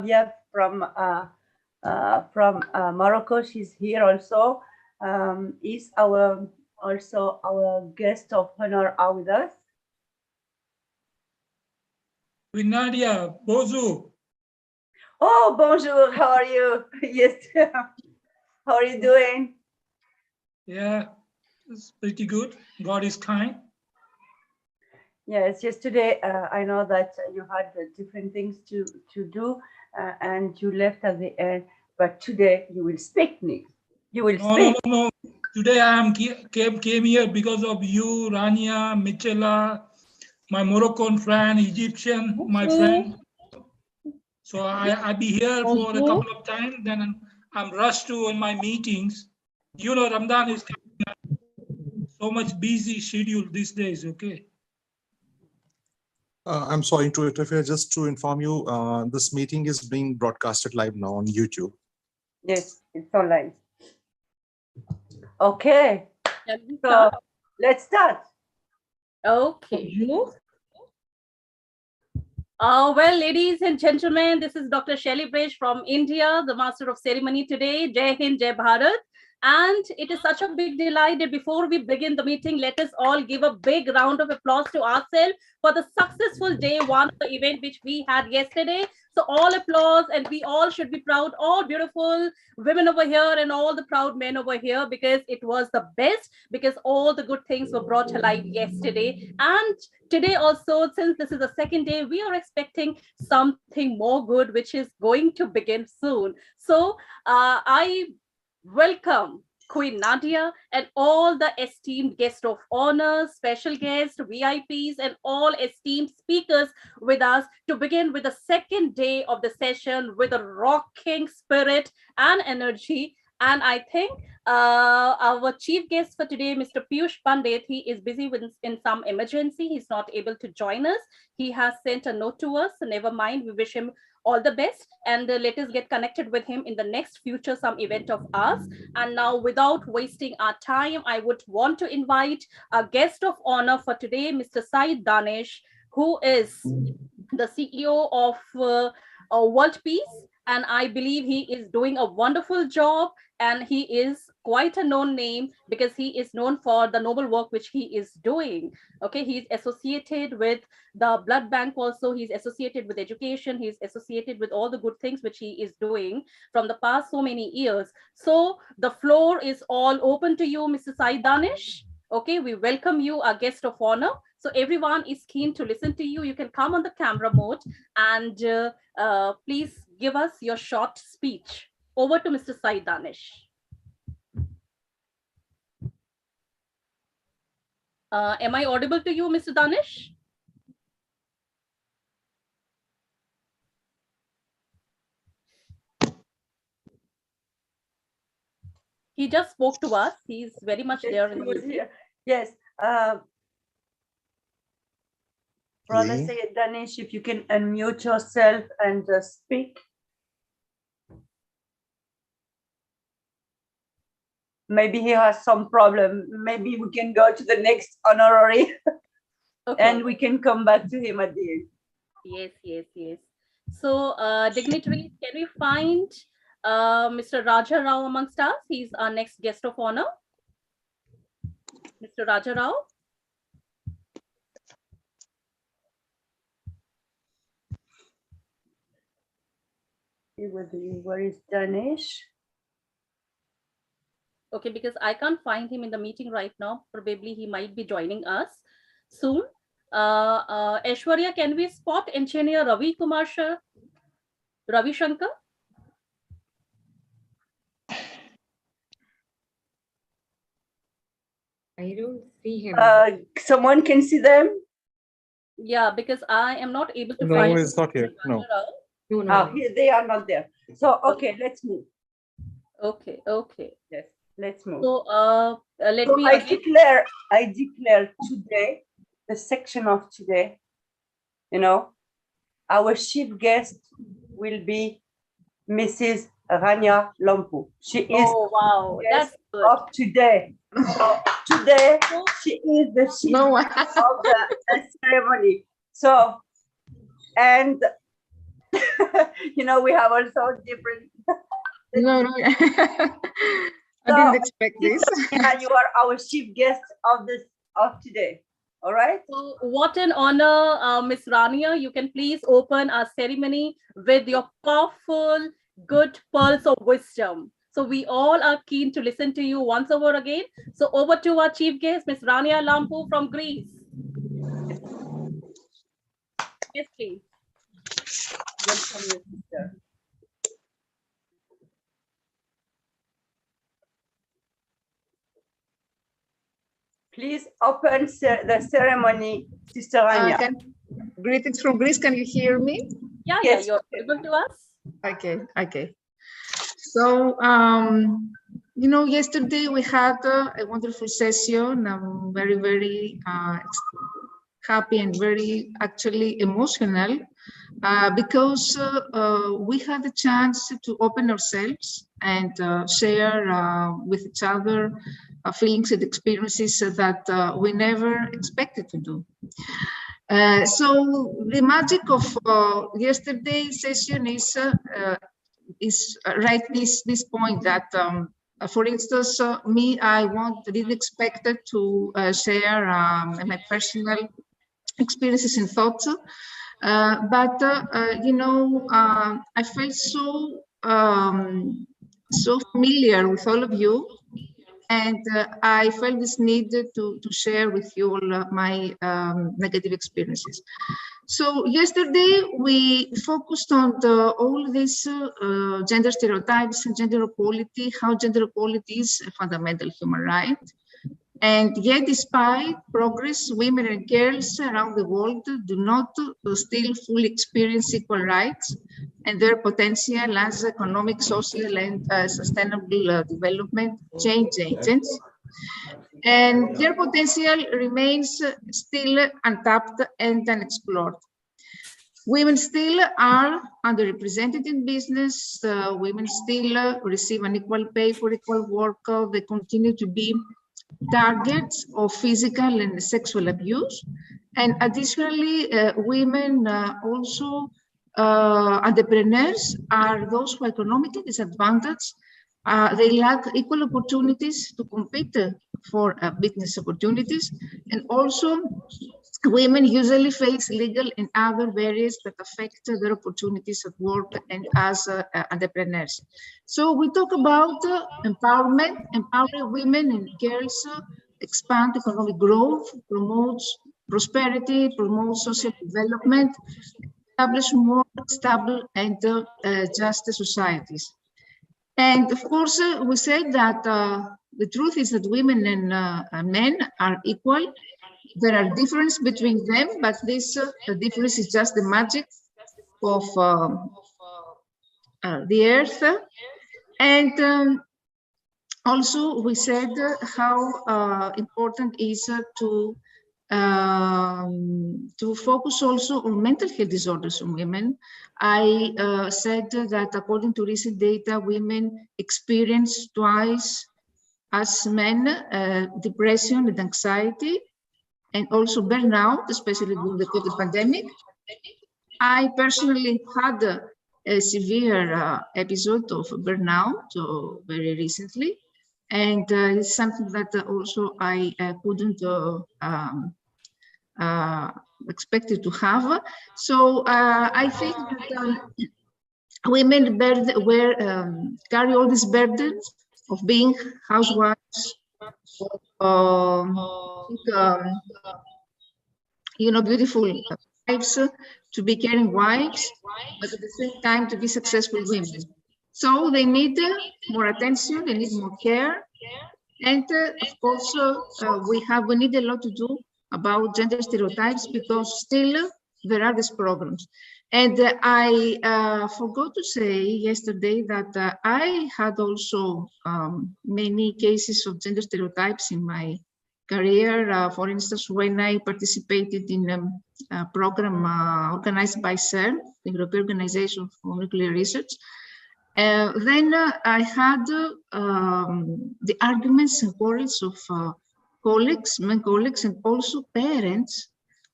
Rabia from Morocco. She's here also. Is also our guest of honor are with us. With Nadia, bonjour. Oh, bonjour. How are you? Yes. How are you doing? Yeah, it's pretty good. God is kind. Yes, yesterday I know that you had different things to do and you left at the end, but today you will speak, Nick. You will speak. No. Today I came here because of you, Rania, Michela, my Moroccan friend, Egyptian, my friend. So I be here for a couple of times, then I'm rushed to on my meetings. You know, Ramadan is so much busy schedule these days, okay? I'm sorry to interfere. Just to inform you, this meeting is being broadcasted live now on YouTube. Yes, it's online. Okay, so let's start. Okay. Well, ladies and gentlemen, this is Dr. Shelly Bresh from India, the Master of Ceremony today. Jai Hind, Jai Bharat. And it is such a big delight that before we begin the meeting, let us all give a big round of applause to ourselves for the successful day one of the event which we had yesterday. So all applause, and we all should be proud, all beautiful women over here and all the proud men over here, because it was the best, because all the good things were brought to light yesterday. And today also, since this is the second day, we are expecting something more good, which is going to begin soon. So I welcome Queen Nadia and all the esteemed guests of honor, special guests, VIPs, and all esteemed speakers with us to begin with the second day of the session with a rocking spirit and energy. And I think our chief guest for today, Mr. Piyush Pandit, he is busy in some emergency. He's not able to join us. He has sent a note to us. So never mind. We wish him all the best, and let us get connected with him in the next future some event of ours. And now, without wasting our time, I would want to invite our guest of honor for today, Mr. Saeed Danish, who is the CEO of World Peace, and I believe he is doing a wonderful job, and he is quite a known name because he is known for the noble work which he is doing. Okay, he's associated with the blood bank also, he's associated with education, he's associated with all the good things which he is doing from the past so many years. So the floor is all open to you, Mr. Saeed Danish. Okay, we welcome you, our guest of honor. So everyone is keen to listen to you. You can come on the camera mode and please give us your short speech. Over to Mr. Saeed Danish. Am I audible to you, Mr. Danish? He just spoke to us. He's very much there in the meeting. Yes. Brother Saeed Danish, if you can unmute yourself and speak. Maybe he has some problem. Maybe we can go to the next honorary and we can come back to him at the end. Yes. So, dignitaries, can we find Mr. Raja Rao amongst us? He's our next guest of honor. Mr. Raja Rao. Where is Danish? Okay, because I can't find him in the meeting right now. Probably he might be joining us soon. Aishwarya, can we spot engineer Ravi Kumar Ravi Shankar? I don't see him. Someone can see them? Yeah, because I am not able to find. No, it's not here. No. No. They are not there. So, okay, let's move. Okay. Yes, let's move. So, let me. I declare today, the section of today, our chief guest will be Mrs. Rania Lompu. She is that's good. of today. Today, she is the chief of the ceremony. So, and We have also different. No, no. I didn't expect this. And you are our chief guest of today. All right. So what an honor, Miss Rania. You can please open our ceremony with your powerful, good pearls of wisdom. So we all are keen to listen to you once over again. So over to our chief guest, Miss Rania Lampu from Greece. Yes, please. Welcome, your sister. Please open the ceremony, Sister Rania. Greetings from Greece. Can you hear me? Yeah, Yes. you're able to us. Okay. So, yesterday we had a wonderful session. I'm very, very happy and very actually emotional because we had the chance to open ourselves and share with each other feelings and experiences that we never expected to do. So the magic of yesterday's session is right this point that, for instance, I didn't expect to share my personal experiences and thoughts, but I felt so familiar with all of you. And I felt this need to share with you all my negative experiences. So yesterday we focused on all these gender stereotypes and gender equality, how gender equality is a fundamental human right. And yet, despite progress, women and girls around the world do not still fully experience equal rights and their potential as economic, social, and sustainable development change agents. And their potential remains still untapped and unexplored. Women still are underrepresented in business. Women still receive unequal pay for equal work. They continue to be targets of physical and sexual abuse. And additionally, women also entrepreneurs are those who are economically disadvantaged. They lack equal opportunities to compete for business opportunities. And also, women usually face legal and other barriers that affect their opportunities at work and as entrepreneurs. So we talk about empowerment, empowering women and girls, expand economic growth, promotes prosperity, promotes social development, establish more stable and just societies. And of course, we said that the truth is that women and men are equal. There are differences between them, but this difference is just the magic of the earth. And also, we said how important is to focus also on mental health disorders in women. I said that according to recent data, women experience twice as men depression and anxiety, and also burnout, especially during the COVID pandemic. I personally had a severe episode of burnout very recently, and it's something that also I couldn't expected to have. So I think that women carry all these burdens of being housewives, beautiful wives, to be caring wives, but at the same time to be successful women. So they need more attention, they need more care, and of course we need a lot to do about gender stereotypes because still there are these programs. And I forgot to say yesterday that I had also many cases of gender stereotypes in my career. For instance, when I participated in a program organized by CERN, the European Organization for Nuclear Research, then I had the arguments and quarrels of colleagues, men colleagues, and also parents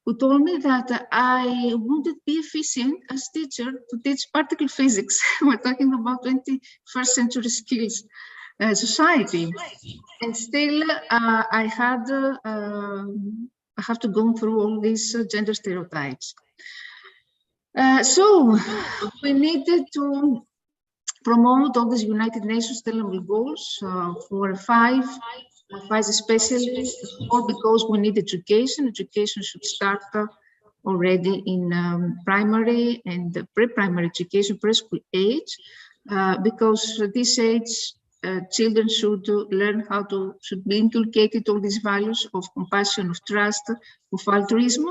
who told me that I wouldn't be efficient as teacher to teach particle physics. We're talking about 21st century skills society. And still, I have to go through all these gender stereotypes. So we needed to promote all these United Nations Sustainable Goals for five especially, because we need education. Education should start already in primary and pre-primary education, preschool age, because at this age, children should learn should be inculcated all these values of compassion, of trust, of altruism.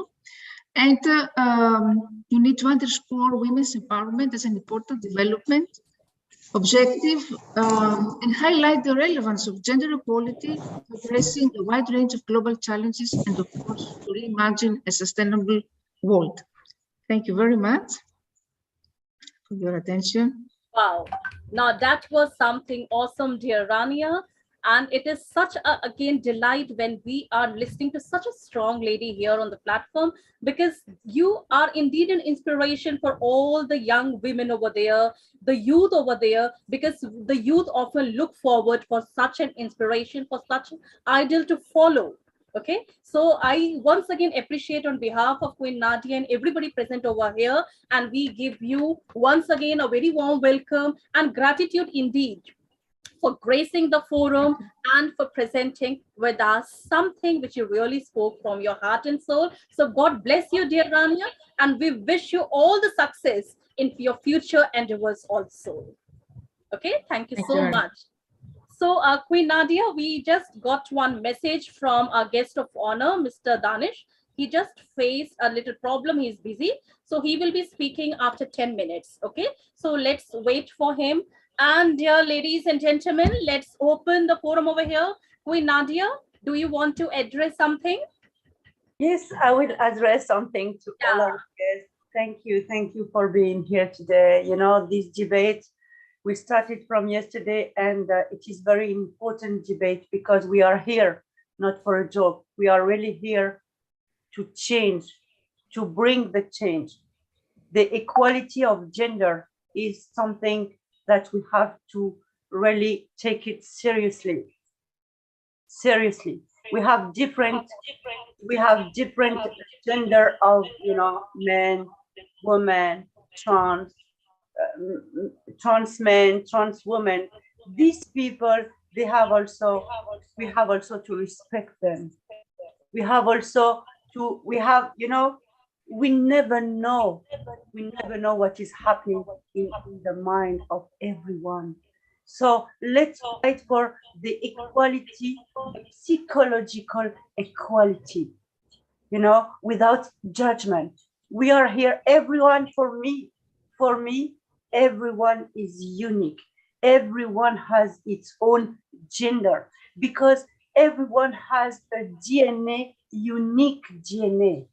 And you need to underscore women's empowerment as an important development objective and highlight the relevance of gender equality, addressing a wide range of global challenges and, of course, to reimagine a sustainable world. Thank you very much for your attention. Wow. Now that was something awesome, dear Rania. And it is such a, again, delight when we are listening to such a strong lady here on the platform, because you are indeed an inspiration for all the young women over there, the youth over there, because the youth often look forward for such an inspiration, for such an ideal to follow. Okay, so I once again appreciate on behalf of Queen Nadia and everybody present over here, and we give you once again a very warm welcome and gratitude indeed for gracing the forum and for presenting with us something which you really spoke from your heart and soul. So God bless you, dear Rania, and we wish you all the success in your future endeavors also. Okay, thank you so much. So Queen Nadia, we just got one message from our guest of honor, Mr. Danish. He just faced a little problem. He's busy. So he will be speaking after 10 minutes. Okay, so let's wait for him. And dear ladies and gentlemen, let's open the forum over here. Queen Nadia, do you want to address something? Yes, I will address something to all our guests. Thank you for being here today. You know, this debate, we started from yesterday, and it is very important debate because we are here not for a joke. We are really here to change, to bring the change. The equality of gender is something that we have to really take it seriously. Seriously, we have different gender of, you know, men, women, trans men, trans women. These people, we have also to respect them. We have also to, you know, we never know what is happening in the mind of everyone. So let's fight for the equality, psychological equality, you know, without judgment. We are here, everyone. For me, everyone is unique. Everyone has its own gender, because everyone has a DNA, unique DNA.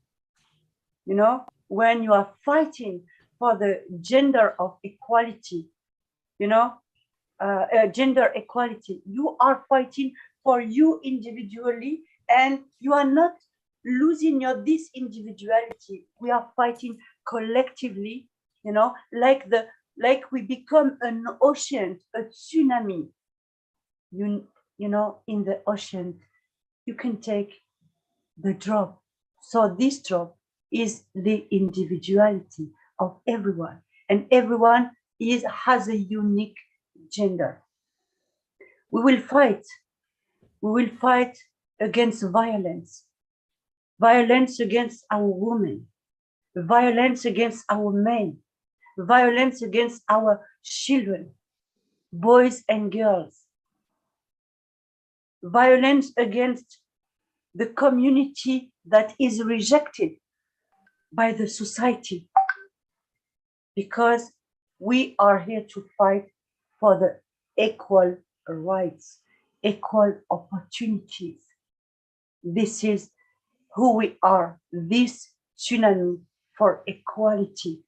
You know, when you are fighting for the gender of equality, you know, gender equality, you are fighting for you individually, and you are not losing this individuality. We are fighting collectively, you know, like we become an ocean, a tsunami. You know, in the ocean, you can take the drop. So this drop is the individuality of everyone, and everyone has a unique gender. We will fight against violence against our women, violence against our men, violence against our children, boys and girls, violence against the community that is rejected by the society, because we are here to fight for the equal rights, equal opportunities. This is who we are, this tsunami for equality,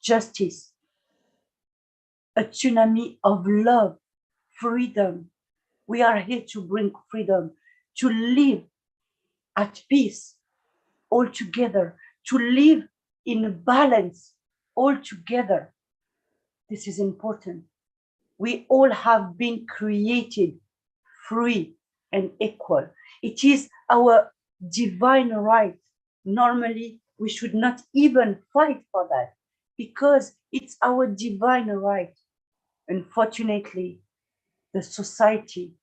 justice, a tsunami of love, freedom. We are here to bring freedom, to live at peace, all together, to live in a balance all together. This is important. We all have been created free and equal. It is our divine right. Normally, we should not even fight for that because it's our divine right. Unfortunately, the society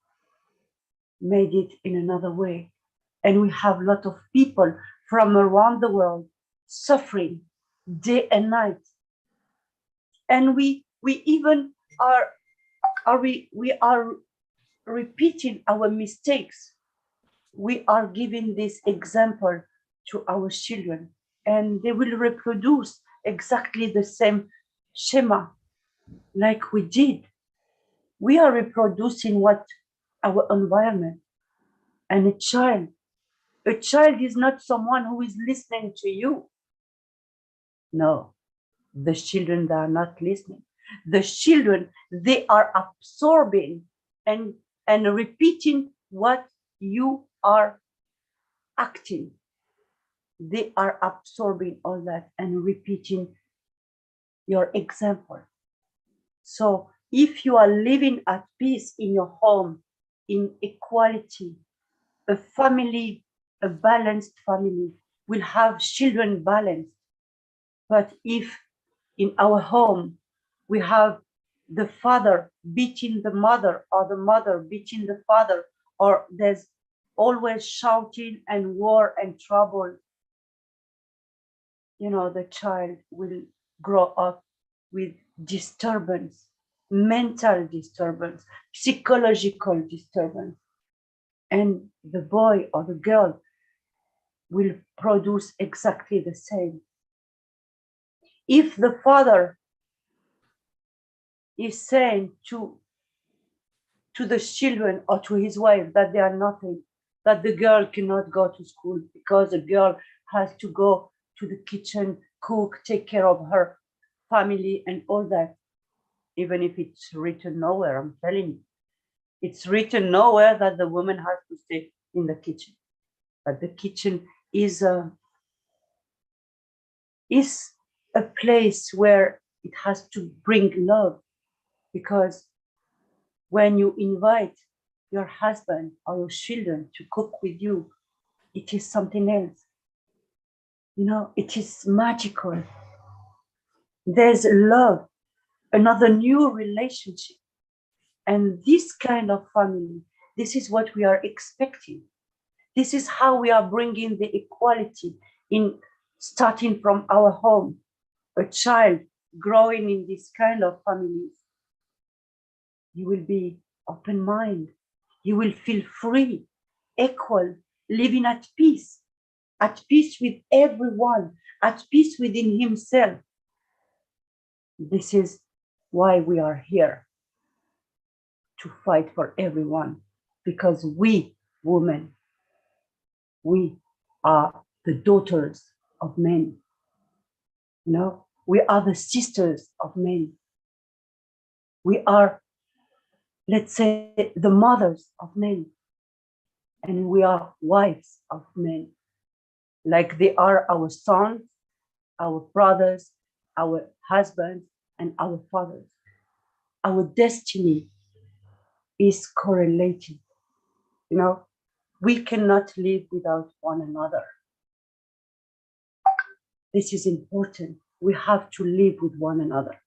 made it in another way. And we have a lot of people from around the world suffering day and night. And we even are repeating our mistakes. We are giving this example to our children, and they will reproduce exactly the same schema like we did. We are reproducing what our environment. And a child is not someone who is listening to you. No, the children, they are not listening. The children, they are absorbing and repeating what you are acting. They are absorbing all that and repeating your example. So if you are living at peace in your home, in equality, a family, a balanced family will have children balanced. But if in our home we have the father beating the mother or the mother beating the father, or there's always shouting and war and trouble, you know, the child will grow up with disturbance, mental disturbance, psychological disturbance. And the boy or the girl will produce exactly the same. If the father is saying to the children or to his wife that they are nothing, that the girl cannot go to school because the girl has to go to the kitchen, cook, take care of her family and all that, even if it's written nowhere, I'm telling you, it's written nowhere that the woman has to stay in the kitchen. But the kitchen is a place where it has to bring love, because when you invite your husband or your children to cook with you, it is something else. You know, it is magical. There's love, another new relationship. And this kind of family, this is what we are expecting. This is how we are bringing the equality in, starting from our home. A child growing in this kind of families, you will be open-minded. You will feel free, equal, living at peace with everyone, at peace within himself. This is why we are here, to fight for everyone, because we women, we are the daughters of men. You know, we are the sisters of men. We are, let's say, the mothers of men. And we are wives of men. Like they are our sons, our brothers, our husbands, and our fathers. Our destiny is correlated. You know, we cannot live without one another. This is important. We have to live with one another.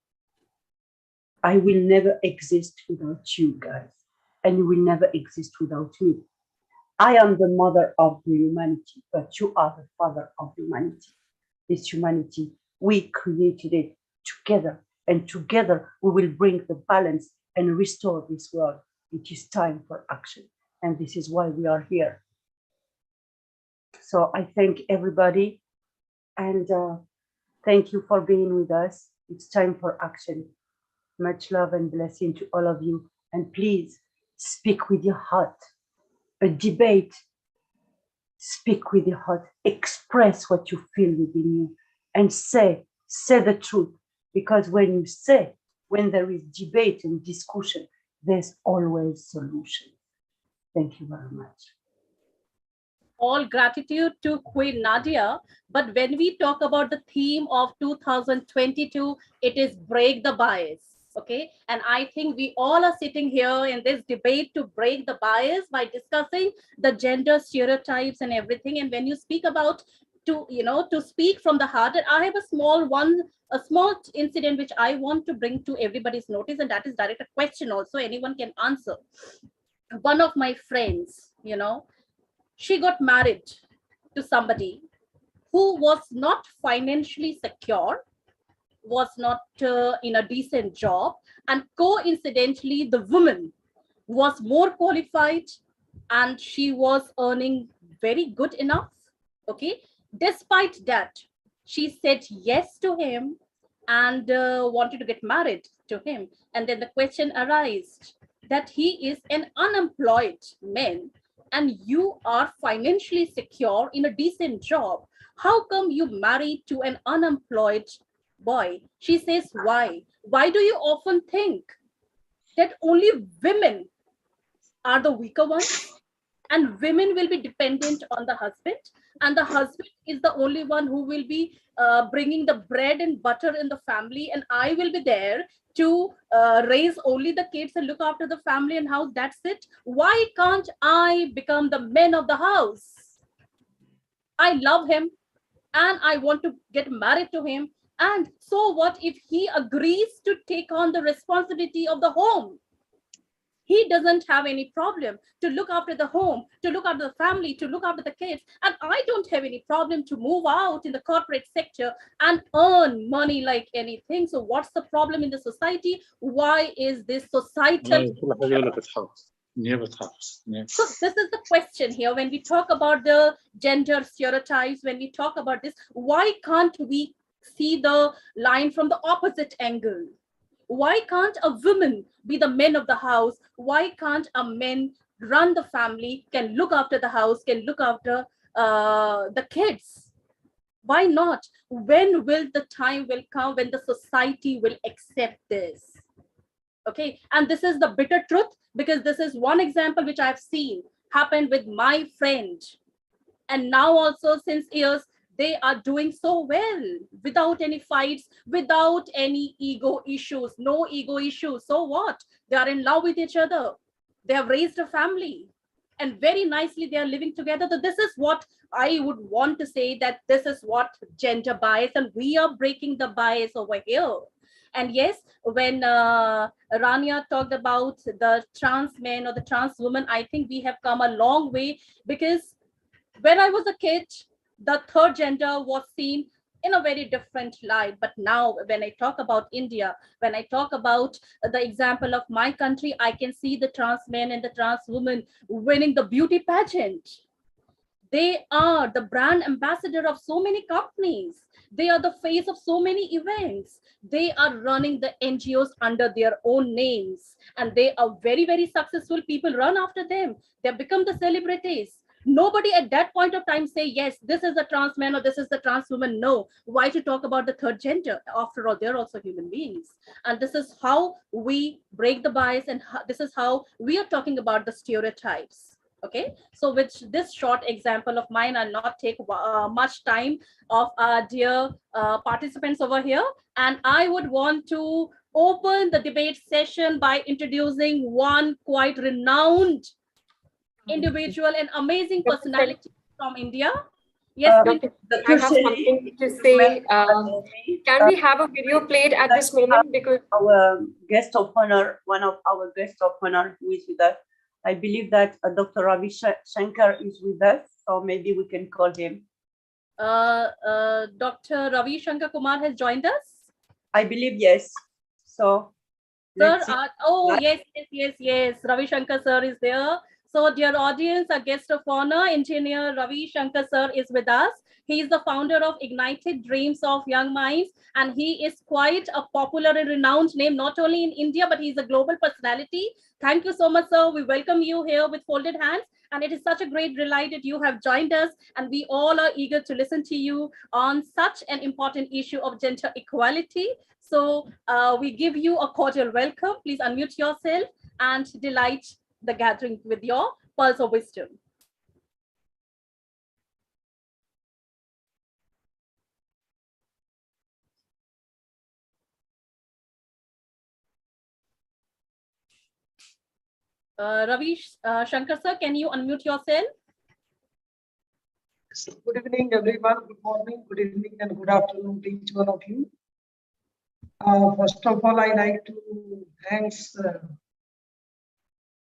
I will never exist without you guys, and you will never exist without me. I am the mother of the humanity, but you are the father of humanity. This humanity, we created it together, and together we will bring the balance and restore this world. It is time for action, and this is why we are here. So I thank everybody, and thank you for being with us. It's time for action. Much love and blessing to all of you, and please speak with your heart. A debate, speak with your heart, express what you feel within you, and say the truth. Because when there is debate and discussion, there's always solution. Thank you very much. all gratitude to Queen Nadia. But when we talk about the theme of 2022, it is break the bias. Okay. And I think we all are sitting here in this debate to break the bias by discussing the gender stereotypes and everything. And when you speak about to speak from the heart, and I have a small incident which I want to bring to everybody's notice, and that is direct a question also. Anyone can answer. One of my friends, she got married to somebody who was not financially secure, was not in a decent job, and coincidentally, the woman was more qualified and she was earning very good enough. Okay. Despite that, she said yes to him and wanted to get married to him. And then the question arises that he is an unemployed man and you are financially secure in a decent job. How come you married to an unemployed boy? She says, why? Why do you often think that only women are the weaker ones and women will be dependent on the husband, and the husband is the only one who will be bringing the bread and butter in the family, and I will be there to raise only the kids and look after the family and house? That's it. Why can't I become the man of the house? I love him and I want to get married to him. And so what if he agrees to take on the responsibility of the home? He doesn't have any problem to look after the home, to look after the family, to look after the kids. And I don't have any problem to move out in the corporate sector and earn money like anything. So what's the problem in the society? Why is this societal? So this is the question here. When we talk about the gender stereotypes, when we talk about this, why can't we see the line from the opposite angle? Why can't a woman be the man of the house? Why can't a man run the family, can look after the house, can look after the kids? Why not? When will the time will come when the society will accept this? Okay, and this is the bitter truth, because this is one example which I've seen happen with my friend. And now also since years, they are doing so well without any fights, without any ego issues, no ego issues. So what? They are in love with each other. They have raised a family and very nicely they are living together. So this is what I would want to say, that this is what gender bias, and we are breaking the bias over here. And yes, when Rania talked about the trans men or the trans woman, I think we have come a long way, because when I was a kid, the third gender was seen in a very different light. But now when I talk about India, when I talk about the example of my country, I can see the trans men and the trans women winning the beauty pageant. They are the brand ambassador of so many companies. They are the face of so many events. They are running the NGOs under their own names, and they are very, very successful. People run after them. They have become the celebrities. Nobody at that point of time say, yes, this is a trans man or this is the trans woman. No. Why to talk about the third gender? After all, they're also human beings. And this is how we break the bias, and this is how we are talking about the stereotypes. Okay, so with this short example of mine, I'll not take much time of our dear participants over here. And I would want to open the debate session by introducing one quite renowned individual and amazing personality from India. Yes, Dr. I have something to say. Can we have a video played at this moment? Because our guest of honor, one of our guests of honor who is with us, I believe that Dr. Ravi Shankar is with us, so maybe we can call him. Dr. Ravi Shankar Kumar has joined us? I believe, yes. So, sir, yes. Ravi Shankar sir is there. So, dear audience, our guest of honor, Engineer Ravi Shankar sir is with us. He is the founder of Ignited Dreams of Young Minds, and he is quite a popular and renowned name, not only in India, but he's a global personality. Thank you so much, sir. We welcome you here with folded hands. And it is such a great delight that you have joined us. And we all are eager to listen to you on such an important issue of gender equality. So we give you a cordial welcome. Please unmute yourself and delight the gathering with your pearls of wisdom. Ravi Shankar sir, can you unmute yourself? Good evening, everyone. Good morning, good evening, and good afternoon to each one of you. First of all, I like to thank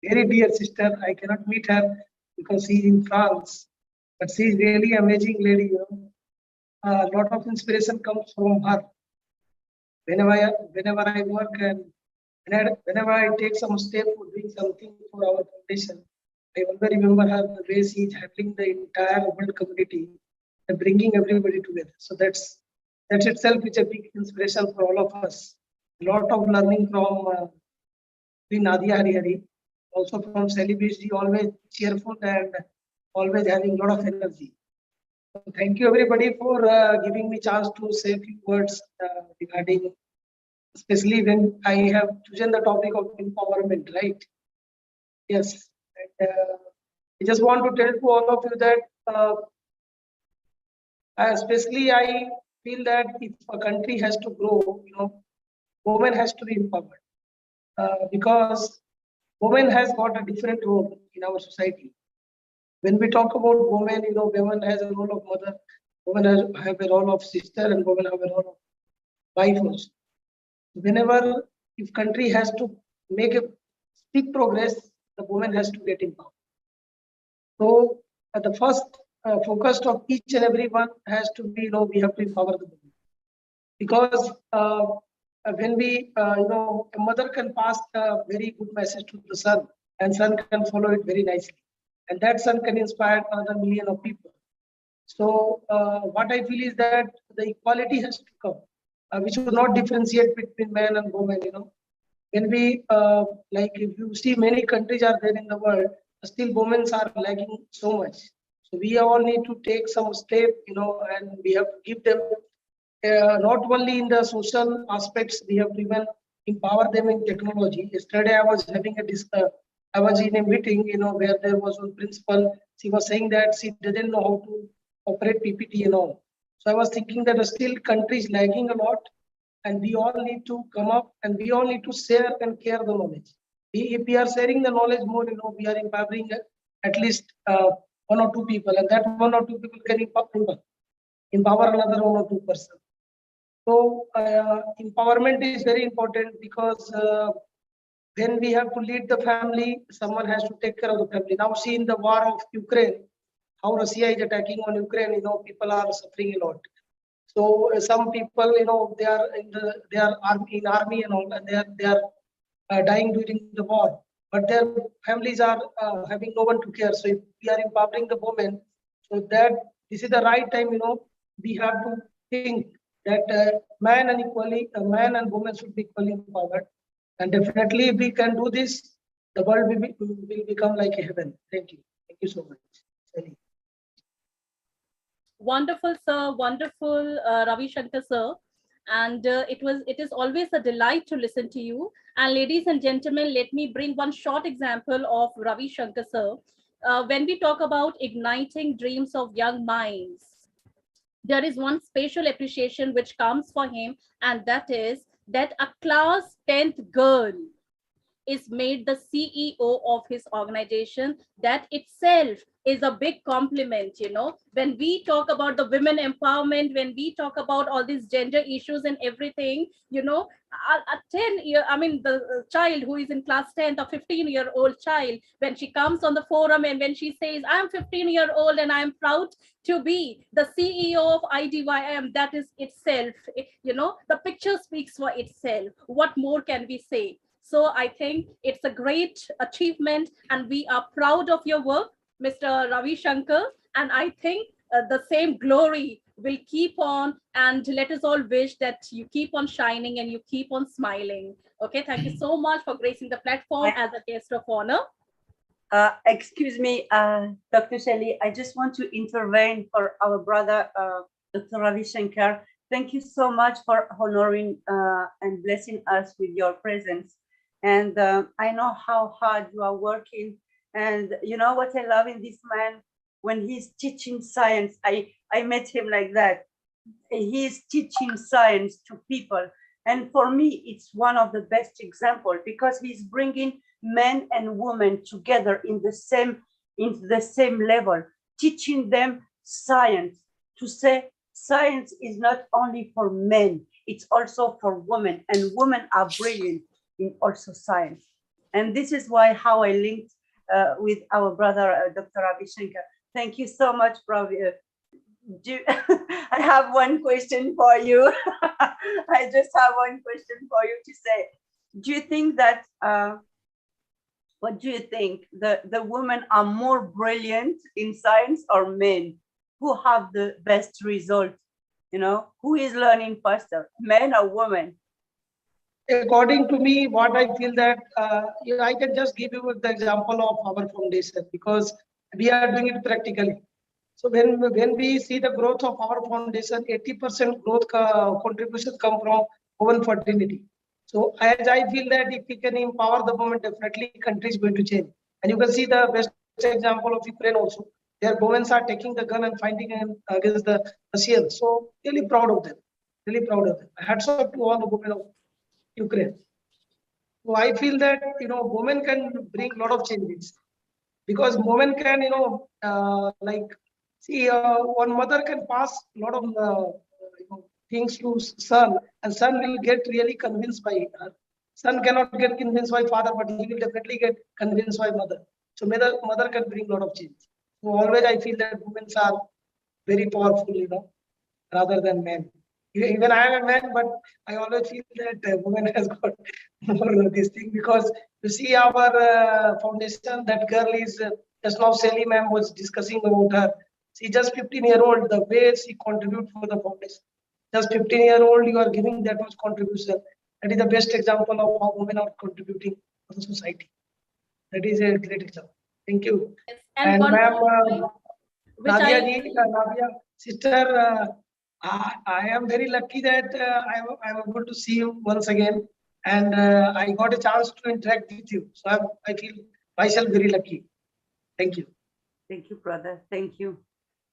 very dear sister. I cannot meet her because she's in France, but she's really amazing lady. You know, a lot of inspiration comes from her. Whenever I work and whenever I take some step for doing something for our foundation, I always remember her the way she is handling the entire world community and bringing everybody together. So that itself is a big inspiration for all of us. A lot of learning from Nadia Harihari, also from Celebrity, always cheerful and always having a lot of energy. So thank you everybody for giving me chance to say a few words regarding, especially when I have chosen the topic of empowerment, right? Yes. And, I just want to tell to all of you that especially I feel that if a country has to grow, you know, women has to be empowered because women has got a different role in our society. When we talk about women, you know, women has a role of mother, women have a role of sister, and women have a role of wife also. Whenever if country has to make a big progress, the woman has to get empowered. So the first focus of each and every one has to be, you know, we have to empower the woman, because when we, you know, a mother can pass a very good message to the son, and son can follow it very nicely, and that son can inspire another million of people. So what I feel is that the equality has to come. We should not differentiate between men and women. You know, when we like, if you see many countries are there in the world, still women are lagging so much. So we all need to take some step, you know, and we have to give them not only in the social aspects, we have to even empower them in technology. Yesterday I was having a I was in a meeting, you know, where there was one principal. She was saying that she didn't know how to operate PPT and all. So I was thinking that still countries lagging a lot, and we all need to come up and we all need to share and care the knowledge. If we are sharing the knowledge more, you know, we are empowering at least one or two people, and that one or two people can empower another one or two person. So empowerment is very important because when we have to lead the family, someone has to take care of the family. Now see in the war of Ukraine, how Russia is attacking on Ukraine, you know, people are suffering a lot. So some people, you know, they are in army and all, and they are dying during the war, but their families are having no one to care. So if we are empowering the women, so that this is the right time, you know, we have to think that man and woman should be equally empowered, and definitely if we can do this, the world will become like a heaven. Thank you so much. Sorry. Wonderful, sir. Wonderful, Ravi Shankar, sir. And it is always a delight to listen to you. And ladies and gentlemen, let me bring one short example of Ravi Shankar, sir. When we talk about igniting dreams of young minds, there is one special appreciation which comes for him, and that is that a class 10th girl is made the CEO of his organization. That itself is a big compliment. You know, when we talk about the women empowerment, when we talk about all these gender issues and everything, you know, a 10-year, I mean, the child who is in class 10th, a 15-year-old child, when she comes on the forum and when she says, I'm 15-year-old and I'm proud to be the CEO of IDYM, that is itself, you know, the picture speaks for itself. What more can we say? So I think it's a great achievement, and we are proud of your work, Mr. Ravi Shankar. And I think the same glory will keep on, and let us all wish that you keep on shining and you keep on smiling. Okay, thank you so much for gracing the platform as a guest of honor. Excuse me, Dr. Shelley, I just want to intervene for our brother, Dr. Ravi Shankar. Thank you so much for honoring and blessing us with your presence. And I know how hard you are working. And you know what I love in this man? When he's teaching science, I met him like that. He's teaching science to people. And for me, it's one of the best examples because he's bringing men and women together in the same level, teaching them science, to say science is not only for men, it's also for women, and women are brilliant in also science. And this is why how I linked with our brother, Dr. Ravi Shankar. Thank you so much, Ravi. I have one question for you. I just have one question for you to say. Do you think that, what do you think? The women are more brilliant in science or men? Who have the best result? You know, who is learning faster, men or women? According to me, what I feel that I can just give you the example of our foundation because we are doing it practically. So when we see the growth of our foundation, 80% growth contribution come from women fertility. So as I feel that if we can empower the women, definitely country is going to change. And you can see the best example of Ukraine also. Their women are taking the gun and fighting against the Russians. So really proud of them. Really proud of them. Hats off to all the women of Ukraine. So I feel that women can bring a lot of changes because women can like see one mother can pass a lot of things to son, and son will get really convinced by her. Son cannot get convinced by father, but he will definitely get convinced by mother. So mother can bring a lot of change. So always I feel that women are very powerful, rather than men. Even I am a man, but I always feel that woman has got more of this thing because you see our foundation, that girl is just now Sally ma'am was discussing about her. She's just 15-year-old, the way she contribute for the foundation. Just 15-year-old, you are giving that much contribution. That is the best example of how women are contributing to the society. That is a great example. Thank you. Yes, And one ma'am, more point, which Nadia I ji, Nadia sister, I am very lucky that I'm able to see you once again, and I got a chance to interact with you. So I feel myself very lucky. Thank you. Thank you, brother. Thank you.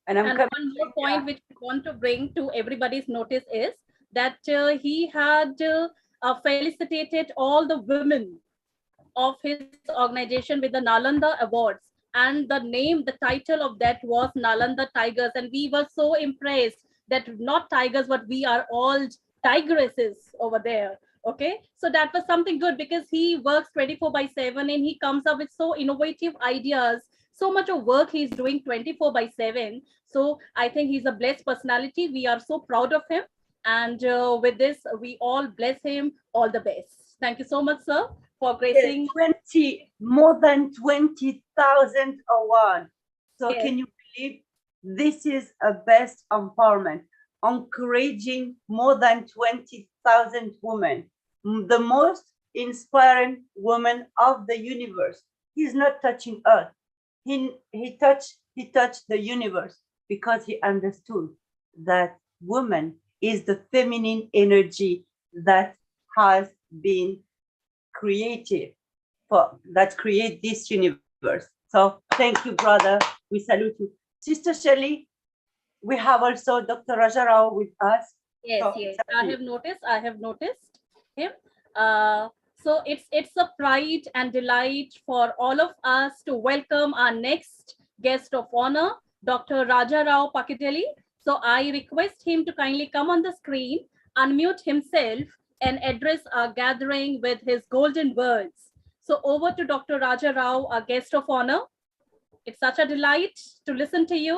And I'm and coming. one more point which I want to bring to everybody's notice is that he had felicitated all the women of his organization with the Nalanda Awards. And the title of that was Nalanda Tigers. And we were so impressed that not tigers, but we are all tigresses over there. Okay, so that was something good because he works 24/7 and he comes up with so innovative ideas. So much of work he's doing 24/7. So I think he's a blessed personality. We are so proud of him. And with this, we all bless him. All the best. Thank you so much, sir, for gracing. More than 20,000 awards. So Yes. can you believe this is a best empowerment, encouraging more than 20,000 women, the most inspiring woman of the universe. He's not touching Earth. He touched the universe because he understood that woman is the feminine energy that has been creative that create this universe. So thank you, brother. We salute you. Sister Shelley, we have also Dr. Raja Rao with us. Yes, So, yes. it's up I to you. have noticed him. So it's a pride and delight for all of us to welcome our next guest of honor, Dr. Raja Rao Pakiteli. So I request him to kindly come on the screen, unmute himself, and address our gathering with his golden words. So over to Dr. Raja Rao, our guest of honor. It's such a delight to listen to you.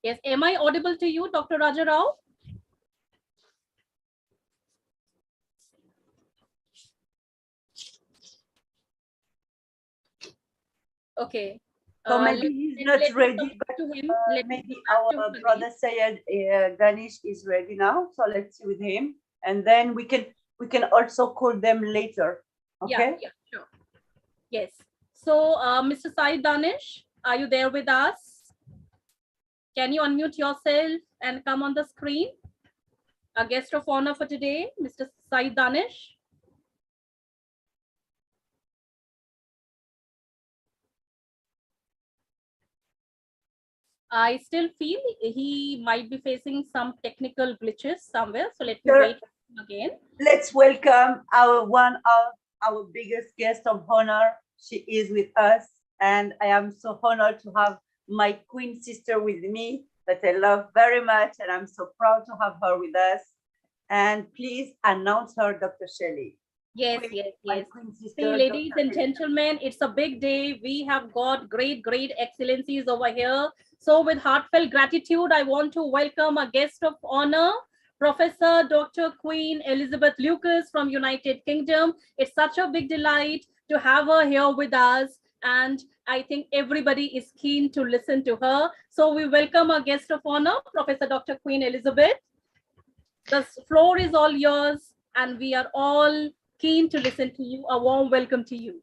Yes, am I audible to you, Dr. Raja Rao? Okay. So maybe he's not ready, but to him. maybe our brother Sayed Ganesh is ready now. So let's see with him, and then we can also call them later. Okay. Yeah, sure. Yes. So, Mr. Said Danish, are you there with us? Can you unmute yourself and come on the screen? Our guest of honor for today, Mr. Said Danish. I still feel he might be facing some technical glitches somewhere. So let me Sure. wait for him again. Let's welcome one of our biggest guest of honor. She is with us, and I am so honored to have my queen sister with me that I love very much, and I'm so proud to have her with us. And please announce her, Dr. Shelley. Yes, Queen- yes, my yes. queen See, sister, ladies Dr. and gentlemen, it's a big day. We have got great, great excellencies over here. So with heartfelt gratitude, I want to welcome a guest of honor, Professor Dr. Queen Elizabeth Lucas from United Kingdom. It's such a big delight to have her here with us. And I think everybody is keen to listen to her. So we welcome our guest of honor, Professor Dr. Queen Elizabeth. The floor is all yours, and we are all keen to listen to you. A warm welcome to you.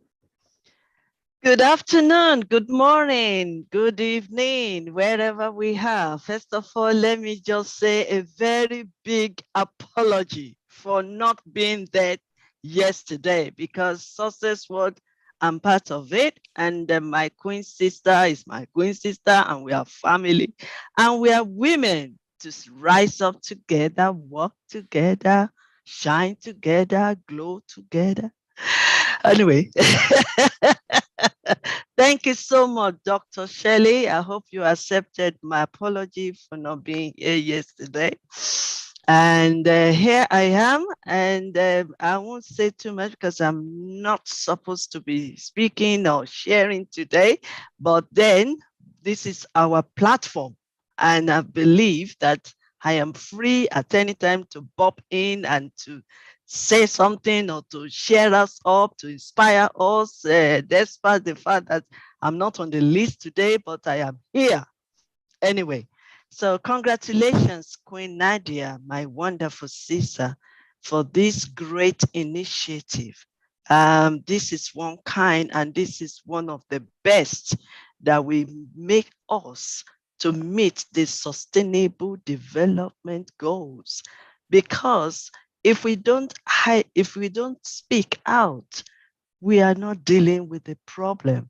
Good afternoon, good morning, good evening, wherever we are. First of all, let me just say a very big apology for not being there yesterday, because Success World, I'm part of it, and my queen sister is my queen sister, and we are family, and we are women to rise up together, work together, shine together, glow together. Anyway, thank you so much, Dr. Shelley. I hope you accepted my apology for not being here yesterday. And here I am, and I won't say too much because I'm not supposed to be speaking or sharing today, but then this is our platform, and I believe that I am free at any time to pop in and to say something or to cheer us up, to inspire us, despite the fact that I'm not on the list today, but I am here. Anyway, so congratulations, Queen Nadia, my wonderful sister, for this great initiative. This is one kind, and this is one of the best that we make us to meet the sustainable development goals. Because if we don't speak out, we are not dealing with the problem.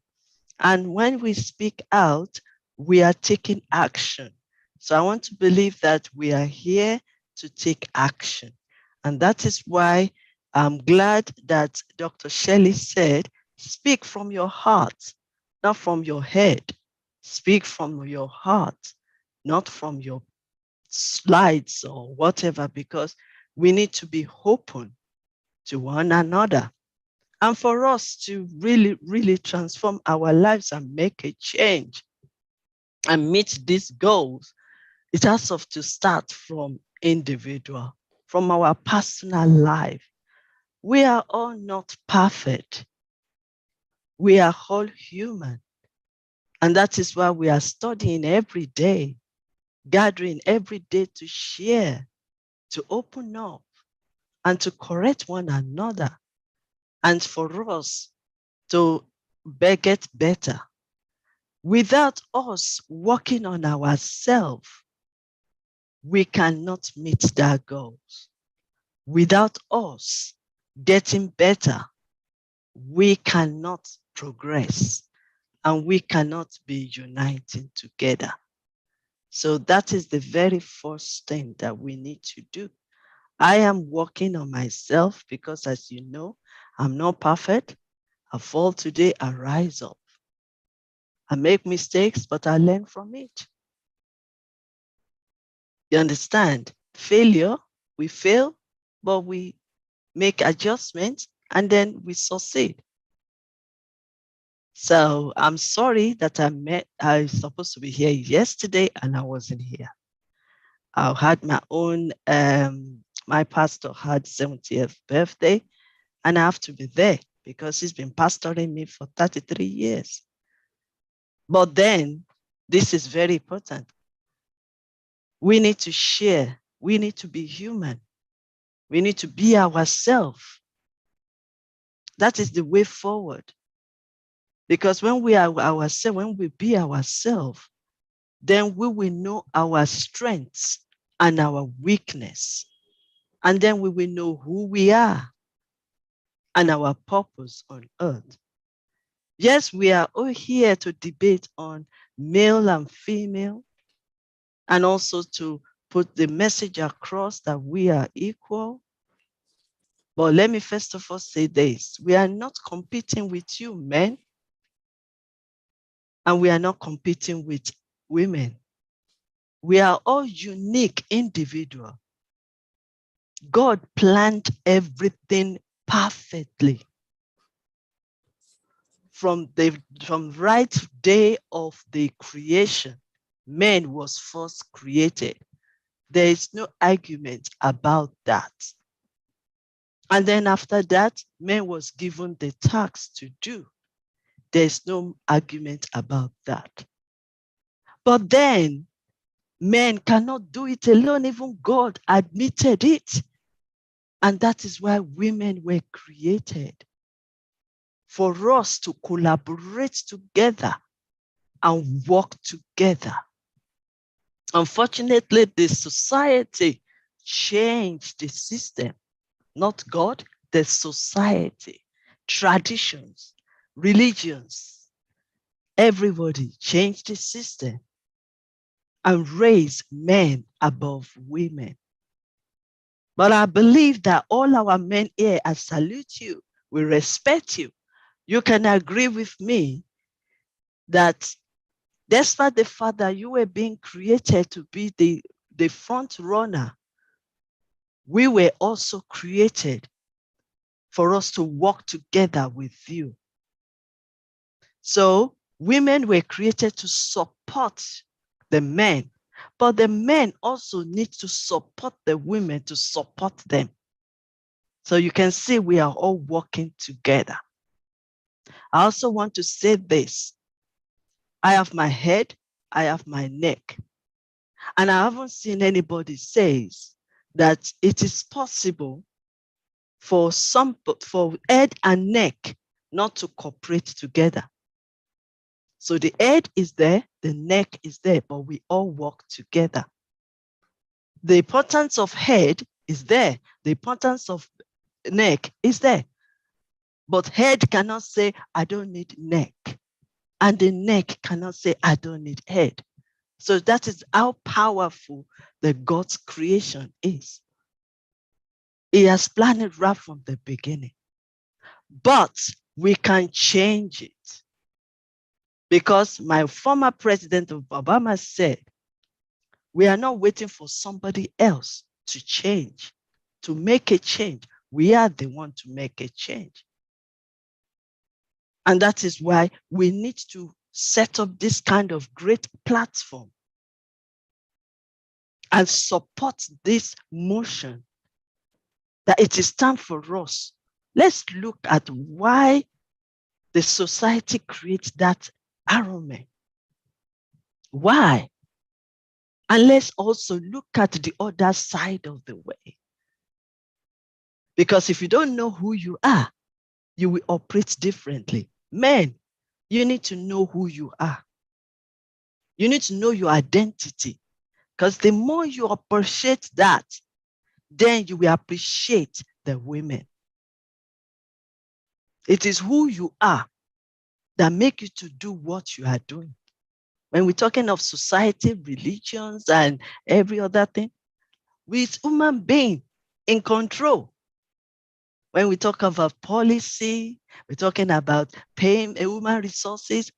And when we speak out, we are taking action. So I want to believe that we are here to take action. And that is why I'm glad that Dr. Shelley said, speak from your heart, not from your head. Speak from your heart, not from your slides or whatever, because we need to be open to one another. And for us to really, really transform our lives and make a change and meet these goals, it has to start from individual, from our personal life. We are all not perfect. We are all human. And that is why we are studying every day, gathering every day to share, to open up, and to correct one another, and for us to get better. Without us working on ourselves, we cannot meet that goals. Without us getting better, we cannot progress, and we cannot be uniting together. So that is the very first thing that we need to do. I am working on myself because, as you know, I'm not perfect. I fall today, I rise up. I make mistakes, but I learn from it. You understand? Failure, we fail, but we make adjustments and then we succeed. So I'm sorry that I was supposed to be here yesterday and I wasn't here. I had my own, my pastor had 70th birthday, and I have to be there because he's been pastoring me for 33 years. But then, this is very important. We need to share. We need to be human. We need to be ourselves. That is the way forward. Because when we are ourselves, when we be ourselves, then we will know our strengths and our weakness. And then we will know who we are and our purpose on earth. Yes, we are all here to debate on male and female, and also to put the message across that we are equal. But let me first of all say this. We are not competing with you, men, and we are not competing with women. We are all unique individuals. God planned everything perfectly. From right day of the creation, man was first created. There is no argument about that. And then after that, man was given the task to do. There's no argument about that. But then, men cannot do it alone. Even God admitted it. And that is why women were created. For us to collaborate together and work together. Unfortunately, the society changed the system. Not God, the society, traditions, religions. Everybody changed the system and raised men above women. But I believe that all our men here, I salute you, we respect you. You can agree with me that despite the fact that you were being created to be the front runner, we were also created for us to work together with you. So women were created to support the men, but the men also need to support the women to support them. So you can see we are all working together. I also want to say this. I have my head, I have my neck. And I haven't seen anybody say that it is possible for head and neck not to cooperate together. So the head is there, the neck is there, but we all work together. The importance of head is there. The importance of neck is there. But head cannot say, I don't need neck. And the neck cannot say, I don't need head. So that is how powerful the God's creation is. He has planned it right from the beginning. But we can change it. Because my former president of Obama said, we are not waiting for somebody else to change, to make a change. We are the one to make a change. And that is why we need to set up this kind of great platform and support this motion that it is time for us. Let's look at why the society creates that arrogance. Why? And let's also look at the other side of the way. Because if you don't know who you are, you will operate differently. Men, you need to know who you are. You need to know your identity. Because the more you appreciate that, then you will appreciate the women. It is who you are that make you to do what you are doing. When we're talking of society, religions, and every other thing, with human being in control. When we talk about policy, we're talking about paying human resources,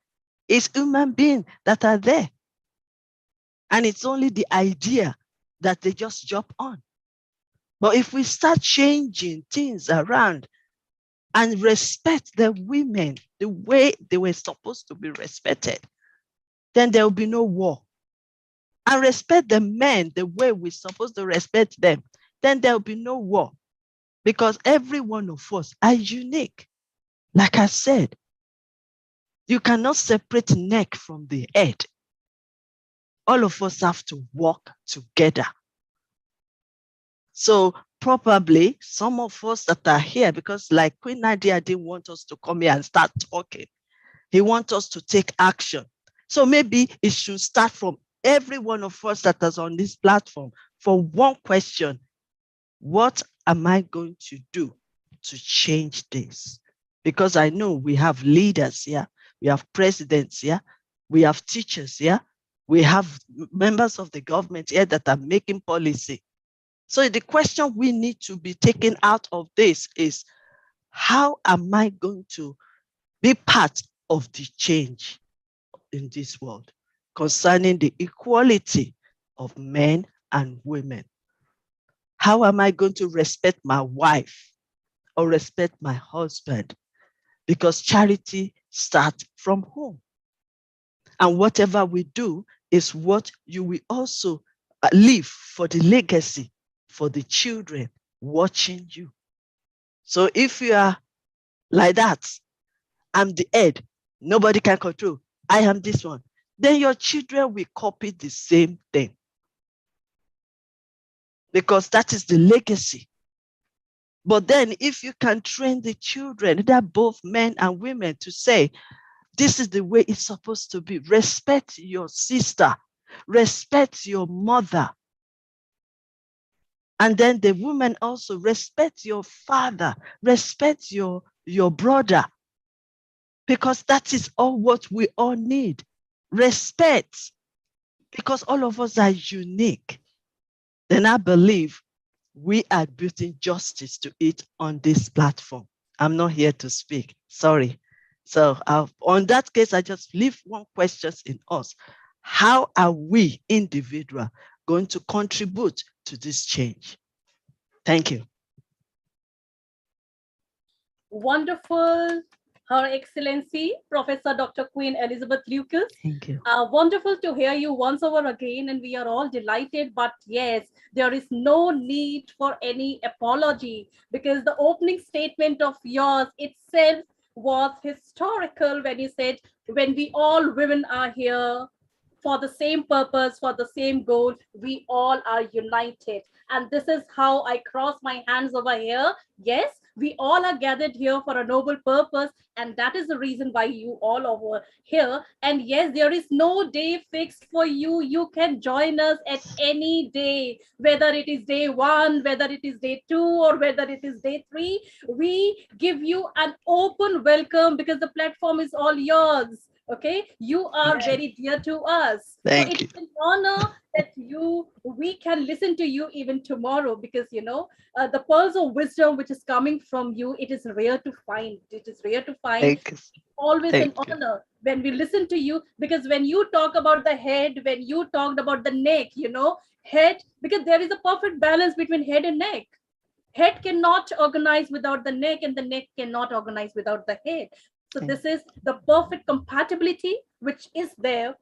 it's human beings that are there. And it's only the idea that they just jump on. But if we start changing things around and respect the women the way they were supposed to be respected, then there will be no war. And respect the men the way we're supposed to respect them, then there will be no war. Because every one of us are unique. Like I said, you cannot separate neck from the head. All of us have to work together. So probably some of us that are here, because like Queen Nadia didn't want us to come here and start talking. He wants us to take action. So maybe it should start from every one of us that is on this platform for one question. What am I going to do to change this? Because I know we have leaders here, we have presidents here, we have teachers here, We have members of the government here that are making policy. So the question we need to be taken out of this is, how am I going to be part of the change in this world concerning the equality of men and women? How am I going to respect my wife or respect my husband? Because charity starts from home. And whatever we do is what you will also leave for the legacy for the children watching you. So if you are like that, I'm the head, nobody can control, I am this one, then your children will copy the same thing. Because that is the legacy. But then if you can train the children, they're both men and women, to say, this is the way it's supposed to be. Respect your sister, respect your mother. And then the woman also, respect your father, respect your brother. Because that is all what we all need. Respect. Because all of us are unique. Then I believe we are building justice to it on this platform. I'm not here to speak, sorry. So on that case, I just leave one question in us. How are we individuals going to contribute to this change? Thank you. Wonderful, Her Excellency, Professor Dr. Queen Elizabeth Lucas. Thank you. Wonderful to hear you once over again, and we are all delighted. But yes, there is no need for any apology, because the opening statement of yours itself was historical when you said, when we all women are here for the same purpose, for the same goal, we all are united. And this is how I cross my hands over here. Yes, we all are gathered here for a noble purpose, and that is the reason why you all are over here. And yes, there is no day fixed for you. You can join us at any day, whether it is day 1, whether it is day 2, or whether it is day 3. We give you an open welcome because the platform is all yours. Okay, you are very dear to us. Thank so it's an honor that we can listen to you even tomorrow, because the pearls of wisdom which is coming from you, it is rare to find. It is rare to find. It's always an honor when we listen to you, because when you talk about the head, when you talked about the neck, head, because there is a perfect balance between head and neck. Head cannot organize without the neck, and the neck cannot organize without the head. So this is the perfect compatibility which is there.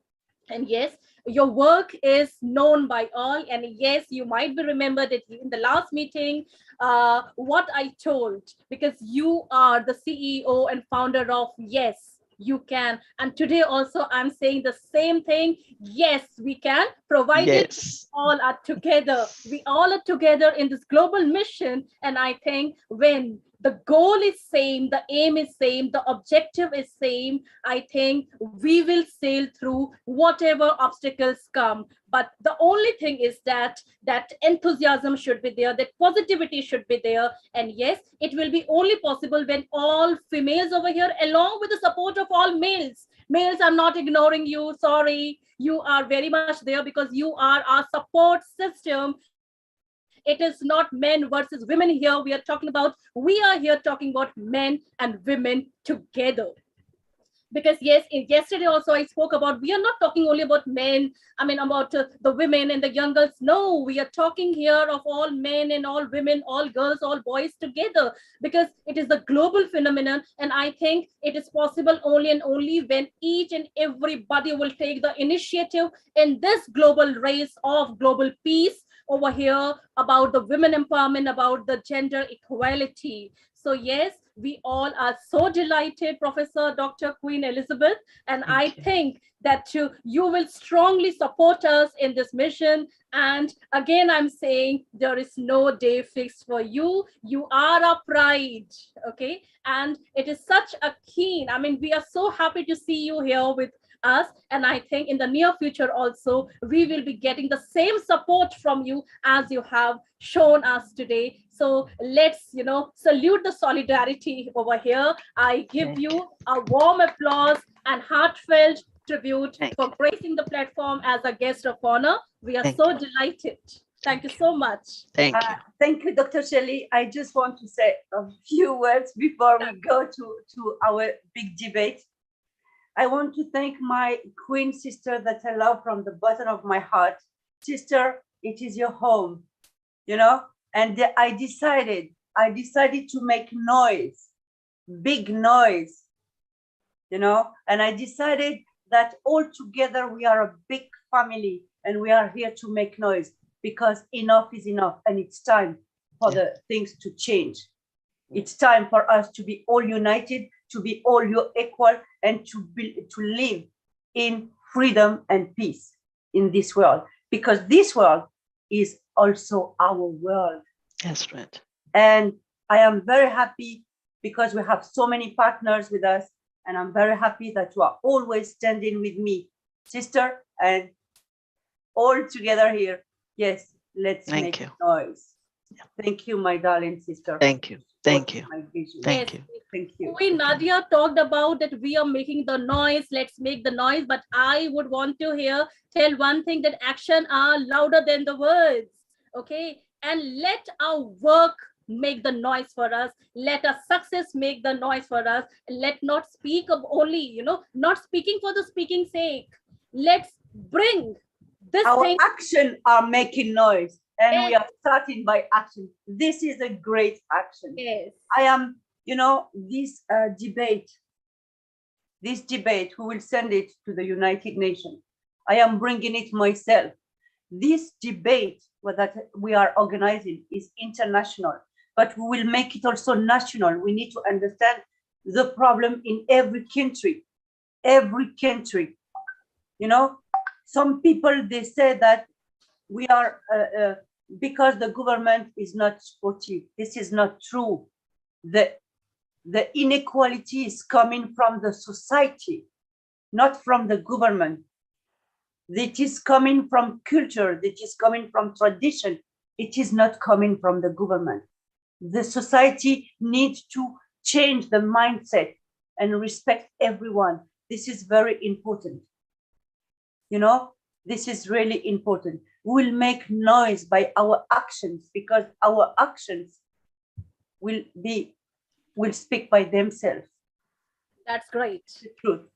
And yes, your work is known by all. And yes, you might be remembered that in the last meeting, what I told, because you are the CEO and founder of Yes, You Can. And today also, I'm saying the same thing. Yes, we can, provided all are together. We all are together in this global mission. And I think when the goal is same, the aim is same, the objective is same, I think we will sail through whatever obstacles come. But the only thing is that enthusiasm should be there, that positivity should be there. And yes, it will be only possible when all females over here, along with the support of all males. Males, I'm not ignoring you, sorry. You are very much there because you are our support system. It is not men versus women here. We are here talking about men and women together. Because yes, yesterday also I spoke about, we are not talking only about men, about the women and the young girls. No, we are talking here of all men and all women, all girls, all boys together, because it is the global phenomenon. And I think it is possible only and only when each and everybody will take the initiative in this global race of global peace over here, about the women empowerment, about the gender equality. So yes, we all are so delighted, Professor Dr. Queen Elizabeth, and I think that you will strongly support us in this mission. And again, I'm saying there is no day fixed for you. You are our pride, okay? And it is such a keen, we are so happy to see you here with us. And I think in the near future also, we will be getting the same support from you as you have shown us today. So let's, salute the solidarity over here. I give you a warm applause and heartfelt tribute Thank for gracing the platform as a guest of honor. We are Thank so you. delighted. Thank you so much. Thank you. Thank you, Dr. Shelley. I just want to say a few words before we go to our big debate. I want to thank my queen sister that I love from the bottom of my heart. Sister, it is your home, you know? And I decided to make noise, big noise, you know? And I decided that all together we are a big family and we are here to make noise because enough is enough and it's time for the things to change. It's time for us to be all united, to be all equal, and to live in freedom and peace in this world, because this world is also our world. That's right. And I am very happy because we have so many partners with us, and I'm very happy that you are always standing with me, sister, and all together here. Yes, let's make noise. Thank you, my darling sister. Thank you. Thank you. Thank Thank you. Thank you. Queen Nadia talked about that we are making the noise, let's make the noise, but I would want to tell one thing, that action are louder than the words, okay? And let our work make the noise for us. Let our success make the noise for us. Let not speak of only, not speaking for the speaking sake. Let's bring this our thing. action are making noise. And Yes. we are starting by action. This is a great action. Yes. I am, this debate, who will send it to the United Nations. I am bringing it myself. This debate that we are organizing is international, but we will make it also national. We need to understand the problem in every country. Every country. Some people, they say that we are, because the government is not supportive. This is not true. The inequality is coming from the society, not from the government. It is coming from culture. It is coming from tradition. It is not coming from the government. The society needs to change the mindset and respect everyone. This is very important. This is really important. We will make noise by our actions, because our actions will speak by themselves. That's great. The truth.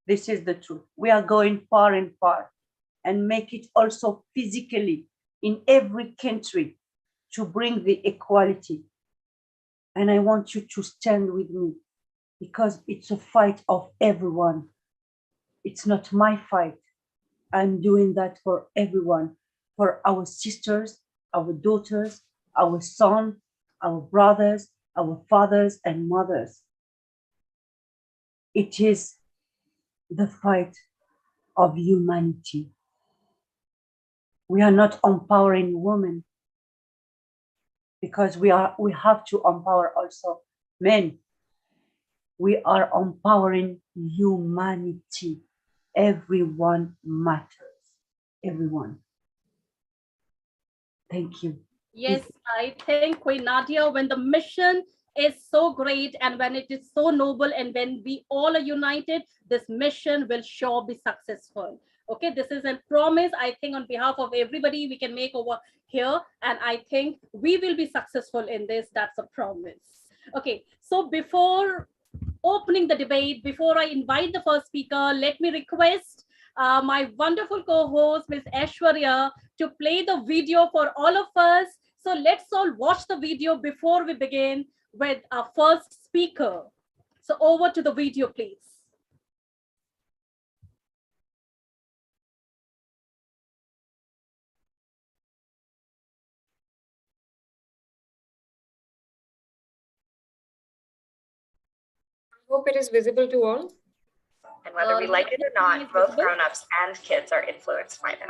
This is the truth. We are going far and far, and make it also physically in every country to bring the equality. And I want you to stand with me, because it's a fight of everyone. It's not my fight. I'm doing that for everyone, for our sisters, our daughters, our sons, our brothers, our fathers and mothers. It is the fight of humanity. We are not empowering women, because we have to empower also men. We are empowering humanity. Everyone matters. Everyone. Thank you. Yes, I think, Queen Nadia, when the mission is so great and when it is so noble and when we all are united, this mission will sure be successful. Okay, this is a promise, I think, on behalf of everybody we can make over here. And I think we will be successful in this. That's a promise. Okay, so before opening the debate, before I invite the first speaker, let me request my wonderful co-host, Ms. Aishwarya, to play the video for all of us. So let's all watch the video before we begin with our first speaker. So over to the video, please. I hope it is visible to all. And whether we like it or not, both grown-ups and kids are influenced by them.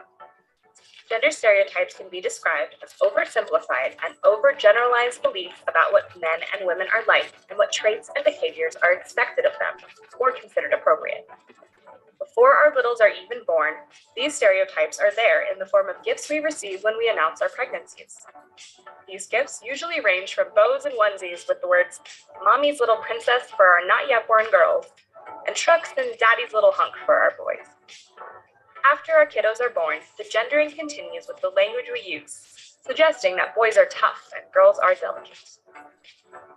Gender stereotypes can be described as oversimplified and overgeneralized beliefs about what men and women are like and what traits and behaviors are expected of them or considered appropriate. Before our littles are even born, these stereotypes are there in the form of gifts we receive when we announce our pregnancies. These gifts usually range from bows and onesies with the words, "Mommy's little princess for our not yet born girls," and and trucks and daddy's little hunk for our boys. After our kiddos are born, the gendering continues with the language we use, suggesting that boys are tough and girls are delicate.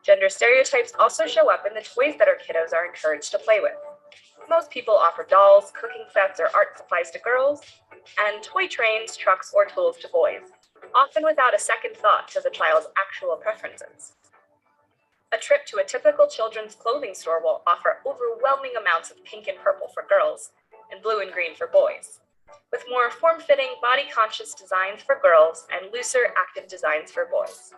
Gender stereotypes also show up in the toys that our kiddos are encouraged to play with. Most people offer dolls, cooking sets, or art supplies to girls, and toy trains, trucks, or tools to boys, often without a second thought to the child's actual preferences. A trip to a typical children's clothing store will offer overwhelming amounts of pink and purple for girls, and blue and green for boys, with more form-fitting, body-conscious designs for girls and looser, active designs for boys.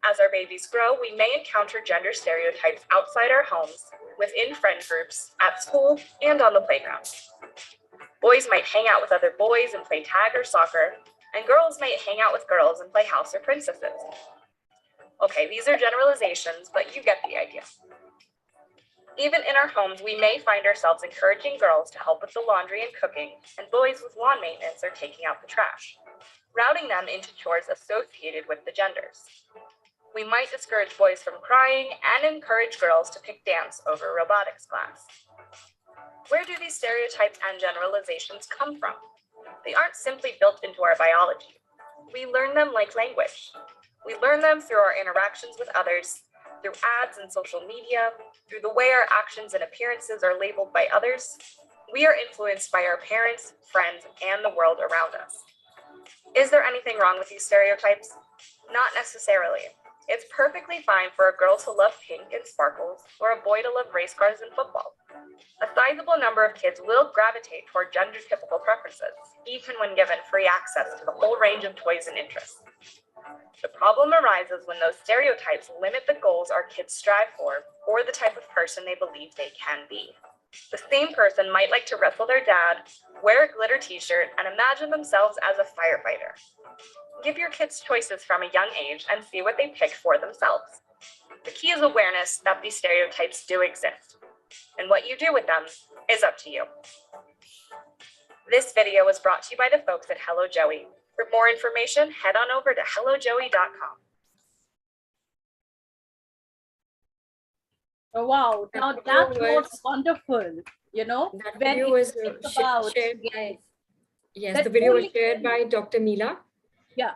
As our babies grow, we may encounter gender stereotypes outside our homes, within friend groups, at school, and on the playground. Boys might hang out with other boys and play tag or soccer, and girls might hang out with girls and play house or princesses. Okay, these are generalizations, but you get the idea. Even in our homes, we may find ourselves encouraging girls to help with the laundry and cooking, and boys with lawn maintenance or taking out the trash, routing them into chores associated with the genders. We might discourage boys from crying and encourage girls to pick dance over robotics class. Where do these stereotypes and generalizations come from? They aren't simply built into our biology. We learn them like language. We learn them through our interactions with others, through ads and social media, through the way our actions and appearances are labeled by others. We are influenced by our parents, friends, and the world around us. Is there anything wrong with these stereotypes? Not necessarily. It's perfectly fine for a girl to love pink and sparkles, or a boy to love race cars and football. A sizable number of kids will gravitate toward gender-typical preferences, even when given free access to the whole range of toys and interests. The problem arises when those stereotypes limit the goals our kids strive for, or the type of person they believe they can be. The same person might like to wrestle their dad, wear a glitter t-shirt, and imagine themselves as a firefighter. Give your kids choices from a young age and see what they pick for themselves. The key is awareness that these stereotypes do exist, and what you do with them is up to you. This video was brought to you by the folks at Hello Joey. For more information, head on over to hellojoey.com. Oh, wow, now that was wonderful, you know, That when video it was speaks about, shared by, yes, yes, that the video was only- shared by Dr. Meela. yeah.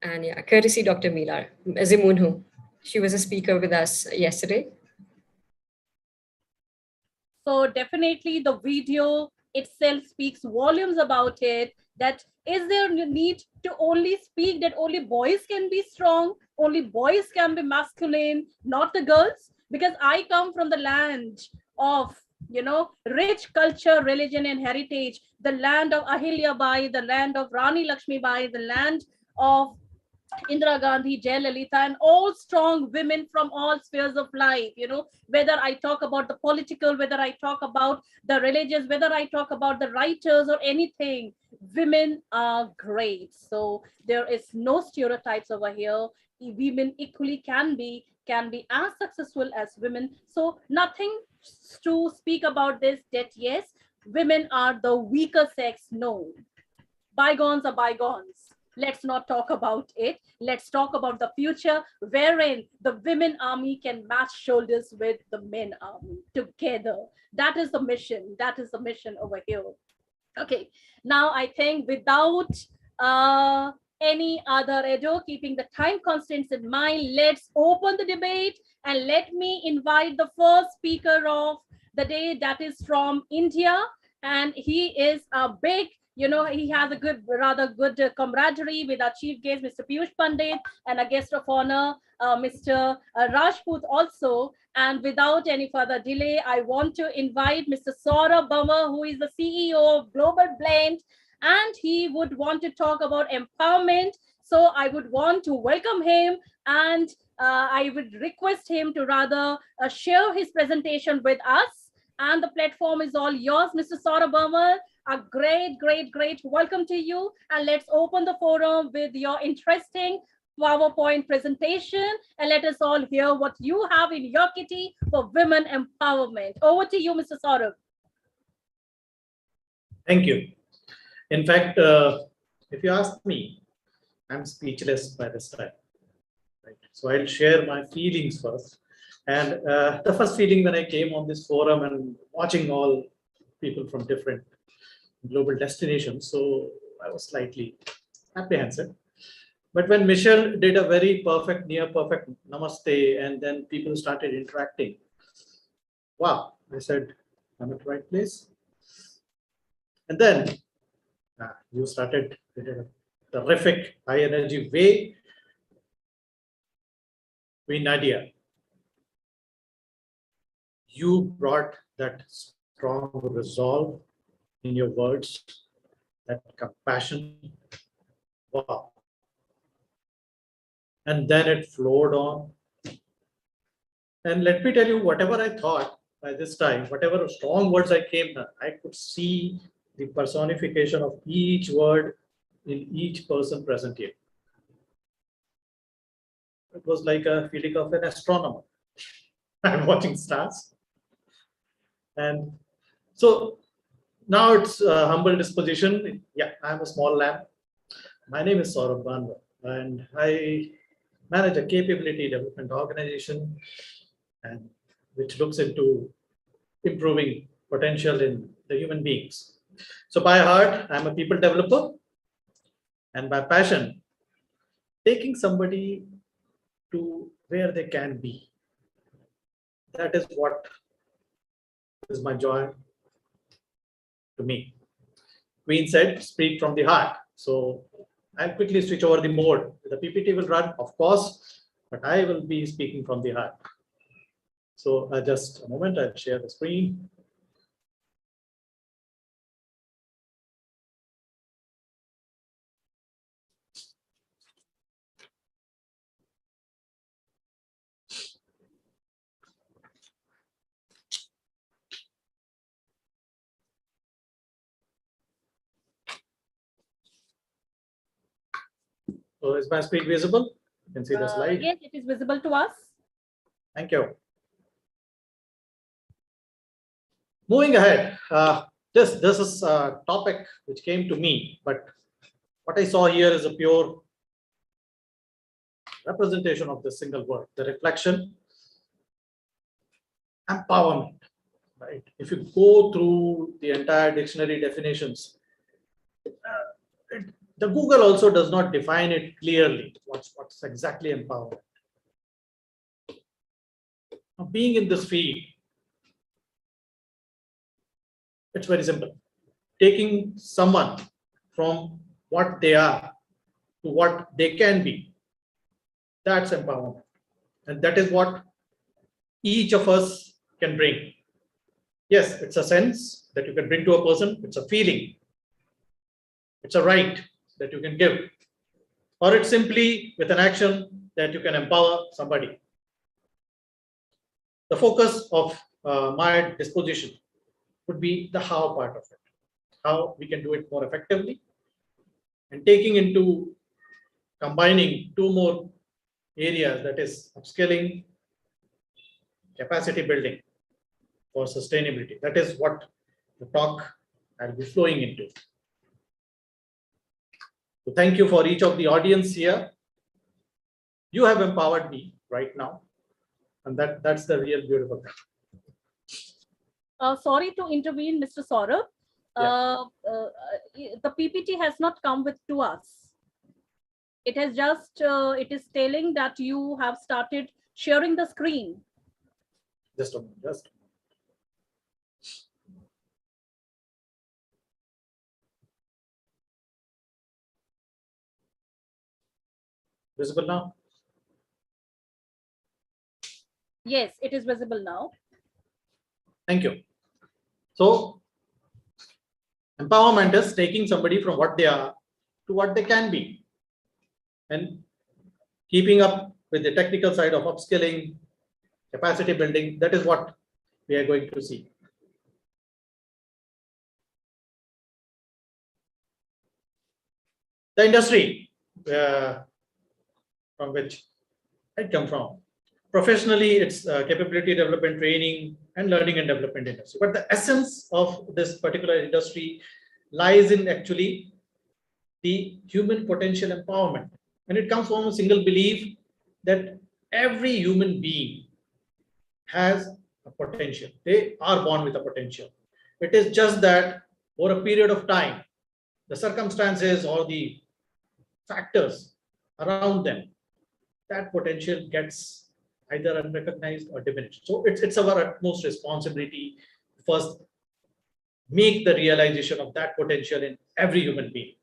And yeah, courtesy Dr. Meela Zimunhu. She was a speaker with us yesterday. So definitely the video itself speaks volumes about it, that is there a need to only speak that only boys can be strong, only boys can be masculine, not the girls? Because I come from the land of, you know, rich culture, religion, and heritage, the land of Ahilya Bai, the land of Rani Lakshmi Bai, the land of Indira Gandhi, Jayalalitha, and all strong women from all spheres of life, you know, whether I talk about the political, whether I talk about the religious, whether I talk about the writers or anything, women are great. So there is no stereotypes over here. Women equally can be as successful as women. So nothing to speak about this, that yes, women are the weaker sex. No, bygones are bygones. Let's not talk about it. Let's talk about the future wherein the women army can match shoulders with the men army together. That is the mission. That is the mission over here. Okay, now I think without any other ado, keeping the time constraints in mind, let's open the debate and let me invite the first speaker of the day, that is from India. And he is a big, you know, he has a good, rather good camaraderie with our chief guest, Mr. Piyush Pandit, and a guest of honor, Mr. Rajput also. And without any further delay, I want to invite Mr. Saurabh Bamar, who is the CEO of Global Blend, and he would want to talk about empowerment. So I would want to welcome him, and I would request him to rather share his presentation with us. And the platform is all yours, Mr. Saurabh Bamar. A great welcome to you. And let's open the forum with your interesting PowerPoint presentation. And let us all hear what you have in your kitty for women empowerment. Over to you, Mr. Saurabh. Thank you. In fact, if you ask me, I'm speechless by this time. Right? So I'll share my feelings first, And the first feeling when I came on this forum and watching all people from different global destinations, so I was slightly apprehensive. But when Michelle did a very perfect, near perfect namaste, and then people started interacting, wow, I said, I'm at the right place. And then you started in a terrific, high energy way. Queen Nadia, you brought that strong resolve in your words, that compassion. Wow. And then it flowed on. And let me tell you, whatever I thought by this time, whatever strong words I came, I could see the personification of each word in each person present here. It was like a feeling of an astronomer. I'm watching stars. And so now it's a humble disposition. Yeah, I'm a small lamb. My name is Saurabh Banwa, and I manage a capability development organization, and which looks into improving potential in the human beings. So by heart, I'm a people developer, and by passion, taking somebody to where they can be. That is what is my joy to me. Queen said, speak from the heart. So I'll quickly switch over the mode. The PPT will run, of course, but I will be speaking from the heart. So just a moment, I'll share the screen. So is my screen visible? You can see the slide. Yes, it is visible to us. Thank you. Moving ahead, this is a topic which came to me, but what I saw here is a pure representation of this single word, the reflection, empowerment. Right? If you go through the entire dictionary definitions, the Google also does not define it clearly. What's exactly empowerment? Now, being in this field, it's very simple. Taking someone from what they are to what they can be. That's empowerment. And that is what each of us can bring. Yes, it's a sense that you can bring to a person. It's a feeling. It's a right that you can give. Or it's simply with an action that you can empower somebody. The focus of my disposition would be the how part of it. How we can do it more effectively. And taking into combining two more areas, that is upskilling, capacity building for sustainability. That is what the talk I'll be flowing into. So thank you for each of the audience here. You have empowered me right now. And that's the real beautiful thing. Sorry to intervene, Mr. Saurabh. Yeah. The PPT has not come to us. It has just, it is telling that you have started sharing the screen. Just a moment, just. Visible now? Yes, it is visible now. Thank you. So, empowerment is taking somebody from what they are to what they can be. And keeping up with the technical side of upskilling, capacity building, that is what we are going to see. The industry from which I come from. Professionally, it's capability development, training, and learning and development industry. But the essence of this particular industry lies in actually the human potential empowerment. And it comes from a single belief that every human being has a potential. They are born with a potential. It is just that over a period of time, the circumstances or the factors around them, that potential gets either unrecognized or diminished. So it's our utmost responsibility to first make the realization of that potential in every human being.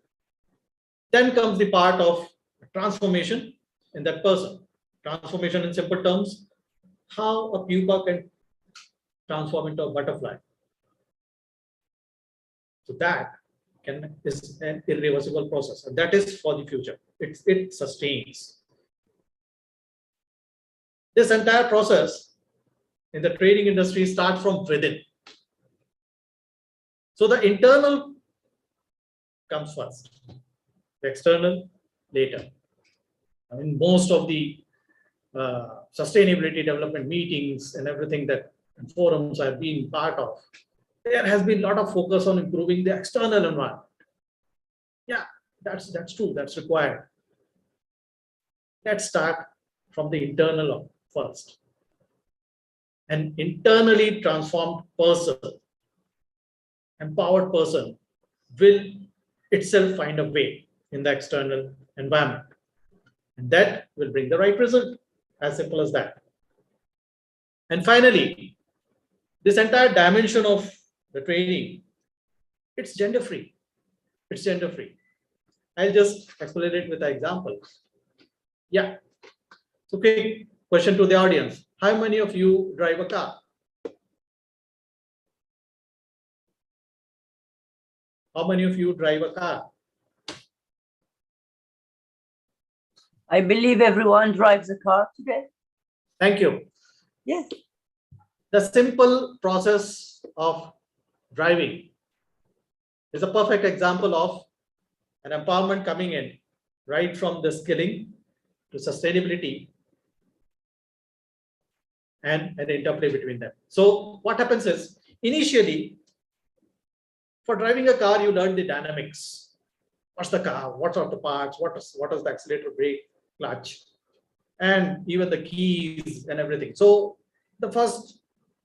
Then comes the part of transformation in that person. Transformation in simple terms, how a pupa can transform into a butterfly. So that is an irreversible process, and that is for the future. It sustains. This entire process in the training industry starts from within. So the internal comes first, the external later. I mean, most of the sustainability development meetings and everything that and forums I've been part of, there has been a lot of focus on improving the external environment. Yeah, that's true, that's required. Let's start from the internal first. An internally transformed person, empowered person, will itself find a way in the external environment. And that will bring the right result. As simple as that. And finally, this entire dimension of the training, it's gender free. It's gender free. I'll just explain it with an example. Yeah. So, quick question to the audience. How many of you drive a car? How many of you drive a car? I believe everyone drives a car today. Thank you. Yes. The simple process of driving is a perfect example of an empowerment coming in, right from the skilling to sustainability and an interplay between them. So what happens is, initially, for driving a car, you learn the dynamics. What's the car? What are the parts? What is the accelerator, brake, clutch, and even the keys and everything. So the first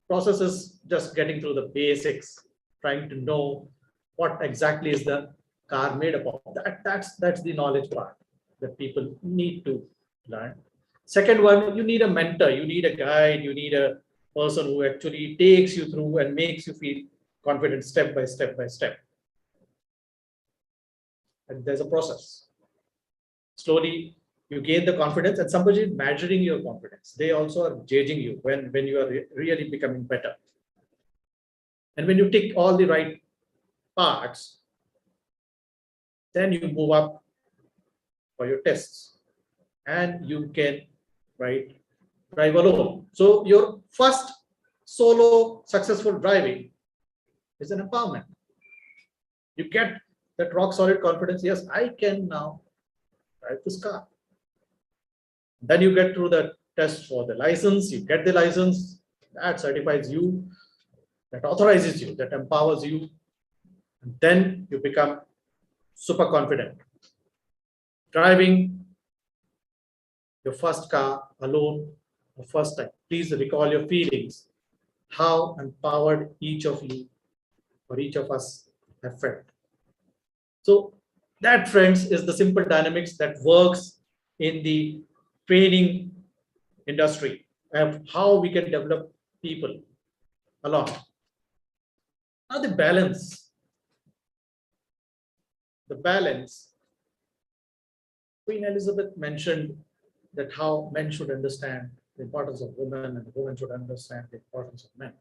process is just getting through the basics, trying to know what exactly is the car made up of. That's the knowledge part that people need to learn. Second one, you need a mentor, you need a guide, you need a person who actually takes you through and makes you feel confident step by step by step. And there's a process. Slowly, you gain the confidence, and somebody is measuring your confidence. They also are judging you when you are really becoming better. And when you tick all the right parts, then you move up for your tests, and you can drive alone. So your first solo successful driving is an empowerment. You get that rock solid confidence. Yes, I can now drive this car. Then you get through the test for the license, you get the license, that certifies you, that authorizes you, that empowers you, and then you become super confident. Driving your first car alone, the first time, please recall your feelings, how empowered each of you or each of us have felt. So that, friends, is the simple dynamics that works in the training industry and how we can develop people along. Now the balance. Queen Elizabeth mentioned that how men should understand the importance of women and women should understand the importance of men.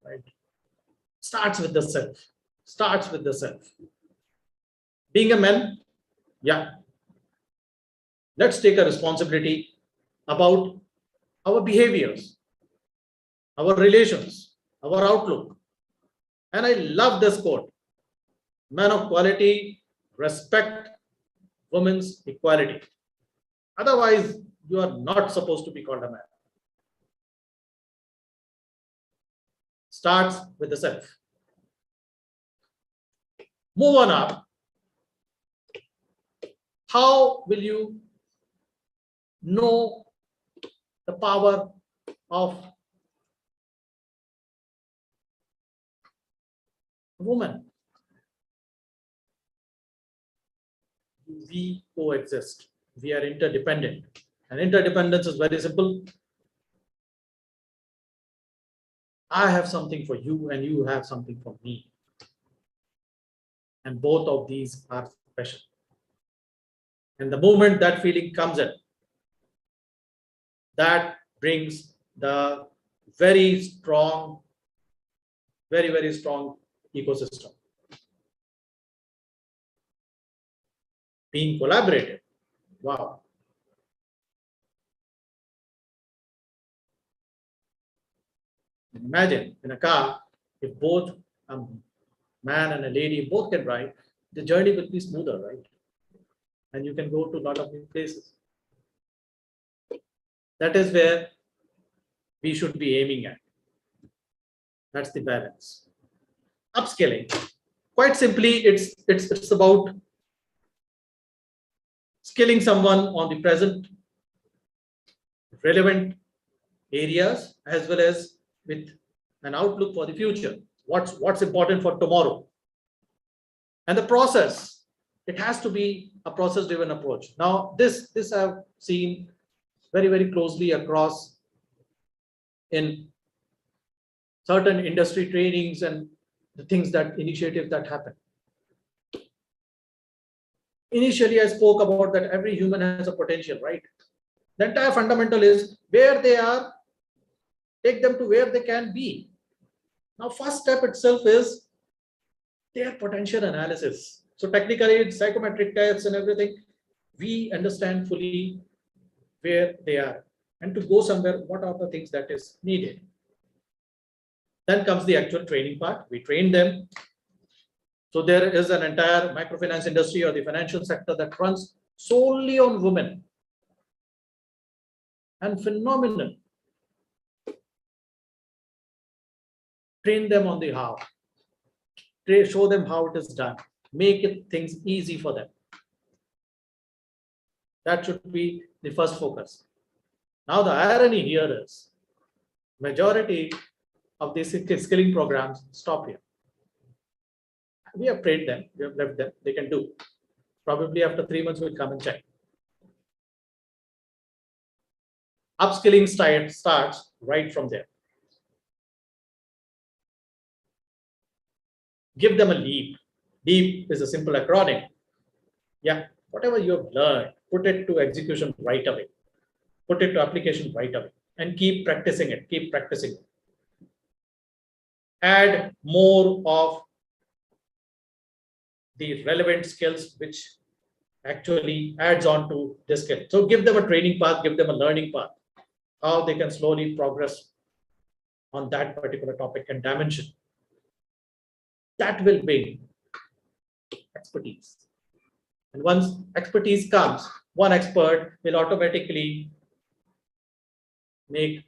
Right? Starts with the self. Starts with the self. Being a man, yeah. Let's take a responsibility about our behaviors, our relations, our outlook. And I love this quote. Man of quality, respect women's equality. Otherwise, you are not supposed to be called a man. Starts with the self. Move on up. How will you know the power of a woman. We coexist. We are interdependent. And interdependence is very simple. I have something for you and you have something for me. And both of these are special. And the moment that feeling comes in, that brings the very strong, very, very strong ecosystem. Being collaborative. Wow. Imagine in a car, if both a man and a lady both can drive, the journey will be smoother, right? And you can go to a lot of new places. That is where we should be aiming at. That's the balance. Upscaling. Quite simply, it's about skilling someone on the present relevant areas as well as with an outlook for the future. What's important for tomorrow. And the process, it has to be a process-driven approach. Now, this I've seen very, very closely across in certain industry trainings and the things that initiatives that happen. Initially, I spoke about that every human has a potential, right? The entire fundamental is where they are, take them to where they can be. Now, first step itself is their potential analysis. So technically, it's psychometric tests and everything. We understand fully where they are and to go somewhere, what are the things that is needed. Then comes the actual training part. We train them. So there is an entire microfinance industry or the financial sector that runs solely on women. And phenomenal. Train them on the how. Show them how it is done. Make it things easy for them. That should be the first focus. Now the irony here is majority of these skilling programs stop here. We have trained them, we have left them, they can do. Probably after 3 months we'll come and check. Upskilling starts right from there. Give them a leap. LEAP is a simple acronym. Yeah, whatever you have learned, put it to execution right away. Put it to application right away and keep practicing it, keep practicing it. Add more of the relevant skills which actually adds on to this skill. So give them a training path, give them a learning path, how they can slowly progress on that particular topic and dimension. That will bring expertise. And once expertise comes, one expert will automatically make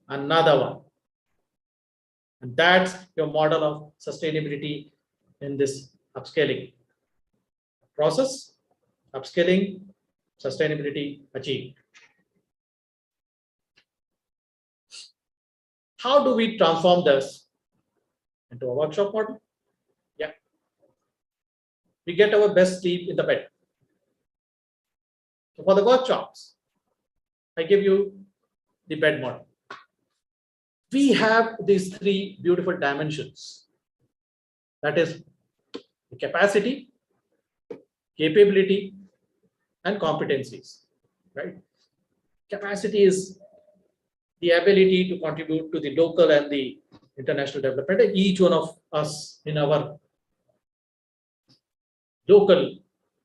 another one. And that's your model of sustainability in this upscaling process. Upscaling, sustainability achieved. How do we transform this into a workshop model? Yeah. We get our best sleep in the bed. So for the workshops, I give you the bed model. We have these three beautiful dimensions. That is the capacity, capability, and competencies, right? Capacity is the ability to contribute to the local and the international development. Each one of us in our local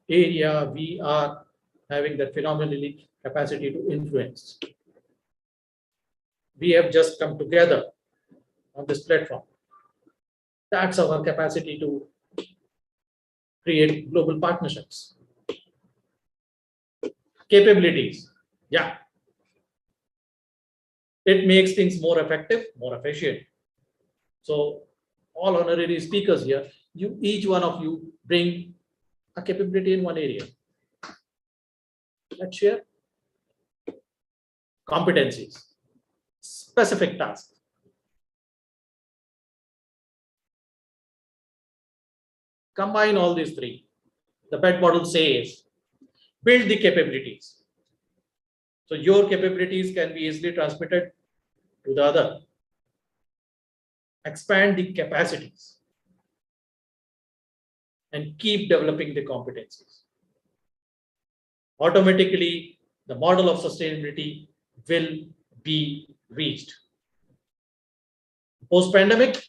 area, we are having that phenomenally capacity to influence. We have just come together on this platform. That's our capacity to create global partnerships. Capabilities, yeah. It makes things more effective, more efficient. So all honorary speakers here, each one of you bring a capability in one area. Let's share. Competencies, specific tasks. combine all these three. The PET model says, build the capabilities. So your capabilities can be easily transmitted to the other. Expand the capacities and keep developing the competencies. Automatically, the model of sustainability will be reached. Post-pandemic,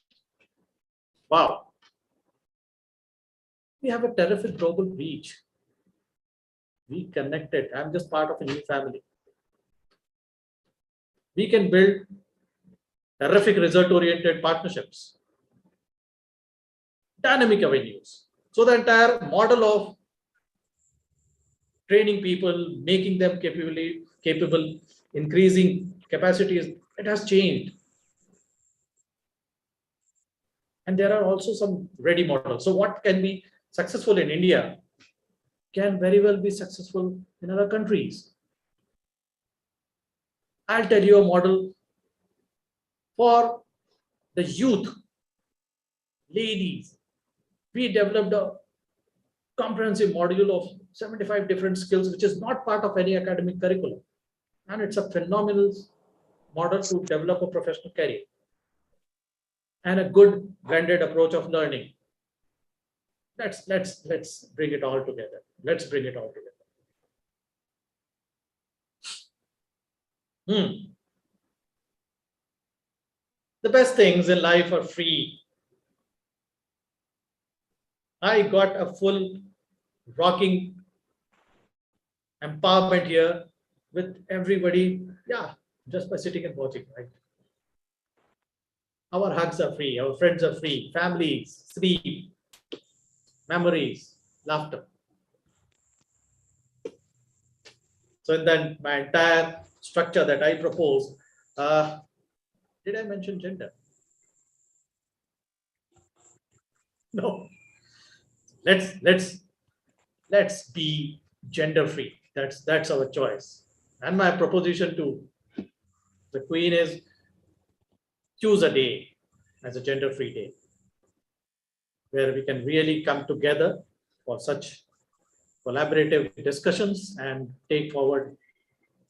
wow, we have a terrific global reach. We connected. I'm just part of a new family. We can build terrific result-oriented partnerships, dynamic avenues. So the entire model of training people, making them capable, increasing capacities, it has changed. And there are also some ready models. So what can be successful in India can very well be successful in other countries. I'll tell you a model for the youth, ladies. We developed a comprehensive module of 75 different skills, which is not part of any academic curriculum. And it's a phenomenal model to develop a professional career and a good blended approach of learning. Let's bring it all together. Let's bring it all together. The best things in life are free. I got a full rocking empowerment here with everybody, yeah, just by sitting and watching, right? Our hugs are free, our friends are free, families, sleep, memories, laughter. So in that, my entire structure that I propose, did I mention gender? No. Let's be gender free. That's our choice. And my proposition to the Queen is choose a day as a gender free day where we can really come together for such collaborative discussions and take forward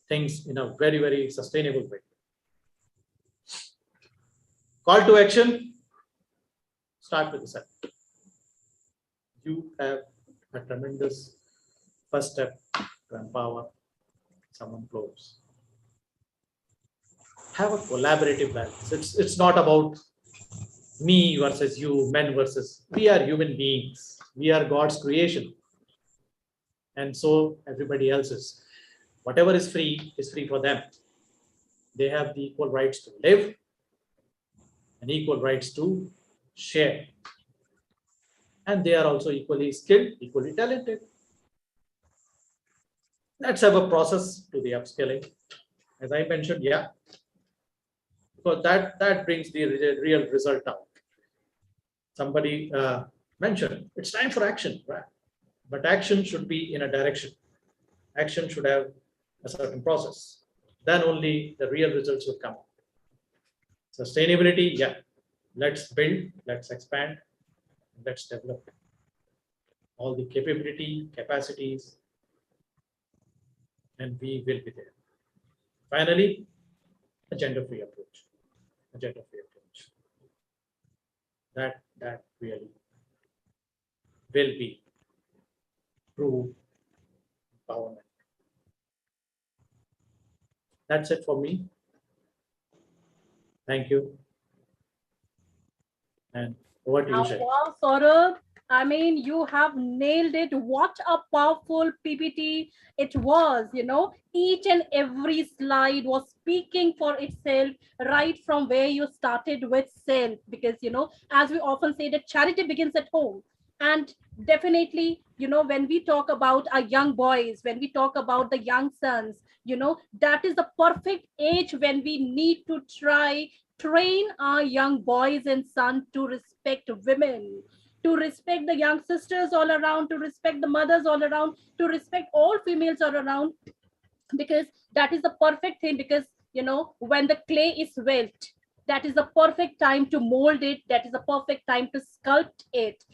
things in a very, very sustainable way. Call to action, start with the self. You have a tremendous first step to empower someone close. Have a collaborative balance. It's not about me versus you, men versus, we are human beings. We are God's creation. And so everybody else is. Whatever is free for them. They have the equal rights to live and equal rights to share. And they are also equally skilled, equally talented. Let's have a process to the upskilling. As I mentioned, yeah, because that brings the real result out. Somebody mentioned, it's time for action, right? But action should be in a direction. Action should have a certain process. Then only the real results will come out. Sustainability, yeah, let's build, let's expand, let's develop all the capability, capacities, and we will be there. Finally, a gender-free approach. A gender-free approach. That really will be true empowerment. That's it for me. Thank you. And over to you, Shai. Wow, Saurabh. I mean, you have nailed it. What a powerful PPT it was, you know. Each and every slide was speaking for itself right from where you started with self. Because, you know, as we often say, that charity begins at home. And definitely, you know, when we talk about our young boys, when we talk about the young sons, you know, that is the perfect age when we need to train our young boys and sons to respect women, to respect the young sisters all around, to respect the mothers all around, to respect all females all around, because that is the perfect thing. Because, you know, when the clay is wet, that is the perfect time to mold it. That is the perfect time to sculpt it,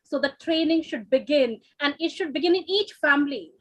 so the training should begin, and it should begin in each family.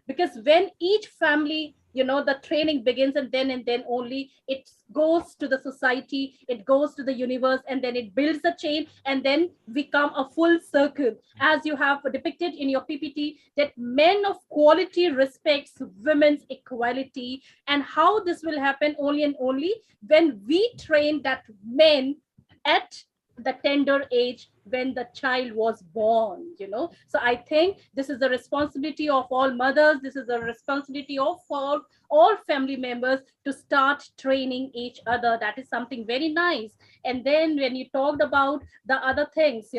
Because when each family, the training begins, and then only it goes to the society, it goes to the universe, and then it builds a chain, and then we come a full circle, as you have depicted in your PPT, that men of quality respects women's equality. And how this will happen only and only when we train that men at the tender age when the child was born. So I think this is the responsibility of all mothers, this is the responsibility of all family members to start training each other. That is something very nice. And then when you talked about the other things,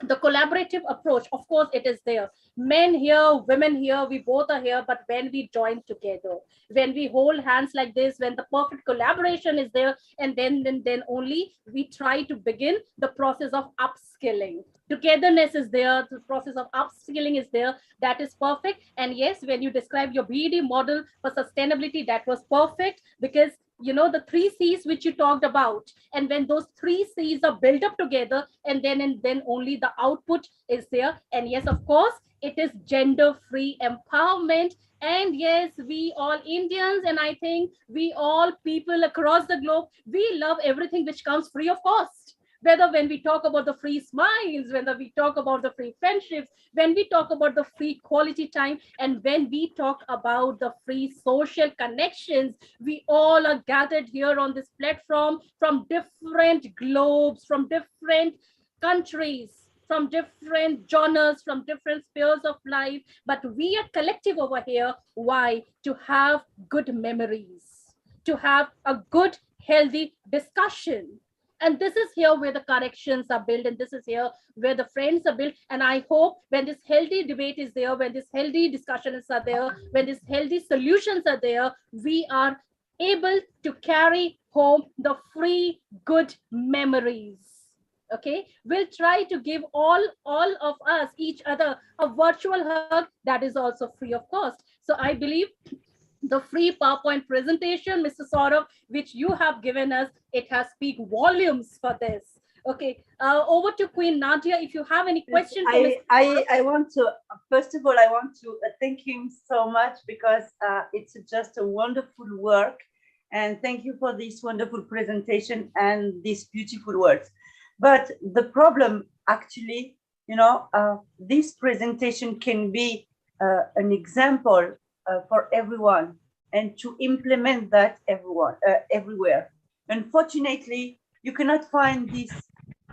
the collaborative approach, of course it is there. Men here, women here, we both are here, but when we join together, when we hold hands like this, when the perfect collaboration is there, and then only we try to begin the process of upskilling. Togetherness is there, the process of upskilling is there, that is perfect. And yes, when you describe your BED model for sustainability, that was perfect, because the 3 C's which you talked about, and when those 3 C's are built up together, and then only the output is there. And yes, of course, it is gender-free empowerment. And yes, we all Indians, and I think we all people across the globe, we love everything which comes free of cost. Whether when we talk about the free smiles, whether we talk about the free friendships, when we talk about the free quality time, and when we talk about the free social connections, we all are gathered here on this platform from different globes, from different countries, from different genres, from different spheres of life. But we are collective over here. Why? To have good memories, to have a good, healthy discussion. And this is here where the corrections are built, and this is here where the friends are built. And I hope when this healthy debate is there, when this healthy discussions are there, when these healthy solutions are there, we are able to carry home the free good memories. Okay, we'll try to give all of us, each other, a virtual hug that is also free of cost. So I believe the free PowerPoint presentation, Mr. Saurabh, which you have given us, it has speak volumes for this. Okay, over to Queen Nadia. If you have any questions. I want to, first of all, I want to thank him so much, because it's just a wonderful work. And thank you for this wonderful presentation and these beautiful words. But the problem, actually, this presentation can be an example for everyone, and to implement that everywhere. Unfortunately, you cannot find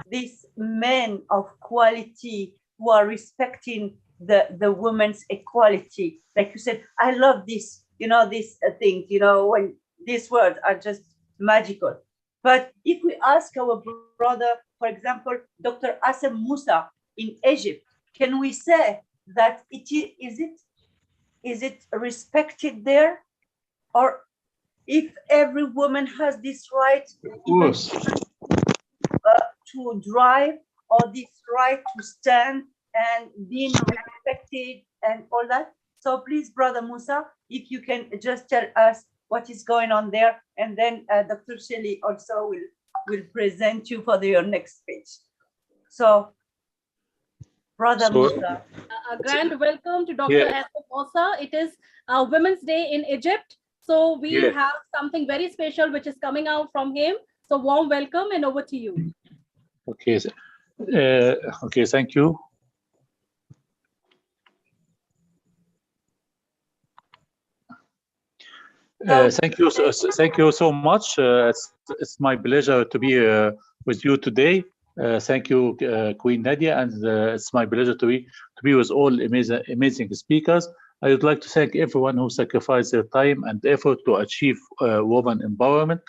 these men of quality who are respecting the women's equality. Like you said, I love this, these things, when these words are just magical. But if we ask our brother, for example, Dr. Assem Musa in Egypt, can we say that is it respected there? Or if every woman has this right to drive, or this right to stand and being respected and all that? So please, Brother Musa, if you can just tell us what is going on there, and then Dr. Shelley also will present you for your next speech. So, Brother Musa. A grand welcome to Dr. Assem Musa. It is Women's Day in Egypt. So we have something very special which is coming out from him. So warm welcome, and over to you. Okay. Okay, thank you. Thank you so much. It's my pleasure to be with you today. Thank you, Queen Nadia, and it's my pleasure to be with all amazing speakers. I would like to thank everyone who sacrificed their time and effort to achieve women empowerment.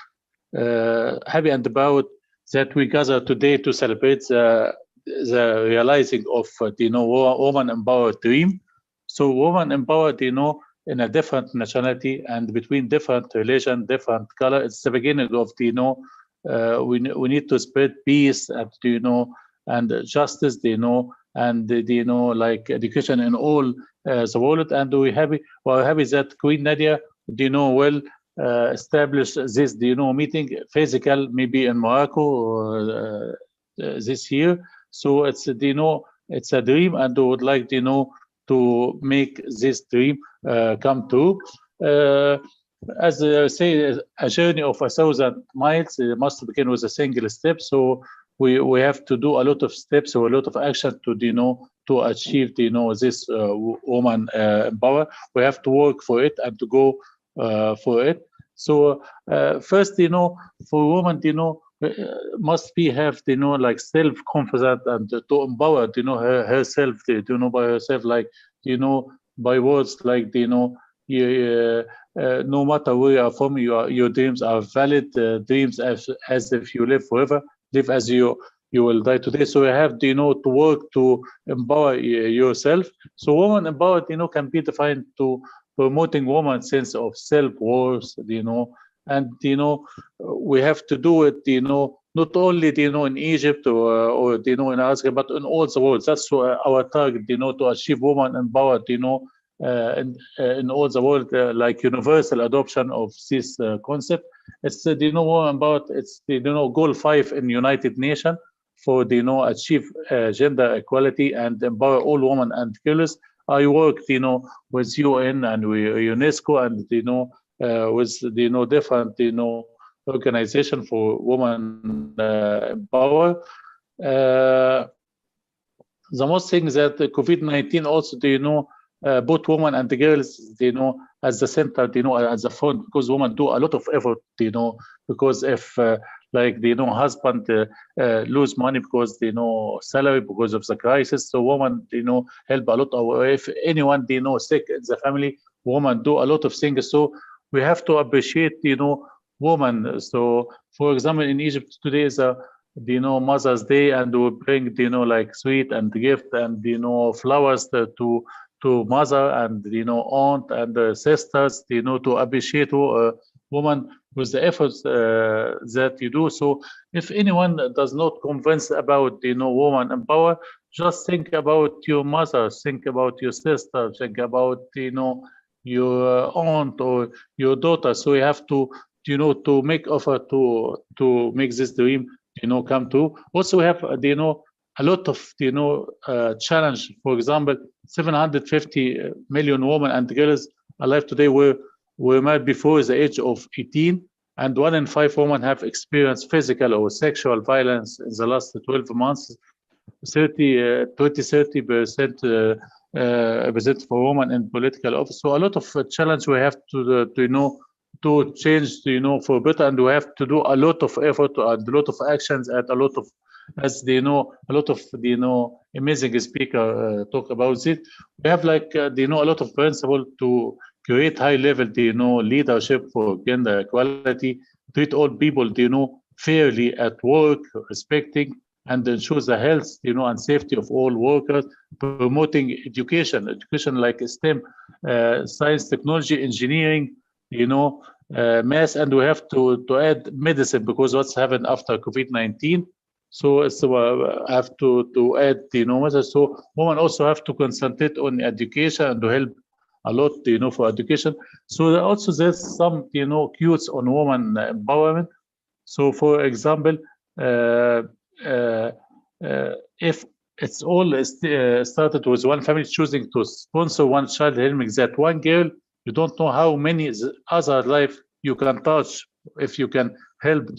Happy and proud that we gather today to celebrate the realizing of woman empowered dream. So woman empowered, in a different nationality and between different religion, different color. It's the beginning of we need to spread peace and and justice, and like education in all the world. And we're happy that Queen Nadia, establish this, meeting physical, maybe in Morocco this year. So it's, it's a dream, and I would like, to make this dream come true. As I say, a journey of 1,000 miles must begin with a single step. So we have to do a lot of steps or a lot of action to, to achieve, this woman power. We have to work for it and to go for it. So first, for women, must be have, like self-confidence and to empower, herself, by herself, like, by words like, no matter where you are from, your dreams are valid dreams, as if you live forever, live as you will die today. So you have, to work to empower yourself. So woman empowered, can be defined to promoting woman's sense of self-worth, and, we have to do it, not only, in Egypt or in Africa, but in all the world. That's our target, to achieve woman empowered, in all the world, like universal adoption of this concept. It's, woman empowered, it's, goal 5 in United Nations for, achieve gender equality and empower all women and girls. I worked, with UN and with UNESCO and, with, different, organization for women power. The most thing that COVID-19 also, both women and the girls, as the center, as the front, because women do a lot of effort, because if like, husband lose money because, salary because of the crisis, so women, help a lot. Or if anyone, sick in the family, women do a lot of things. So we have to appreciate, women. So, for example, in Egypt today is a, Mother's Day, and we bring, like sweet and gift and, flowers to mother and, aunt and sisters, to appreciate woman with the efforts that you do. So if anyone does not convince about, woman empower, just think about your mother, think about your sister, think about, your aunt or your daughter. So you have to, to make offer to make this dream, come true. Also we have, a lot of, challenge. For example, 750 million women and girls alive today were married before the age of 18, and 1 in 5 women have experienced physical or sexual violence in the last 12 months. 30% represent for women in political office. So a lot of challenge we have to to change, for better, and we have to do a lot of effort and a lot of actions and a lot of, as a lot of amazing speaker talk about it. We have like a lot of principle to create high level leadership for gender equality, treat all people fairly at work, respecting and ensure the health and safety of all workers, promoting education like STEM, science, technology, engineering, math, and we have to add medicine, because what's happened after COVID-19. So I have to add, so women also have to concentrate on education and to help a lot, for education. So also there's some, cues on woman empowerment. So for example, if it's all started with one family choosing to sponsor one child, helping that one girl, you don't know how many other life you can touch if you can help,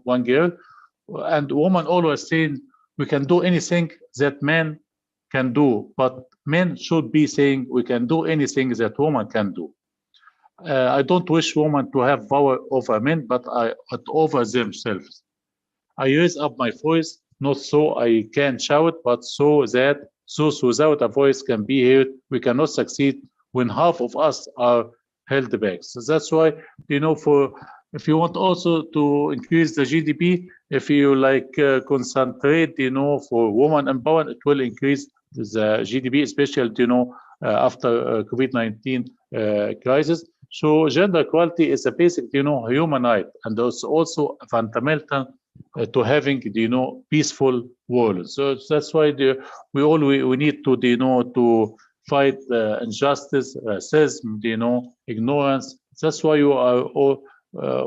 one girl. And women always saying we can do anything that men can do, but men should be saying we can do anything that women can do. I don't wish women to have power over men, but over themselves. I raise up my voice, not so I can shout, but so that those without a voice can be heard. We cannot succeed when half of us are held back. So that's why, if you want also to increase the GDP, if you like concentrate, for women empowerment, it will increase the GDP, especially, after COVID-19 crisis. So gender equality is a basic, human right, and it's also fundamental to having, peaceful world. So that's why we need to, to fight injustice, racism, ignorance, That's why you are all,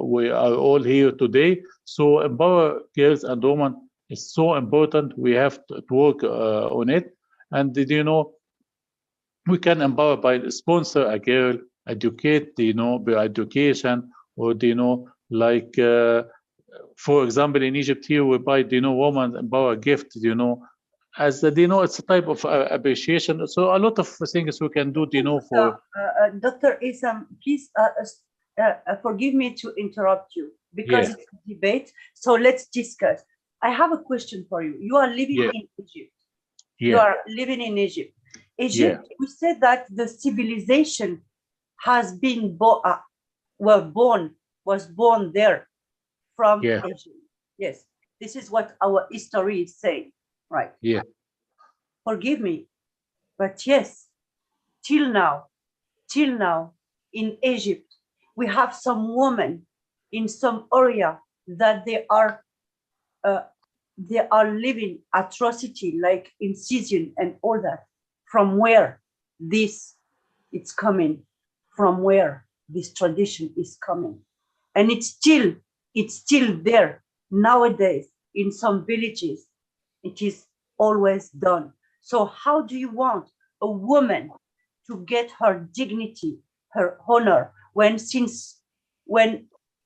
we are all here today. So empower girls and women is so important. We have to work on it. And you know, we can empower by sponsor a girl, educate, you know, by education, or you know, like for example, in Egypt here, we buy, you know, woman empower a gift, you know, as you know, it's a type of appreciation. So a lot of things we can do, you know, for Dr. Isam, please forgive me to interrupt you because it's a debate. So let's discuss. I have a question for you. You are living in Egypt. You are living in Egypt. Egypt, we said that the civilization has been was born there from Egypt. Yes, this is what our history is saying, right? Yeah. Forgive me, but yes, till now, in Egypt, we have some women in some area that they are living atrocity, like incision and all that. From where it's coming, from where this tradition is coming, and it's still there nowadays in some villages. It is always done. So how do you want a woman to get her dignity, her honor, when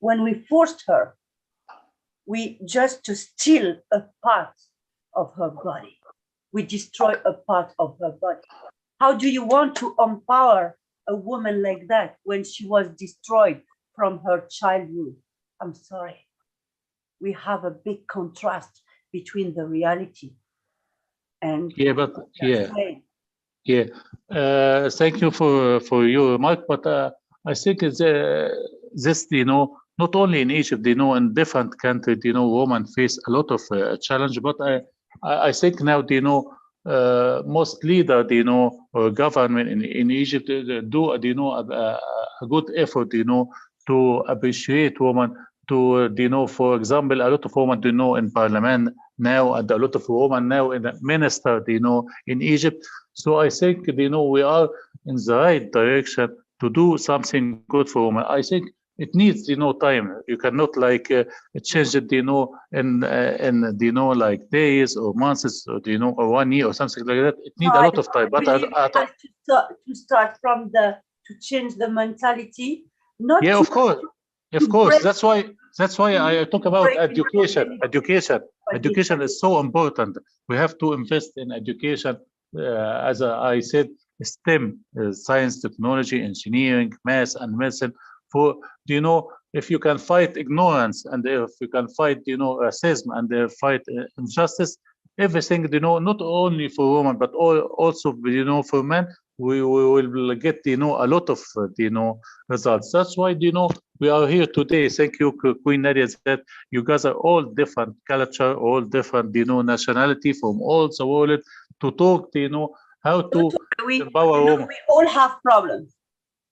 we forced her, we just to steal a part of her body? We destroy a part of her body. How do you want to empower a woman like that when she was destroyed from her childhood? I'm sorry. We have a big contrast between the reality and thank you for your remark, but I think it's, this, you know, not only in Egypt, you know, in different countries, you know, women face a lot of challenge, but I think now, you know, most leaders, you know, or government in Egypt do, you know, a good effort, you know, to appreciate women, to, you know, for example, a lot of women, you know, in parliament now, and a lot of women now in the minister, you know, in Egypt. So I think, you know, we are in the right direction to do something good for women. I think it needs, you know, time. You cannot like change it, you know, in you know, like days or months, or you know, or 1 year or something like that. It needs a lot of time. But to start from to change the mentality, not of course. That's why I talk about education. Education is so important. We have to invest in education, as I said, STEM, science, technology, engineering, math, and medicine. For, you know, if you can fight ignorance, and if you can fight, you know, racism, and fight injustice, everything, you know, not only for women but also, you know, for men, we will get, you know, a lot of you know, results. That's why, you know, we are here today. Thank you, Queen Nadia, that you guys are all different culture, all different, you know, nationality from all the world to talk, you know, how to empower women. We all have problems.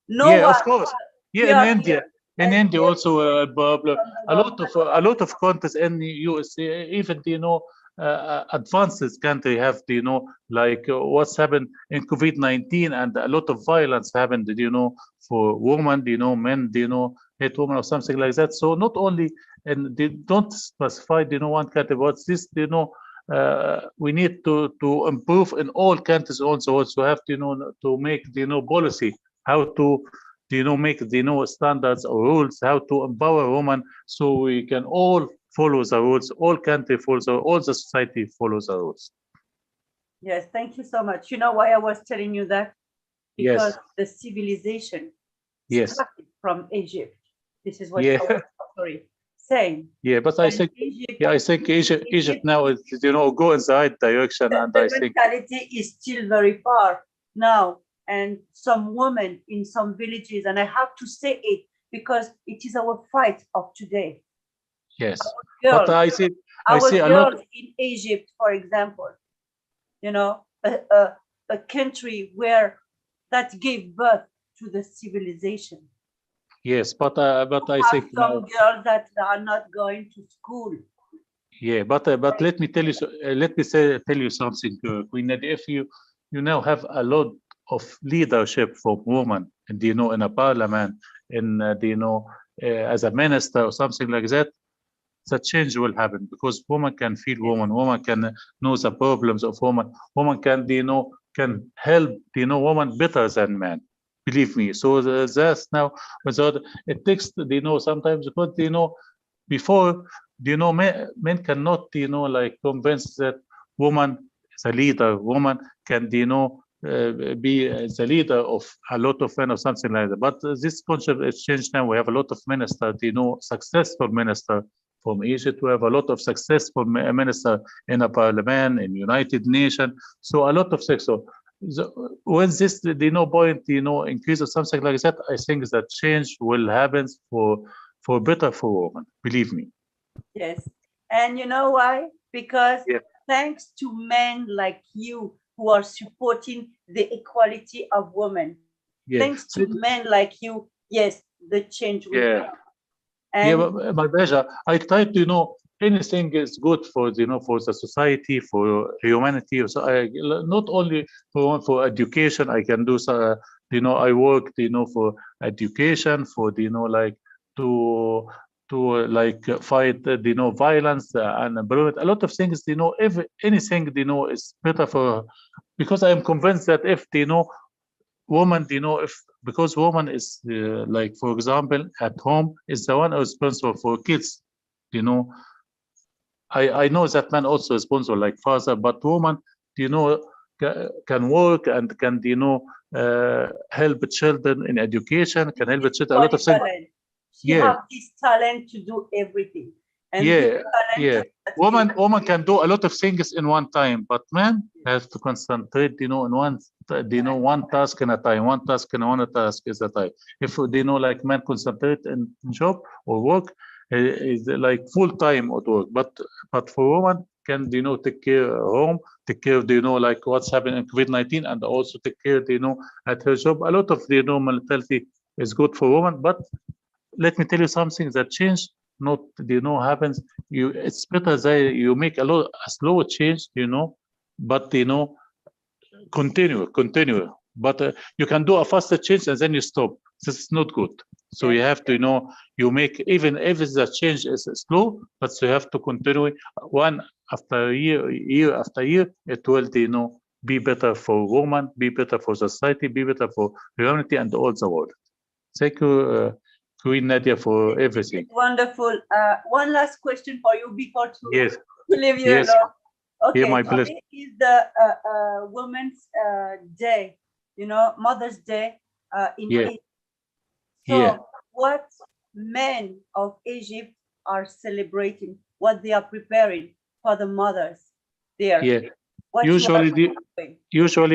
Of course. In India also a lot of countries in the USA, even, you know, advanced country have, you know, like what's happened in COVID-19, and a lot of violence happened, you know, for women, you know, men, you know, hate women or something like that. So not only, and they don't specify, you know, one country, but this, you know, we need to improve in all countries also have to, you know, to make, you know, policy, how to, you know, make, you know, standards or rules, how to empower women, so we can all follow the rules, all country follows, all the society follows the rules. Yes, thank you so much. You know why I was telling you that? Because the civilization started from Egypt. This is what I was saying. But I think Egypt now is, you know, go in the right direction, and I think mentality is still very far now. And some women in some villages, and I have to say it because it is our fight of today. Yes, girls, but I see a lot lot in Egypt, for example, you know, a country where that gave birth to the civilization. Yes, but I think some girls that are not going to school. But let me tell you, tell you something, Queen Nadia. If you now have a lot of leadership from women, and, you know, in a parliament, in as a minister or something like that, the change will happen, because woman can feel woman, woman can know the problems of woman, woman can can help woman better than man, believe me. So that's now without it takes sometimes, but before men cannot like convince that woman is a leader, woman can be the leader of a lot of men or something like that. But this concept has changed now. We have a lot of ministers, successful minister from Egypt. We have a lot of successful minister in a parliament, in United Nations. So a lot of sex. So when this point increase or something like that, I think that change will happen for better for women. Believe me. Yes, and you know why? Because thanks to men like you who are supporting the equality of women. Thanks to men like you, yes, the change will come. And my pleasure. I try to anything is good for for the society, for humanity. So not only for education. I can do I work for education, for like to like fight violence and a lot of things. If anything is better for, because I am convinced that if woman because woman is like, for example, at home is the one responsible for kids. I know that man also is responsible like father, but woman can work and can help children in education, can help children a lot of things. She have this talent to do everything. And woman can do a lot of things in one time, but man has to concentrate in one one task in a time, one task in one task is a time. If like man concentrate in job or work, is like full time at work, but for woman can take care of home, take care of like what's happening in COVID-19, and also take care at her job. A lot of mentality is good for woman, but let me tell you something that change not happens. It's better that you make a slow change, but continue. But you can do a faster change and then you stop. This is not good. So you have to you make, even if the change is slow, but you have to continue one after year after year. It will be better for women, be better for society, be better for humanity and all the world. Thank you, Queen Nadia, for everything. Wonderful. One last question for you before to leave you yes. alone. Okay, my today is the Women's Day, Mother's Day in Egypt. So what men of Egypt are celebrating, what they are preparing for the mothers there? Usually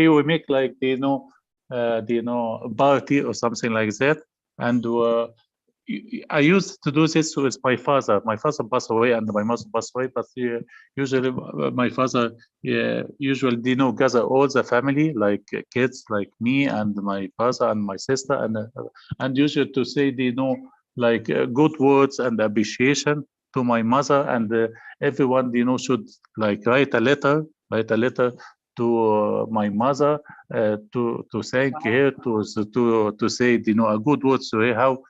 we make like party or something like that, and I used to do this with my father. My father passed away and my mother passed away, but usually my father usually gather all the family, like kids, like me and my father and my sister, and usually to say like good words and appreciation to my mother, and everyone should like write a letter to my mother to thank her, to say a good words to her. How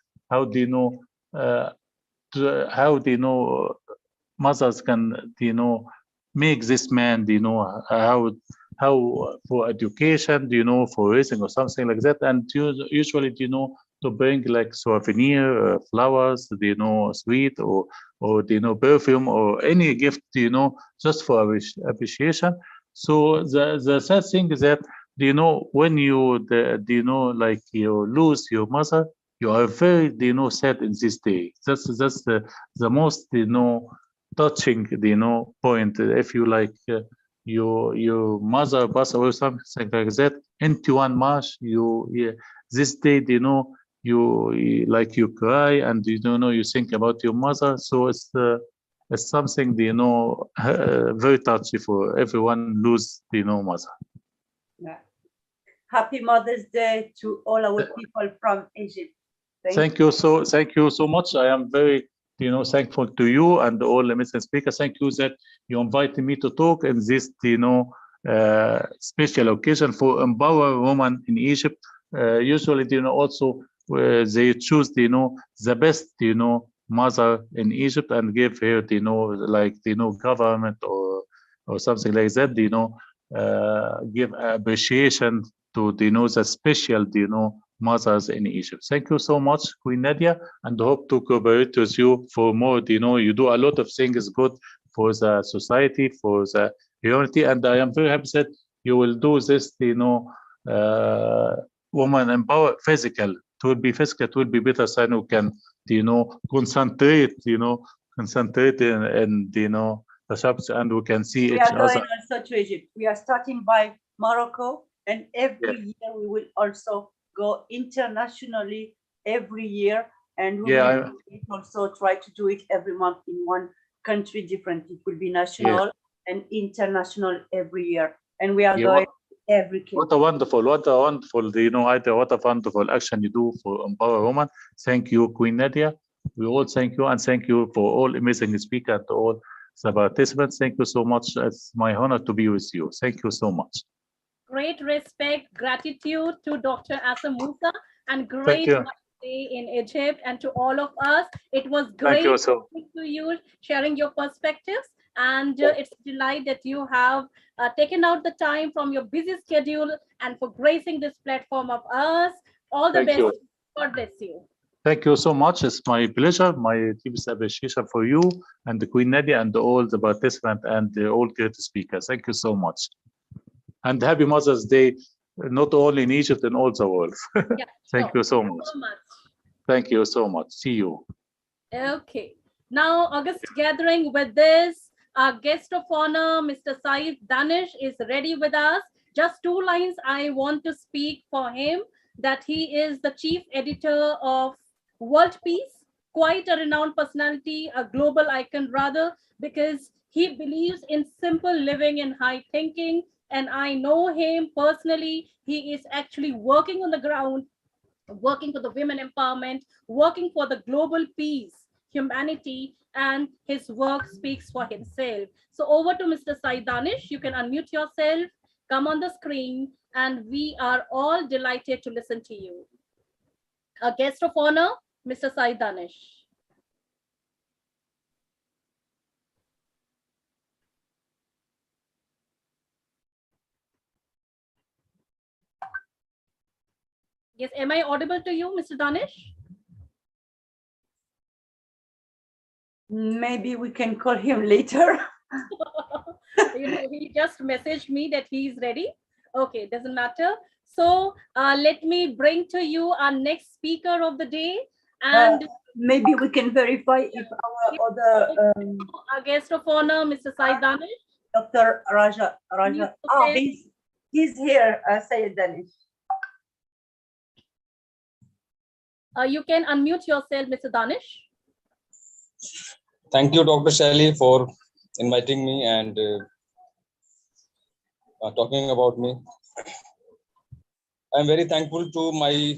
mothers can make this man how for education, for raising or something like that, and usually to bring like souvenir, flowers, sweet or perfume or any gift, just for appreciation. So the sad thing is that when you like you lose your mother, you are very sad in this day. That's the most touching point. If you like your mother passed away or something like that, into one March, this day you like you cry and you think about your mother. So it's something very touchy for everyone lose mother. Happy Mother's Day to all our people from Egypt. Thank you so much. I am very thankful to you and all the Mr. Speaker. Thank you that you invited me to talk in this special occasion for empower women in Egypt. Usually also where they choose, the best, mother in Egypt and give her, like, government or something like that, give appreciation to, the special, mothers in Egypt. Thank you so much, Queen Nadia, and hope to cooperate with you for more. You do a lot of things good for the society, for the humanity, and I am very happy that you will do this, woman empower physical. It will be physical, it will be better, so you can, concentrate, concentrate in the subject, and we can see We each are going other. also to Egypt. We are starting by Morocco, and every year we will also go internationally every year, and we Yeah, will also try to do it every month in one country different. It will be national and international every year, and we are Yeah, going every case. what a wonderful, Aida, what a wonderful action you do for Empower Women. Thank you, Queen Nadia. We all thank you, and thank you for all amazing speakers and all the participants. Thank you so much. It's my honor to be with you. Thank you so much. Great respect, gratitude to Dr. Asa Musa, and Thank great you. stay in Egypt, and to all of us. It was Thank great you so. talking to you, sharing your perspectives, and it's a delight that you have taken out the time from your busy schedule and for gracing this platform of us. All the Thank best. you. God bless you. Thank you so much. It's my pleasure, my deepest appreciation for you and the Queen Nadia and all the participants and all great speakers. Thank you so much. And happy Mother's Day, not only in Egypt, in all the world. Yeah, Thank you so much. Thank you so much. See you. Okay. Now, August gathering with this, our guest of honor, Mr. Saeed Danish, is ready with us. Just 2 lines I want to speak for him, that he is the chief editor of World Peace, quite a renowned personality, a global icon rather, because he believes in simple living and high thinking. And I know him personally. He is actually working on the ground, working for the women empowerment, working for the global peace, humanity, and his work speaks for himself. So over to Mr. Saeed Danish. You can unmute yourself, come on the screen, and we are all delighted to listen to you. Our guest of honor, Mr. Saeed Danish. Yes, am I audible to you, Mr. Danish? Maybe we can call him later. He just messaged me that he's ready. Okay, doesn't matter. So let me bring to you our next speaker of the day. And maybe we can verify if our other our guest of honor, Mr. Saeed Danish. Dr. Raja. Oh, he's here, Saeed Danish. You can unmute yourself, Mr. Danish. Thank you, Dr. Shelly, for inviting me and talking about me. I'm very thankful to my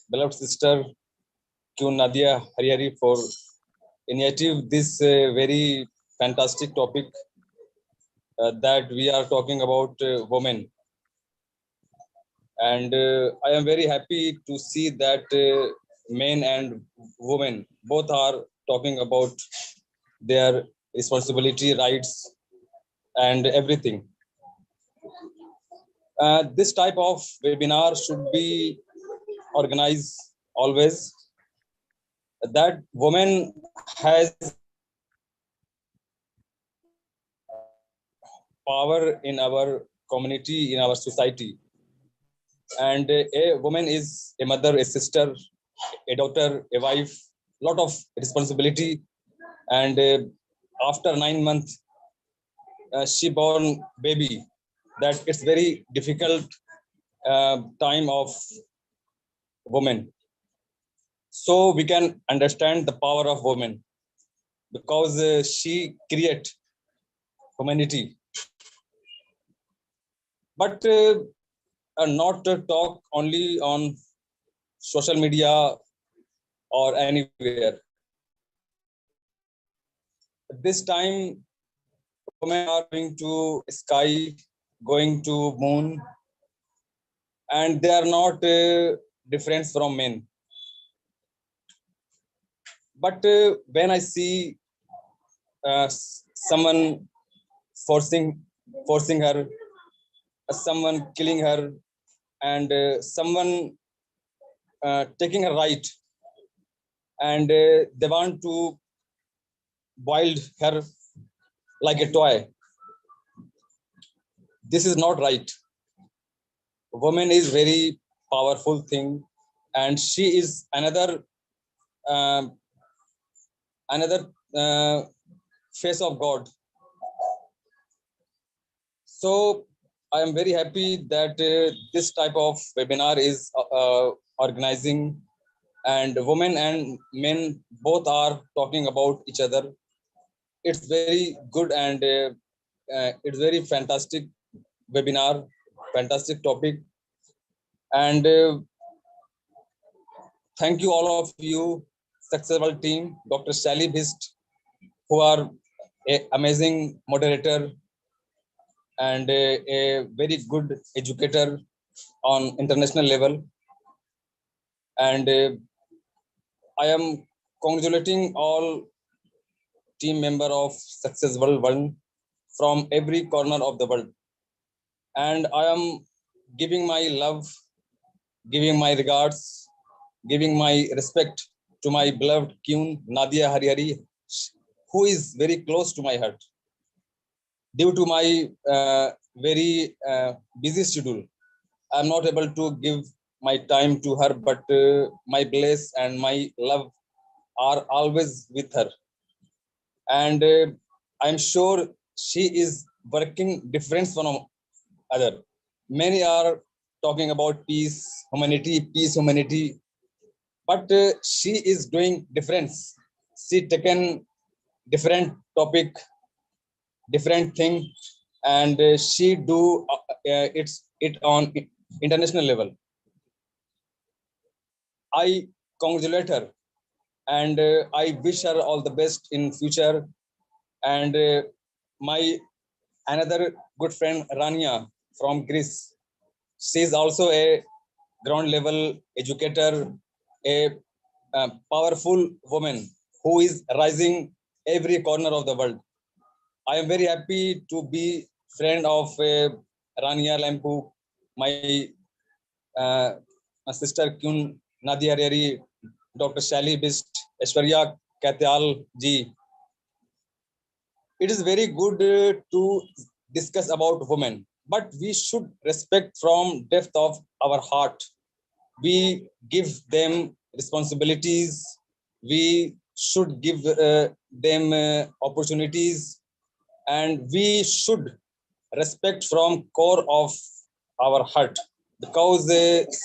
beloved sister, Queen Nadia Harihari, for initiating this very fantastic topic that we are talking about women. And I am very happy to see that men and women both are talking about their responsibility, rights, and everything. This type of webinar should be organized always. That woman has power in our community, in our society. And a woman is a mother, a sister, a daughter, a wife, lot of responsibility. And after 9 months, she born baby. That it's very difficult time of woman. So we can understand the power of woman because she create humanity. But not to talk only on social media or anywhere. This time, women are going to sky, going to moon, and they are not different from men. But when I see someone forcing her, someone killing her, and someone taking her right, and they want to boil her like a toy. This is not right. Woman is very powerful thing, and she is another face of God. So I am very happy that this type of webinar is organizing, and women and men both are talking about each other. It's very good, and it's very fantastic webinar, fantastic topic. And thank you all of you, successful team, Dr. Sally Bist, who are an amazing moderator and a very good educator on international level. And I am congratulating all team member of Successful World from every corner of the world. And I am giving my love, giving my regards, giving my respect to my beloved Queen Nadia Harihari, who is very close to my heart. Due to my very busy schedule, I'm not able to give my time to her, but my bliss and my love are always with her. And I'm sure she is working different from other. Many are talking about peace, humanity, but she is doing difference. She taken different topic, different thing, and she do it on international level. I congratulate her, and I wish her all the best in future. And my another good friend Rania from Greece, she is also a ground level educator, a powerful woman who is rising every corner of the world. I am very happy to be friend of Rania Lampu, my sister Queen Nadia Harihari, Dr. Sally Bist, Aishwarya Katyal ji. It is very good to discuss about women, but we should respect from depth of our heart. We give them responsibilities. We should give them opportunities, and we should respect from core of our heart, because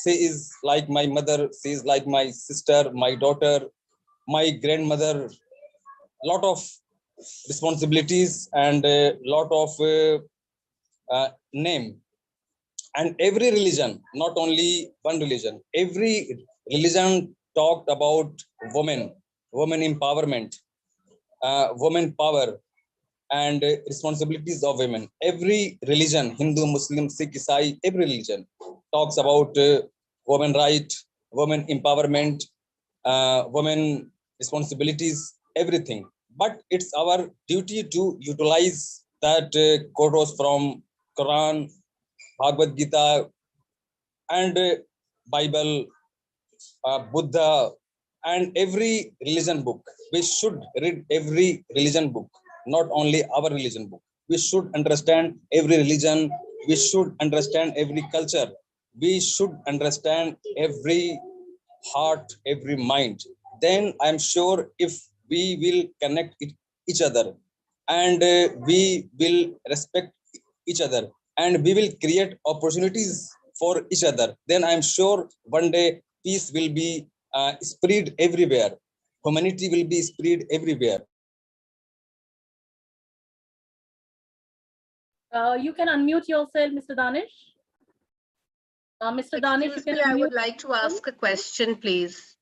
she is like my mother, she is like my sister, my daughter, my grandmother. Lot of responsibilities and a lot of name. And every religion, not only one religion, every religion talked about women empowerment, women power, and responsibilities of women. Every religion, Hindu, Muslim, Sikh, Isai, every religion talks about women right, women empowerment, women responsibilities, everything. But it's our duty to utilize that quotes from Quran, Bhagavad Gita, and Bible, Buddha, and every religion book. We should read every religion book, not only our religion book. We should understand every religion. We should understand every culture. We should understand every heart, every mind. Then I'm sure if we will connect each other, and we will respect each other, and we will create opportunities for each other, then I'm sure one day peace will be spread everywhere. Humanity will be spread everywhere. You can unmute yourself, Mr. Danish. Mr. Danish, Excuse me, I would like to ask a question, please.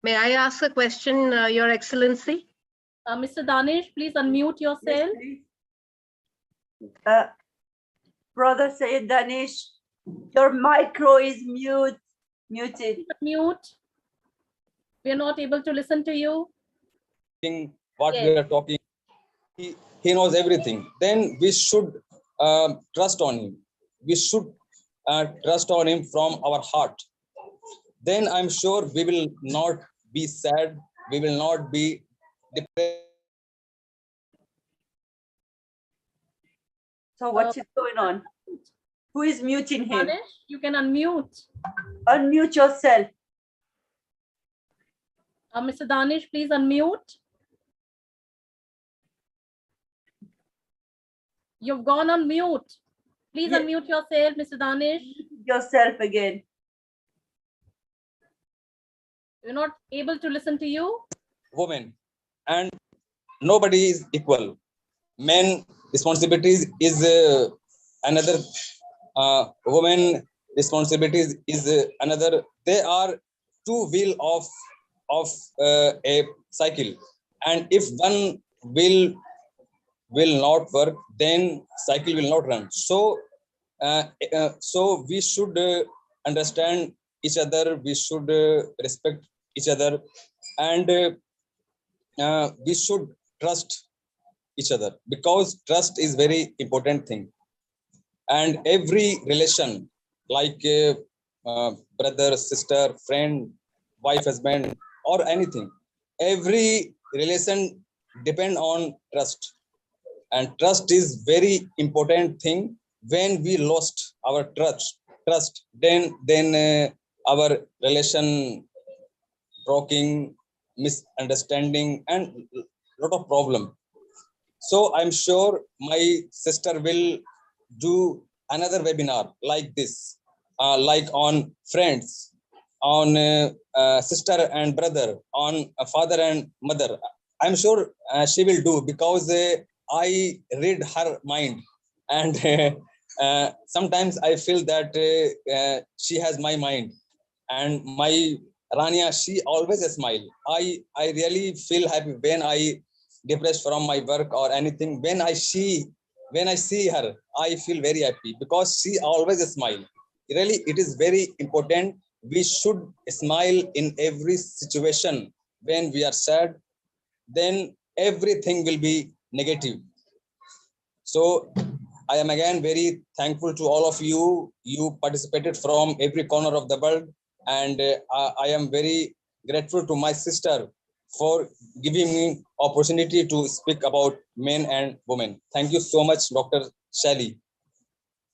May I ask a question, Your Excellency? Mr. Danish, please unmute yourself. Yes, Brother Sayyid Danish, your micro is muted. Mute. We are not able to listen to you. What we Yes. are talking, he knows everything. Then we should trust on him. We should trust on him from our heart. Then I'm sure we will not be sad. We will not be depressed. So what is going on? Who is muting him? Danish, you can unmute. Unmute yourself. Mr. Danish, please unmute. You've gone on mute. Please Yes. unmute yourself, Mr. Danish. Yourself again. We're not able to listen to you. Women, and nobody is equal. Men responsibilities is another. Women responsibilities is another. They are two wheel of a cycle, and if one wheel will not work, then cycle will not run. So so we should understand each other. We should respect each other, and we should trust each other, because trust is very important thing. And every relation, like brother, sister, friend, wife, husband, or anything, every relation depend on trust. And trust is very important thing. When we lost our trust, then our relation broken, misunderstanding, and lot of problem. So I'm sure my sister will do another webinar like this, like on friends, on sister and brother, on father and mother. I'm sure she will do, because I read her mind, and sometimes I feel that she has my mind. And my Rania, she always smile. I really feel happy when I depressed from my work or anything. When I see her, I feel very happy, because she always smile. Really, it is very important. We should smile in every situation. When we are sad, then everything will be negative. So I am again very thankful to all of you. You participated from every corner of the world, and I am very grateful to my sister for giving me opportunity to speak about men and women. Thank you so much, Dr. Shali.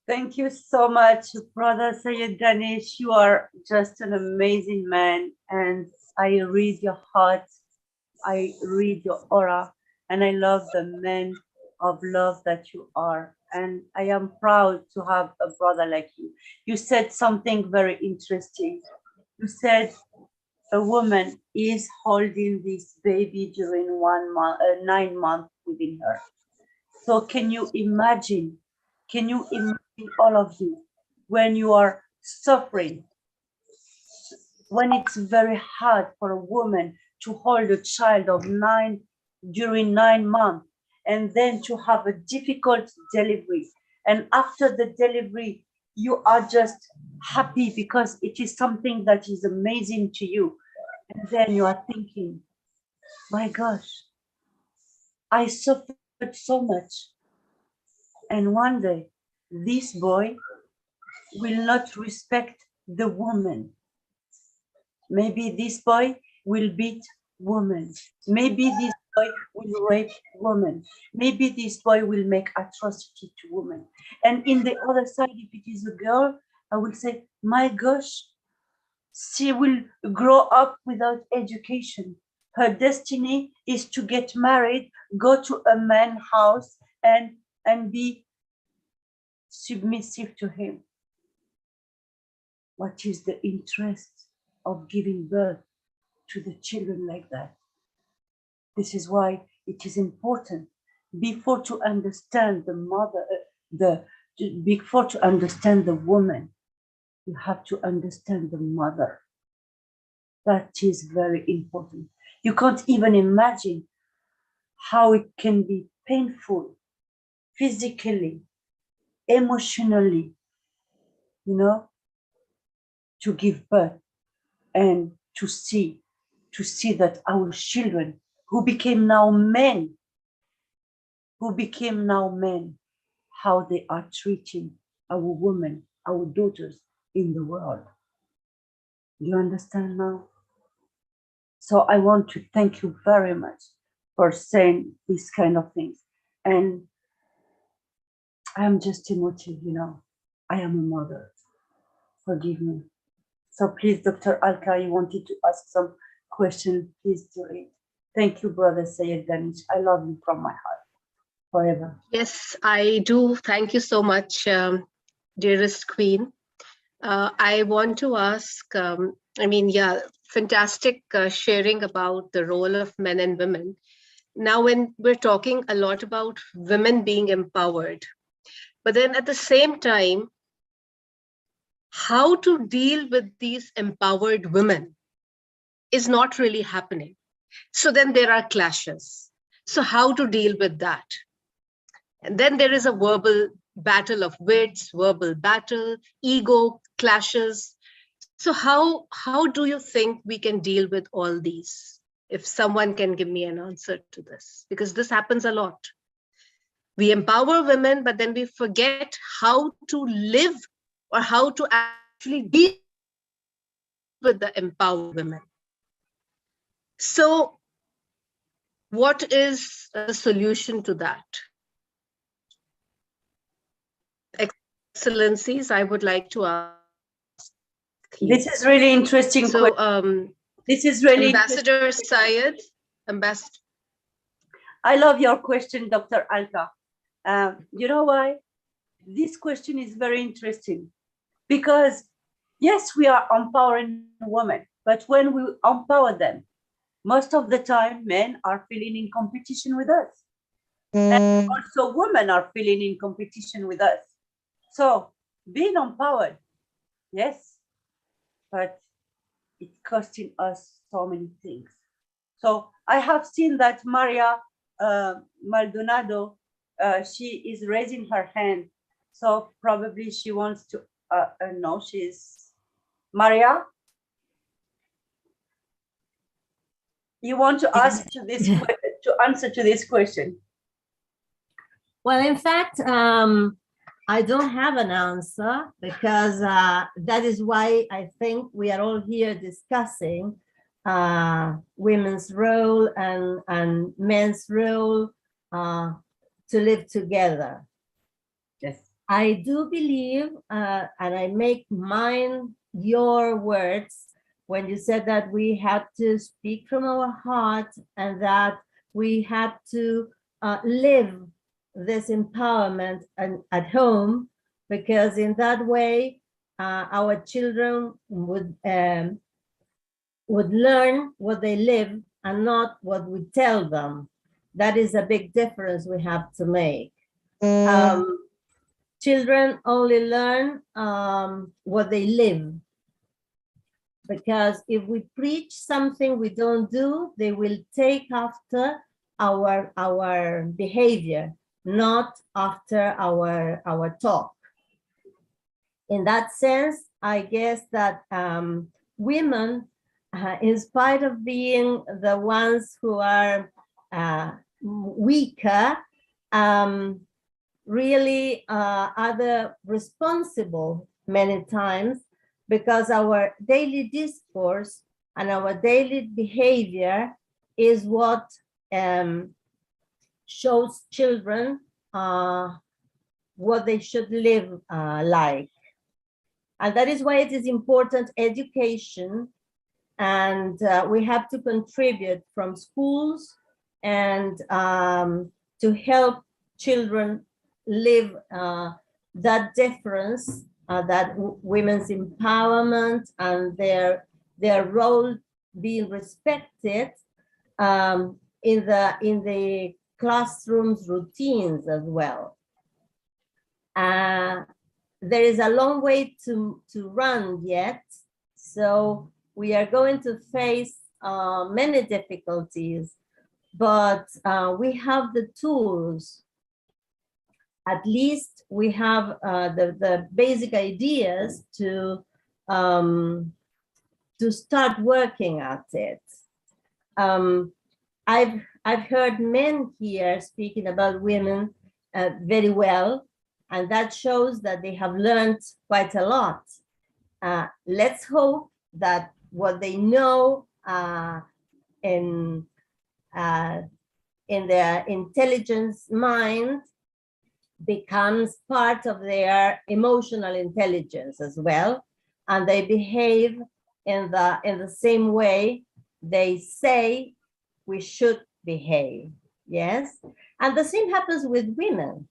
Thank you so much, Brother Sayed Danish. You are just an amazing man, and I read your heart, I read your aura, and I love the man of love that you are. And I am proud to have a brother like you. You said something very interesting. You said a woman is holding this baby during 1 month, 9 months within her. So can you imagine all of you, when you are suffering, when it's very hard for a woman to hold a child of during 9 months, and then to have a difficult delivery, and after the delivery you are just happy because it is something that is amazing to you, and then you are thinking, my gosh, I suffered so much, and one day this boy will not respect the woman. Maybe this boy will beat women. Maybe this boy will rape women. Maybe this boy will make atrocity to women. And in the other side, if it is a girl, I will say, my gosh, she will grow up without education. Her destiny is to get married, go to a man's house, and be submissive to him. What is the interest of giving birth to the children like that? This is why it is important, before to understand the mother, before to understand the woman, you have to understand the mother. That is very important. You can't even imagine how it can be painful, physically, emotionally, to give birth, and to see to see that our children who became now men, how they are treating our women, our daughters in the world. You understand now? So I want to thank you very much for saying these kind of things. And I'm just emotive, you know. I am a mother. Forgive me. So please, Dr. Alka, you wanted to ask some question, please do it. Thank you, Brother Sayed Danish. I love you from my heart forever. Yes, I do. Thank you so much, dearest Queen. I want to ask, fantastic sharing about the role of men and women. Now, when we're talking a lot about women being empowered, but then at the same time, how to deal with these empowered women is not really happening. So then there are clashes. So how to deal with that? And then there is a verbal battle of wits, verbal battle, ego clashes. So how do you think we can deal with all these? If someone can give me an answer to this, because this happens a lot. We empower women, but then we forget how to live or how to actually deal with the empowered women. So what is the solution to that? Excellencies, I would like to ask. This is really interesting. So, this is really Ambassador Syed, Ambassador. I love your question, Dr. Alka. You know why? This question is very interesting because yes, we are empowering women, but when we empower them, most of the time men are feeling in competition with us. And also women are feeling in competition with us. So being empowered, yes, but it's costing us so many things. So I have seen that Maria Maldonado, she is raising her hand. So probably she wants to, no, she's, Maria? You want to ask to this, to answer to this question? Well, in fact, I don't have an answer because that is why I think we are all here discussing women's role and men's role to live together. Yes. I do believe, and I make mine your words, when you said that we had to speak from our heart and that we had to live this empowerment at home, because in that way our children would learn what they live and not what we tell them. That is a big difference we have to make. Children only learn what they live, because if we preach something we don't do, they will take after our behavior, not after our talk. In that sense, I guess that women, in spite of being the ones who are weaker, really are the responsible many times, because our daily discourse and our daily behavior is what shows children what they should live like. And that is why it is important education, and we have to contribute from schools and to help children live that difference, that women's empowerment and their role being respected in the classrooms routines as well. There is a long way to run yet, so we are going to face many difficulties, but we have the tools. At least we have the basic ideas to start working at it. I've heard men here speaking about women very well, and that shows that they have learned quite a lot. Let's hope that what they know in their intelligence mind becomes part of their emotional intelligence as well, and they behave in the same way they say we should behave. Yes, and the same happens with women,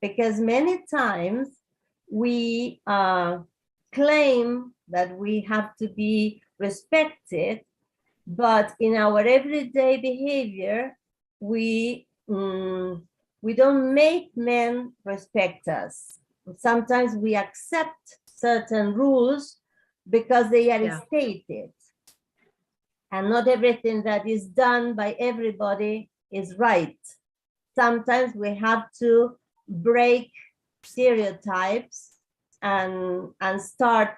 because many times we claim that we have to be respected, but in our everyday behavior, we don't make men respect us. Sometimes we accept certain rules because they are stated, and not everything that is done by everybody is right. Sometimes we have to break stereotypes and start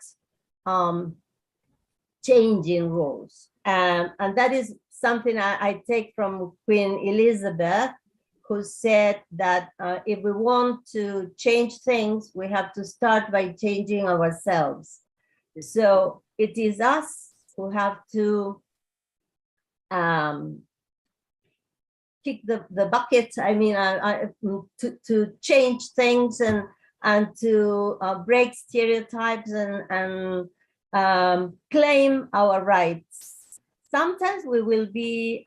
changing rules. And that is something I take from Queen Elizabeth, who said that if we want to change things, we have to start by changing ourselves. So it is us who have to kick the bucket. I mean, to change things and to break stereotypes and claim our rights. Sometimes we will be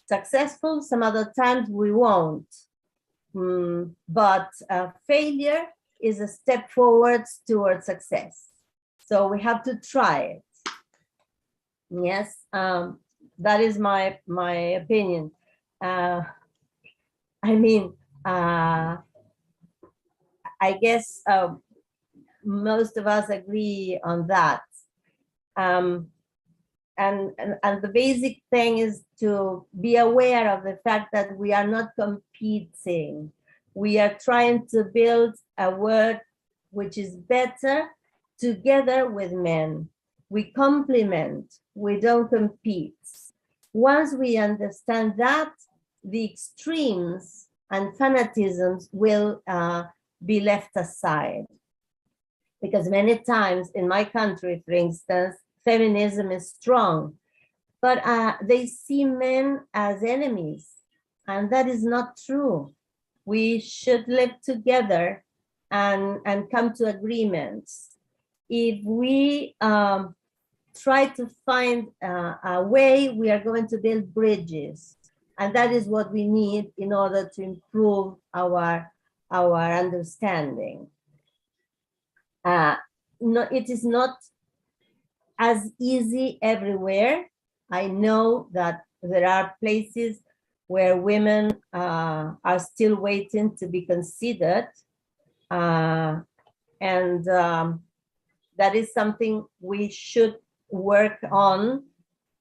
successful, some other times we won't. But failure is a step forwards towards success. So we have to try it. Yes, that is my opinion. I mean, I guess most of us agree on that. And the basic thing is to be aware of the fact that we are not competing. We are trying to build a world which is better together with men. We complement, we don't compete. Once we understand that, the extremes and fanatisms will be left aside. Because many times in my country, for instance, feminism is strong, but they see men as enemies, and that is not true. We should live together and come to agreements. If we try to find a way, we are going to build bridges, and that is what we need in order to improve our understanding. No, it is not as easy everywhere. I know that there are places where women are still waiting to be considered, and that is something we should work on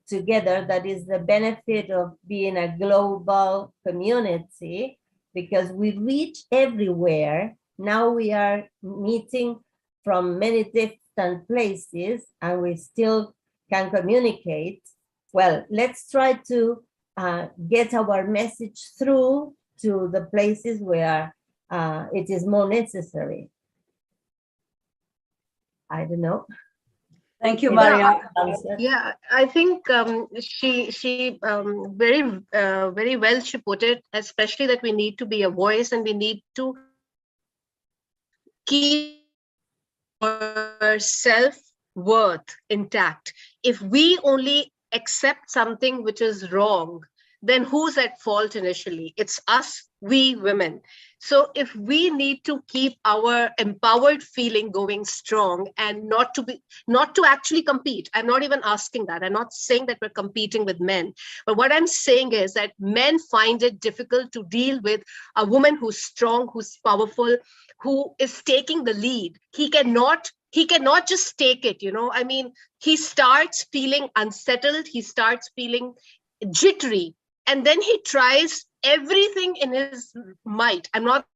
together. That is the benefit of being a global community, because we reach everywhere. Now we are meeting from many different places and we still can communicate. Well, let's try to get our message through to the places where it is more necessary. I don't know. Thank you, Maria. Yeah, I think she very well she put it, especially that we need to be a voice and we need to keep our self-worth intact. If we only accept something which is wrong, then who's at fault initially? It's us, we women. So if we need to keep our empowered feeling going strong and not to actually compete, I'm not even asking that. I'm not saying that we're competing with men, but what I'm saying is that men find it difficult to deal with a woman who's strong, who's powerful, who is taking the lead. He cannot just take it, you know. I mean, he starts feeling unsettled, he starts feeling jittery, and then he tries everything in his might. I'm not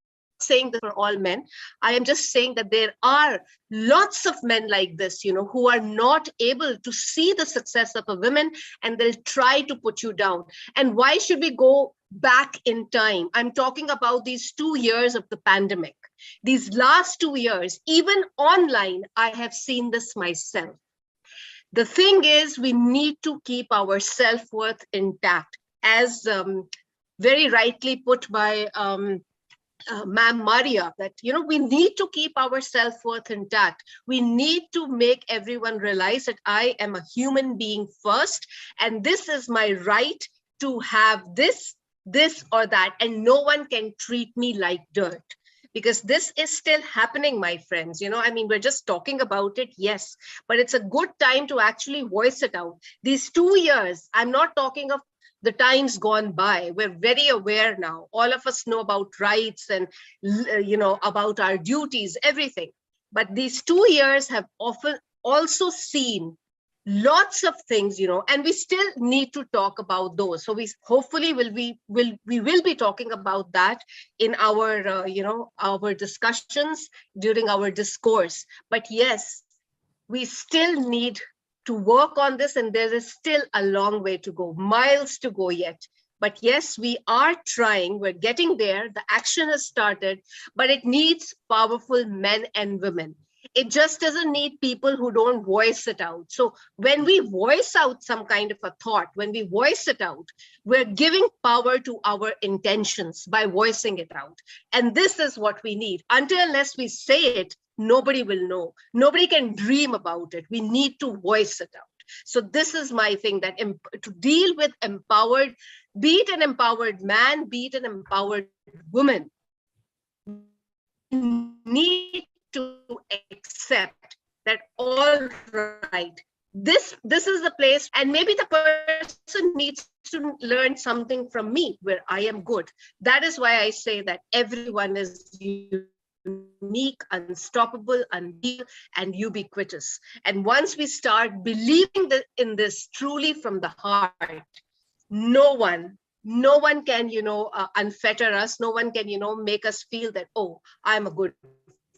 saying that for all men. I am just saying that there are lots of men like this, who are not able to see the success of a woman, and they'll try to put you down. And why should we go back in time? I'm talking about these 2 years of the pandemic. These last 2 years, even online, I have seen this myself. The thing is, we need to keep our self-worth intact, as very rightly put by Ma'am Maria, that we need to keep our self-worth intact. We need to make everyone realize that I am a human being first, and this is my right to have this or that, and no one can treat me like dirt. Because this is still happening, my friends. We're just talking about it, yes, but it's a good time to actually voice it out. These 2 years, I'm not talking of the times gone by. We're very aware now. All of us know about rights and, about our duties, everything. But these 2 years have often also seen lots of things, and we still need to talk about those. So we hopefully will be talking about that in our, our discussions during our discourse. But yes, we still need to work on this, and there is still a long way to go, miles to go yet. But yes, we are trying, we're getting there. The action has started, but it needs powerful men and women. It just doesn't need people who don't voice it out. So when we voice out some kind of a thought, when we voice it out, we're giving power to our intentions by voicing it out. And this is what we need. Unless we say it, nobody will know. Nobody can dream about it. We need to voice it out. So this is my thing, that to deal with empowered, be it an empowered man, be it an empowered woman, we need to accept that, all right, this is the place, and maybe the person needs to learn something from me where I am good. That is why I say that everyone is unique, unstoppable, unreal, and ubiquitous. And once we start believing in this truly from the heart, no one can, unfetter us. No one can, make us feel that, oh, I'm a good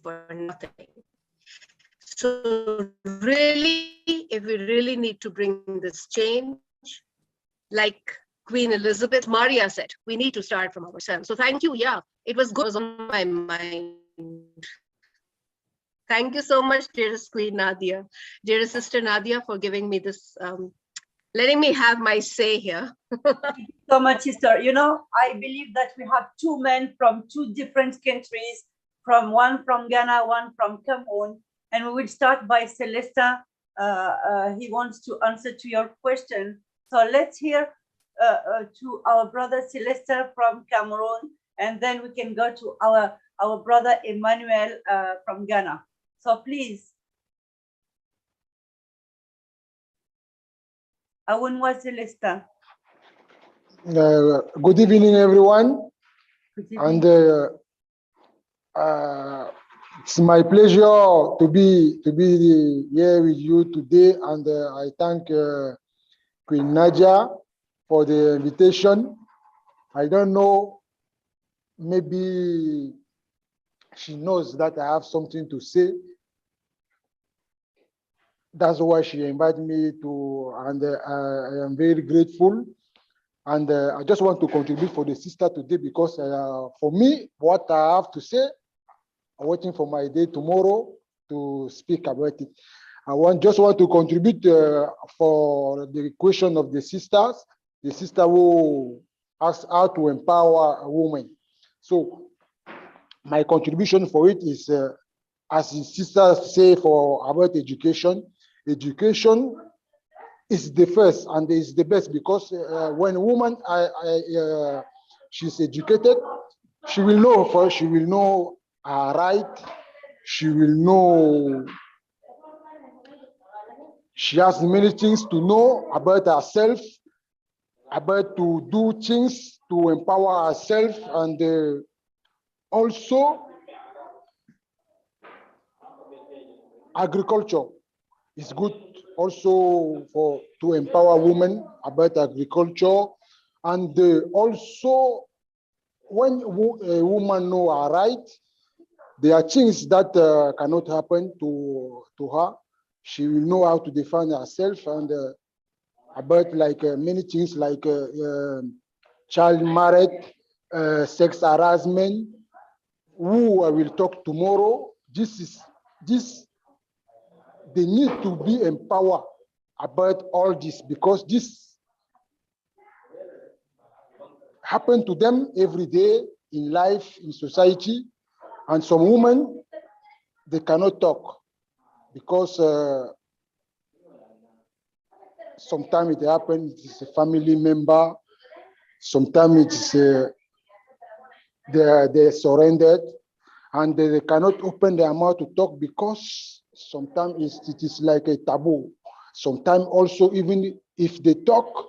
for nothing. So really, if we really need to bring this change, like Queen Elizabeth, Maria said, we need to start from ourselves. So thank you. Yeah, it was good. It was on my mind. Thank you so much, dearest Queen Nadia, dearest Sister Nadia, for giving me this, letting me have my say here. Thank you so much, sister. I believe that we have 2 men from 2 different countries, one from Ghana, one from Cameroon, and we will start by Celesta. He wants to answer to your question. So let's hear to our brother Celesta from Cameroon, and then we can go to our brother Emmanuel from Ghana. So please. Awunwa Celesta. Good evening, everyone. Good evening. And it's my pleasure to be here with you today, and I thank Queen Nadia for the invitation. I don't know, maybe she knows that I have something to say. That's why she invited me to, and I am very grateful. And I just want to contribute for the sister today, because for me, what I have to say, I'm waiting for my day tomorrow to speak about it. Just want to contribute for the question of the sister who asked how to empower a woman. So my contribution for it is, as the sisters say, about education. Education is the first and is the best, because when a woman she's educated, she will know her right. She will know, she has many things to know about herself, about to do things to empower herself, and also agriculture is good also to empower women about agriculture, and also when a woman know her right, there are things that cannot happen to her. She will know how to defend herself and about like many things like child marriage, sex harassment. Who I will talk tomorrow. This they need to be empowered about all this because this happen to them every day in life, in society, and some women, they cannot talk because sometimes it happens, it's a family member, sometimes it's they're surrendered and they cannot open their mouth to talk because sometimes it is like a taboo. Sometimes also, even if they talk,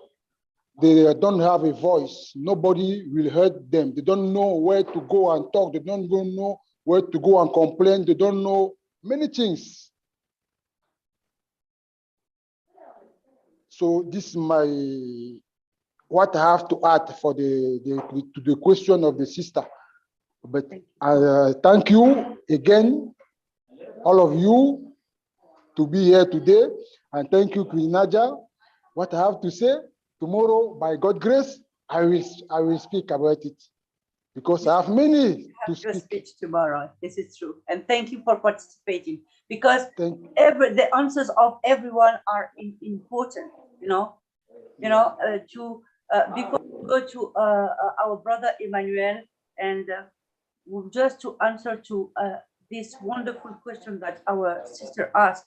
they don't have a voice. Nobody will hear them. They don't know where to go and talk. They don't even know where to go and complain. They don't know many things. So this is what I have to add for to the question of the sister. But thank you again, all of you, to be here today. And thank you, Queen Nadia. What I have to say, tomorrow, by God's grace, I will speak about it because I have many to speak. Tomorrow. This is true. And thank you for participating because the answers of everyone are important, before we go to our brother Emmanuel and just to answer to this wonderful question that our sister asked,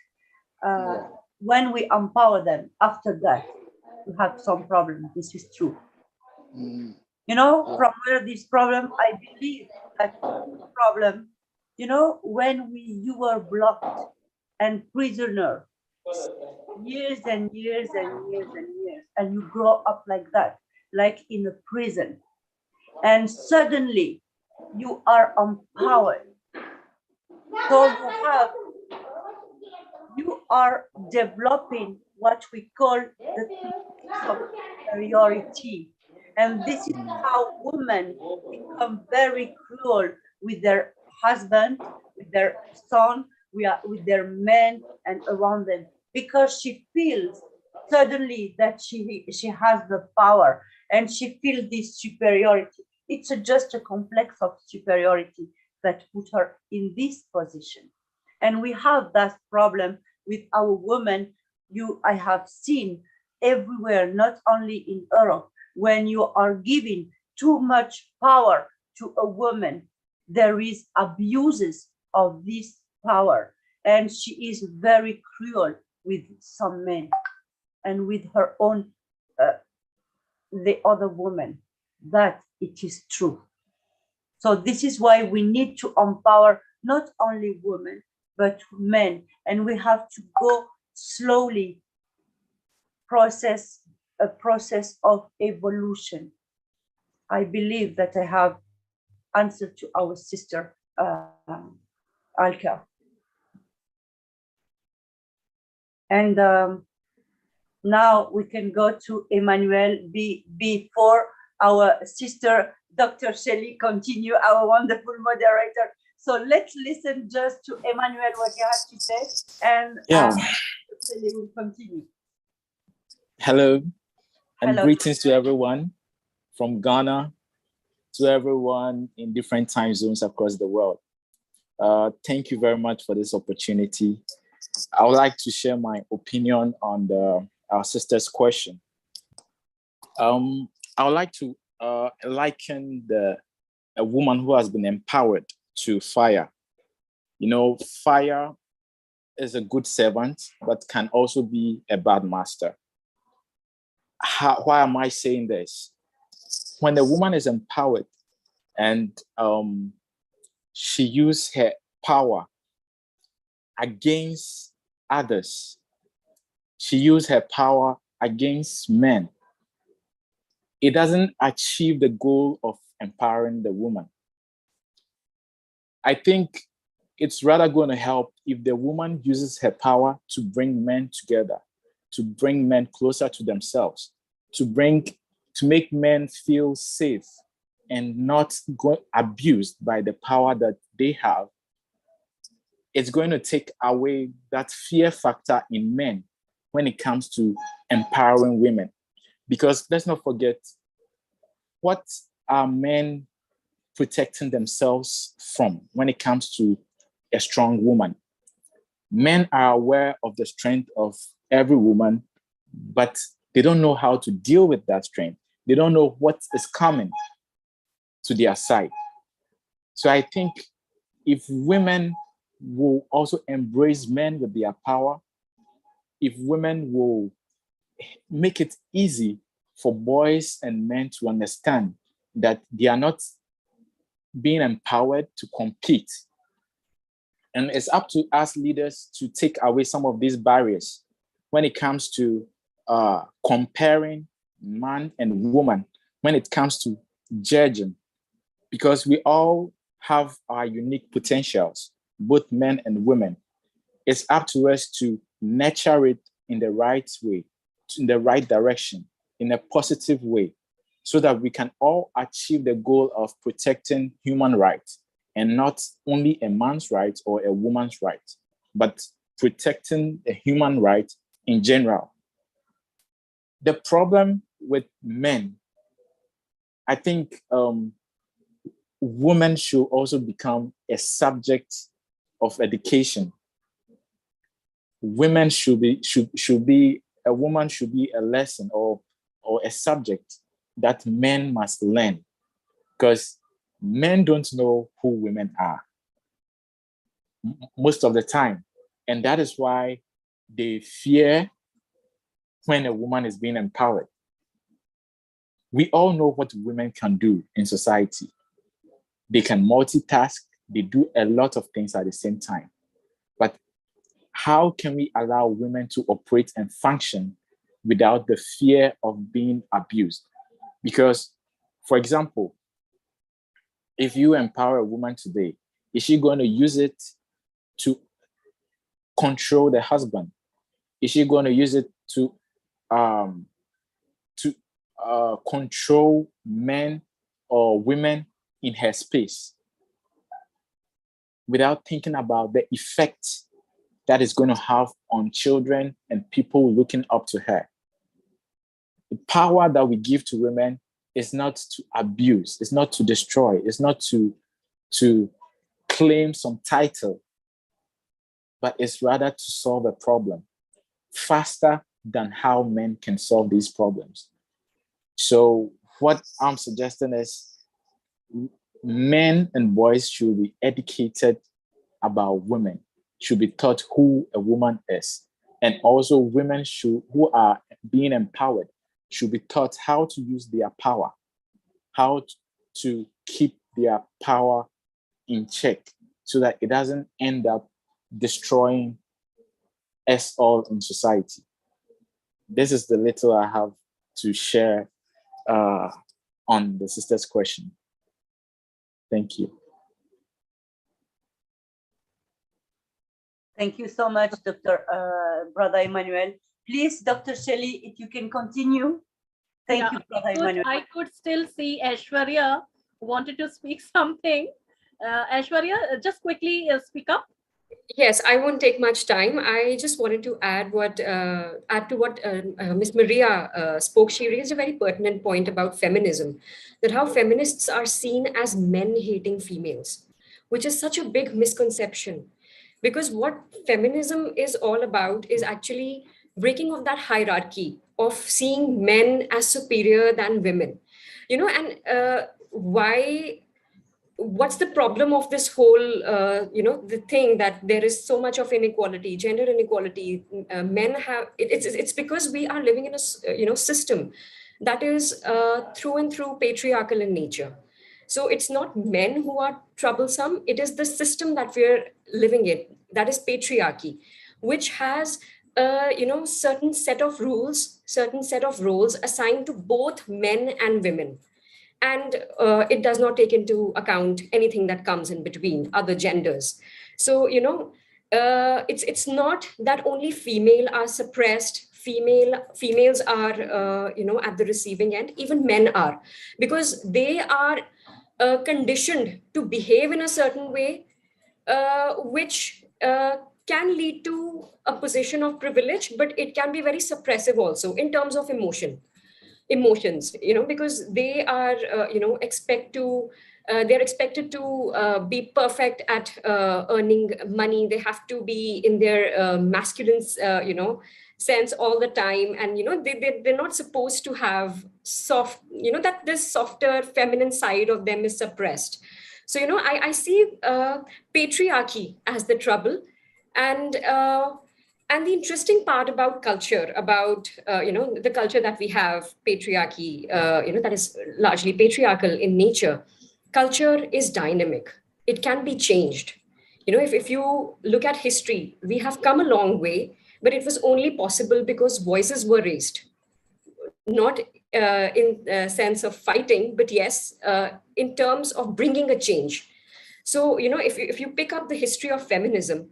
when we empower them, after that, we have some problem. This is true. From where this problem, I believe that problem, when you were blocked and prisoner, years and years and years and years, and you grow up like that, like in a prison, and suddenly you are empowered. So you are developing what we call the superiority. And this is how women become very cruel with their husband, with their son, with their men and around them, because she feels suddenly that she has the power and she feels this superiority. It's just a complex of superiority that put her in this position. And we have that problem with our women. I have seen everywhere, not only in Europe, when you are giving too much power to a woman, there is abuses of this power. And she is very cruel with some men and with her own, the other woman. That it is true. So this is why we need to empower not only women, but men. And we have to go slowly, a process of evolution. I believe that I have answered to our sister, Alka. And now we can go to Emmanuel before our sister, Dr. Shelley, continue, our wonderful moderator. So let's listen just to Emmanuel, what you have to say, and Shelley will continue. Hello, and Hello. Greetings to everyone from Ghana, to everyone in different time zones across the world. Thank you very much for this opportunity. I would like to share my opinion on our sister's question. I would like to liken a woman who has been empowered to fire. Fire is a good servant, but can also be a bad master. Why am I saying this? When a woman is empowered and she uses her power against others, she uses her power against men, it doesn't achieve the goal of empowering the woman. I think it's rather going to help if the woman uses her power to bring men together, to bring men closer to themselves, to make men feel safe, and not abused by the power that they have, it's going to take away that fear factor in men when it comes to empowering women. Because let's not forget, what are men protecting themselves from when it comes to a strong woman? Men are aware of the strength of every woman, but they don't know how to deal with that strength. They don't know what is coming to their side. So I think if women will also embrace men with their power, if women will make it easy for boys and men to understand that they are not being empowered to compete. And it's up to us leaders to take away some of these barriers when it comes to comparing man and woman, when it comes to judging, because we all have our unique potentials, both men and women. It's up to us to nurture it in the right way, in the right direction, in a positive way, so that we can all achieve the goal of protecting human rights, and not only a man's right or a woman's right, but protecting the human right in general. The problem with men, I think women should also become a subject of education. Women should be a woman should be a lesson or a subject that men must learn, because men don't know who women are most of the time. And that is why they fear when a woman is being empowered. We all know what women can do in society. They can multitask, they do a lot of things at the same time. But how can we allow women to operate and function without the fear of being abused? Because, for example, if you empower a woman today, is she going to use it to control the husband? Is she going to use it to control men or women in her space, without thinking about the effect that is going to have on children and people looking up to her? The power that we give to women is not to abuse, it's not to destroy, it's not to claim some title, but it's rather to solve a problem faster than how men can solve these problems. So what I'm suggesting is men and boys should be educated about women, should be taught who a woman is. And also women who are being empowered should be taught how to use their power, how to keep their power in check so that it doesn't end up destroying us all in society. This is the little I have to share on the sister's question. Thank you. Thank you so much, Brother Emmanuel. Please, Dr. Shelley, if you can continue. Thank you, Brother Emmanuel. I could still see Aishwarya wanted to speak something. Aishwarya, just quickly speak up. Yes, I won't take much time. I just wanted to add to what Ms. Maria spoke. She raised a very pertinent point about feminism, that how feminists are seen as men-hating females, which is such a big misconception. Because what feminism is all about is actually breaking of that hierarchy of seeing men as superior than women. You know, and what's the problem of this whole, the thing that there is so much of inequality, gender inequality, men have, it's because we are living in a, system that is through and through patriarchal in nature. So it's not men who are troublesome, it is the system that we're living in, that is patriarchy, which has certain set of rules, certain set of roles assigned to both men and women. And it does not take into account anything that comes in between, other genders. So, it's not that only female are suppressed, females are, at the receiving end, even men are, because they are conditioned to behave in a certain way, which can lead to a position of privilege, but it can be very suppressive also in terms of emotions, because they are, they're expected to be perfect at earning money. They have to be in their masculine, sense all the time. And, they're not supposed to have soft, that this softer feminine side of them is suppressed. So, I see patriarchy as the trouble. And the interesting part about culture, about, the culture that we have, patriarchy, that is largely patriarchal in nature. Culture is dynamic. It can be changed. If you look at history, we have come a long way, but it was only possible because voices were raised. Not in the sense of fighting, but yes, in terms of bringing a change. So, if you pick up the history of feminism,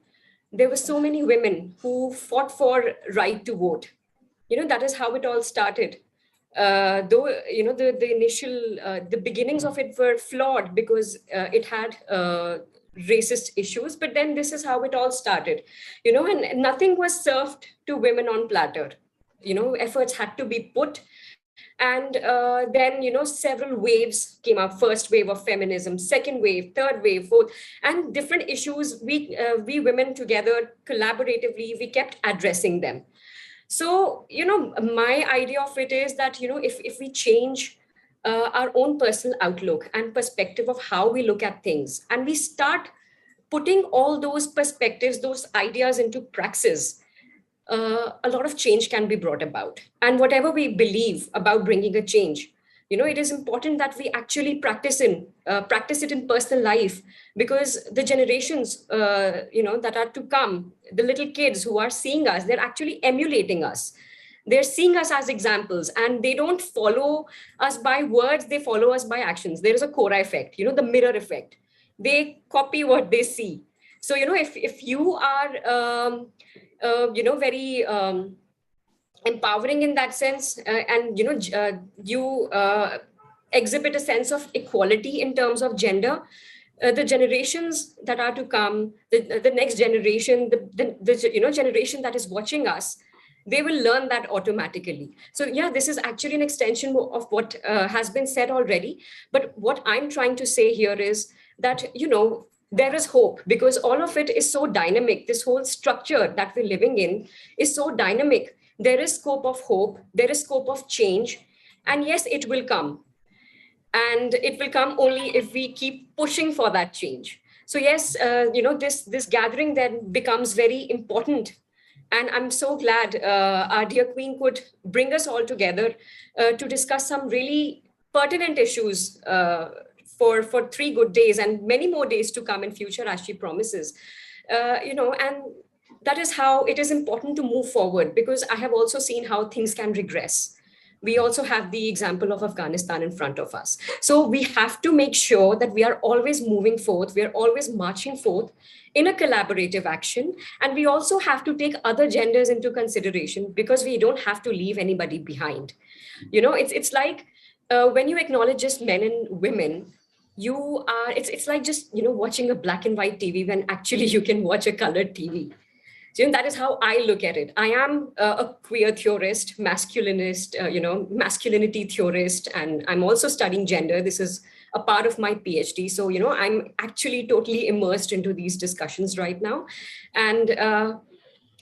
there were so many women who fought for right to vote. That is how it all started. Though, the initial, the beginnings of it were flawed because it had racist issues, but then this is how it all started, and nothing was served to women on platter. Efforts had to be put. And then, several waves came up. First wave of feminism, second wave, third wave, fourth, and different issues. We women together, collaboratively, we kept addressing them. So, my idea of it is that, if we change our own personal outlook and perspective of how we look at things, and we start putting all those perspectives, those ideas into praxis, a lot of change can be brought about. And whatever we believe about bringing a change, it is important that we actually practice it in personal life, because the generations, that are to come, the little kids who are seeing us, they're actually emulating us. They're seeing us as examples, and they don't follow us by words, they follow us by actions. There is a Cora effect, the mirror effect. They copy what they see. So, if you are, very empowering in that sense, and you exhibit a sense of equality in terms of gender, the generations that are to come, the next generation, the generation that is watching us, they will learn that automatically. So yeah, this is actually an extension of what has been said already. But what I'm trying to say here is that, there is hope, because all of it is so dynamic. This whole structure that we're living in is so dynamic. There is scope of hope. There is scope of change. And yes, it will come. And it will come only if we keep pushing for that change. So yes, this gathering then becomes very important. And I'm so glad our dear Queen could bring us all together to discuss some really pertinent issues for 3 good days and many more days to come in future, as she promises. And that is how it is important to move forward, because I have also seen how things can regress. We also have the example of Afghanistan in front of us. So we have to make sure that we are always moving forth. We are always marching forth in a collaborative action. And we also have to take other genders into consideration, because we don't have to leave anybody behind. It's like when you acknowledge just men and women, it's like just, watching a black and white TV when actually you can watch a colored TV. So that is how I look at it. I am a queer theorist, masculinist, masculinity theorist, and I'm also studying gender. This is a part of my PhD. So, I'm actually totally immersed into these discussions right now. And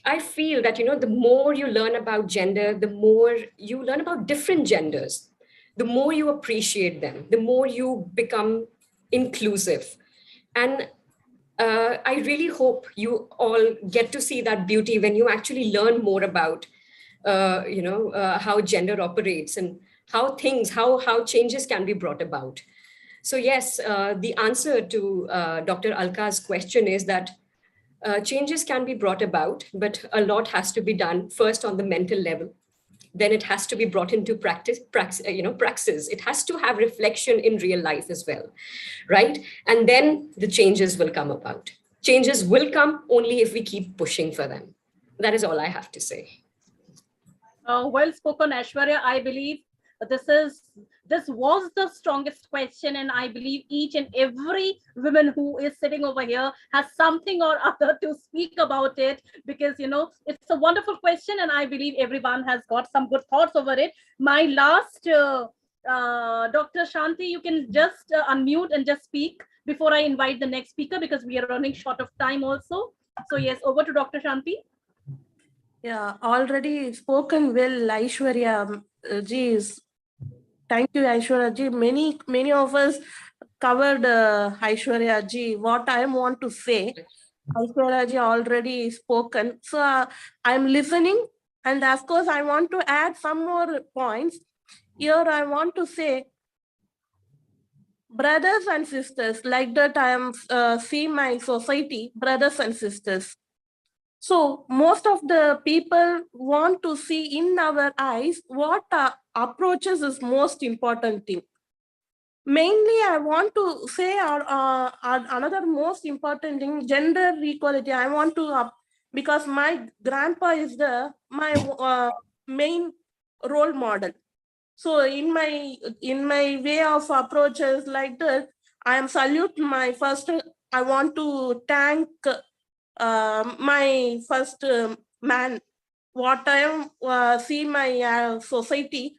I feel that, the more you learn about gender, the more you learn about different genders, the more you appreciate them, the more you become inclusive. And I really hope you all get to see that beauty when you actually learn more about, how gender operates and how changes can be brought about. So yes, the answer to Dr. Alka's question is that changes can be brought about, but a lot has to be done first on the mental level. Then it has to be brought into praxis. It has to have reflection in real life as well, right? And then the changes will come about. Changes will come only if we keep pushing for them. That is all I have to say. Well spoken, Aishwarya. I believe this was the strongest question, and I believe each and every woman who is sitting over here has something or other to speak about it, because it's a wonderful question, and I believe everyone has got some good thoughts over it. My last Dr. Shanti, you can just unmute and just speak before I invite the next speaker, because we are running short of time also. So yes, over to Dr. Shanti. Yeah, already spoken well, Aishwarya ji is. Thank you, Aishwarya ji. Many of us covered Aishwarya ji. What I want to say, Aishwarya ji already spoken. So I'm listening, and of course I want to add some more points. Here I want to say, brothers and sisters, like that I am see my society, brothers and sisters. So most of the people want to see in our eyes what approaches is most important thing. Mainly, I want to say another most important thing, gender equality. I want to, because my grandpa is my main role model. So in my way of approaches like that, I am salute my first. I want to thank my first man. What I am see my society,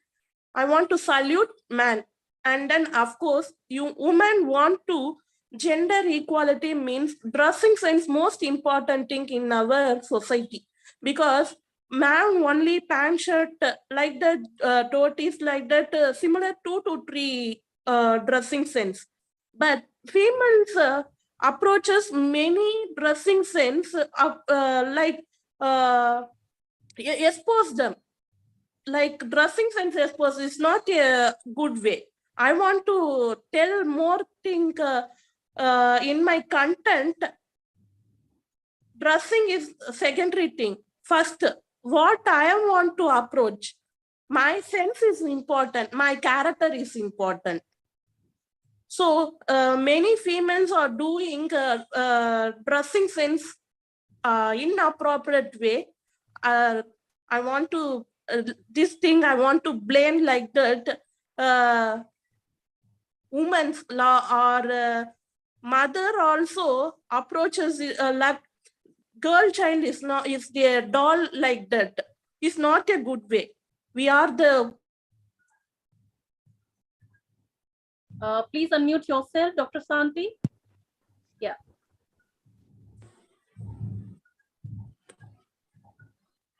I want to salute man. And then of course, you women want to gender equality means dressing sense most important thing in our society, because man only pant shirt like that, totis like that, similar 2 to 3 dressing sense, but females approaches many dressing sense like expose them, like dressing sense expose is not a good way. I want to tell more thing in my content. Dressing is secondary thing. First, what I want to approach, my sense is important, my character is important. So many females are doing dressing sense inappropriate way. I want to this thing I want to blame like that. Women's law or mother also approaches like girl child is their doll like that. It's not a good way. We are the. Please unmute yourself, Dr. Shanti. Yeah.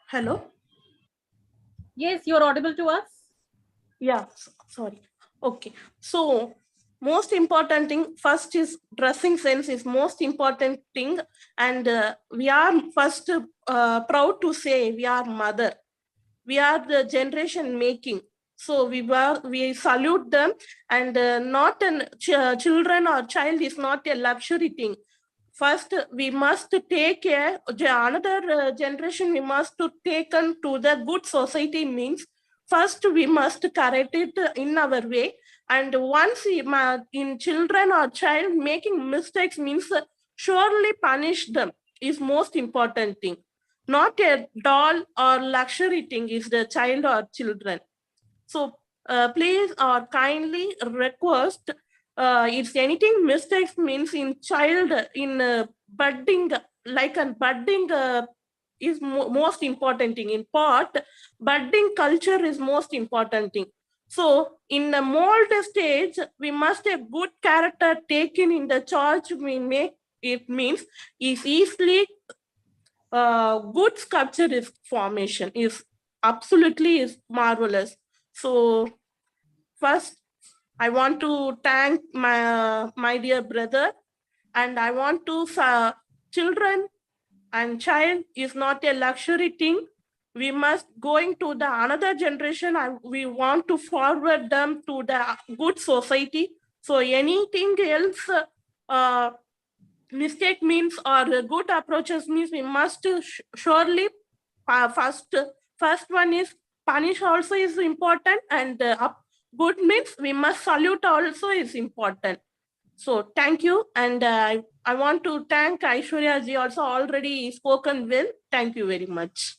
Hello. Yes, you're audible to us. Yeah, sorry. Okay. So most important thing first is dressing sense is most important thing, and we are first proud to say we are mother. We are the generation making. So we salute them, and not an children or child is not a luxury thing. First, we must take another generation. We must take on to the good society means first we must correct it in our way. And once in children or child making mistakes means surely punish them is most important thing. Not a doll or luxury thing is the child or children. So please or kindly request, if anything mistakes means in child in budding, like a budding is most important thing. In part, budding culture is most important thing. So in the mold stage, we must have good character taken in the charge we make. It means is easily good sculpture is formation is absolutely is marvelous. So first, I want to thank my dear brother, and I want to children and child is not a luxury thing. We must going to the another generation, and we want to forward them to the good society. So anything else mistake means or good approaches means we must surely first one is punish also is important, and good means we must salute also is important. So thank you, and I want to thank Aishwarya ji also already spoken well. Thank you very much.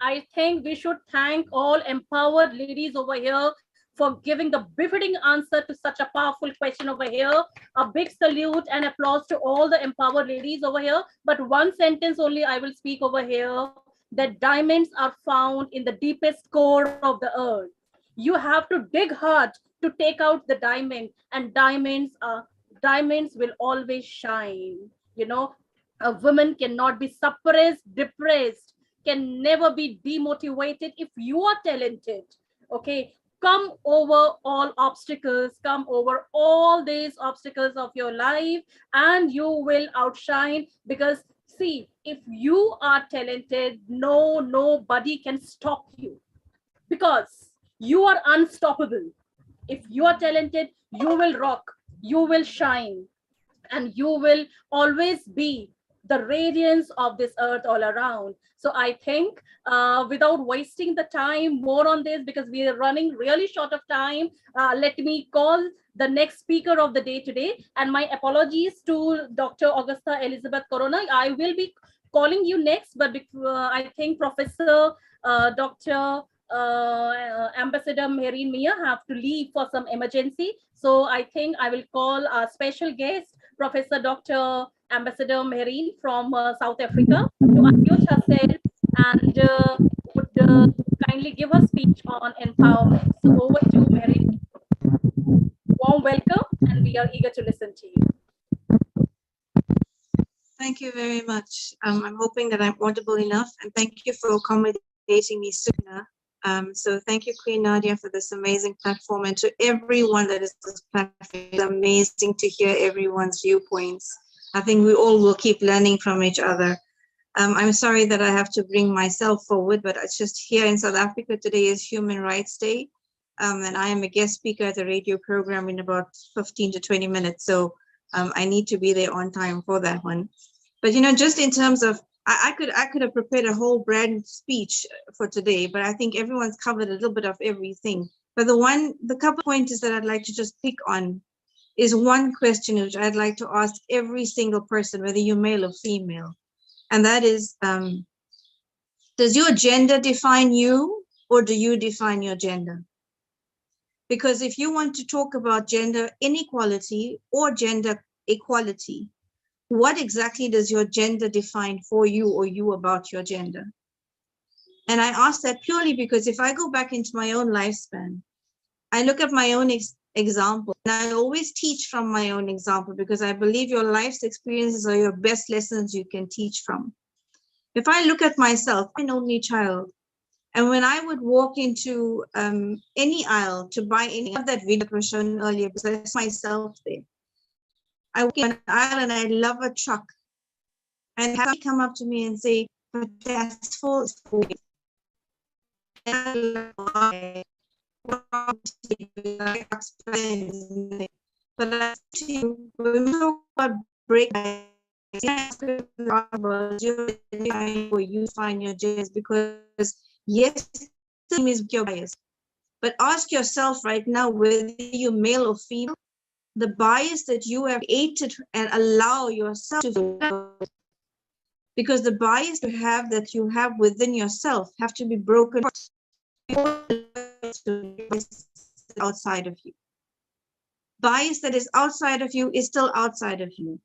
I think we should thank all empowered ladies over here for giving the befitting answer to such a powerful question over here. A big salute and applause to all the empowered ladies over here. But one sentence only I will speak over here, that diamonds are found in the deepest core of the earth. You have to dig hard to take out the diamond, and diamonds will always shine. You know, a woman cannot be suppressed, depressed, can never be demotivated if you are talented. Okay, come over all obstacles, come over all these obstacles of your life, and you will outshine. Because see, if you are talented, nobody can stop you, because you are unstoppable. If you are talented, you will rock, you will shine, and you will always be the radiance of this earth all around. So I think without wasting the time more on this, because we are running really short of time, let me call the next speaker of the day today. And my apologies to Dr. Augusta Elizabeth Corona. I will be calling you next, but I think Professor Dr. Ambassador Mehreen Mia have to leave for some emergency. So I think I will call our special guest, Professor Dr. Ambassador Mehreen from South Africa, to unmute herself and would kindly give her speech on empowerment. So over to Mehreen. Warm welcome, and we are eager to listen to you. Thank you very much. I'm hoping that I'm audible enough, and thank you for accommodating me sooner. So thank you, Queen Nadia, for this amazing platform, and to everyone that is this platform. It's amazing to hear everyone's viewpoints. I think we all will keep learning from each other. I'm sorry that I have to bring myself forward, but it's just here in South Africa today is Human Rights Day, and I am a guest speaker at the radio program in about 15 to 20 minutes. So I need to be there on time for that one. But, you know, just in terms of, I could have prepared a whole brand speech for today, but I think everyone's covered a little bit of everything. But the couple pointers that I'd like to just pick on is one question which I'd like to ask every single person, whether you're male or female. And that is, does your gender define you, or do you define your gender? Because if you want to talk about gender inequality or gender equality, what exactly does your gender define for you, or you about your gender? And I ask that purely because if I go back into my own lifespan, I look at my own example, and I always teach from my own example, because I believe your life's experiences are your best lessons you can teach from. If I look at myself, I'm an only child, and when I would walk into any aisle to buy any of that video that was shown earlier, because I saw myself there, I walk in an aisle and I love a truck, and have come up to me and say, "But that's full." But I to you, when we talk about break, where you find your genders, because yes, the is your bias, but ask yourself right now whether you're male or female, the bias that you have created and allow yourself to, because the bias you have within yourself have to be broken outside of you. Bias that is outside of you is still outside of you.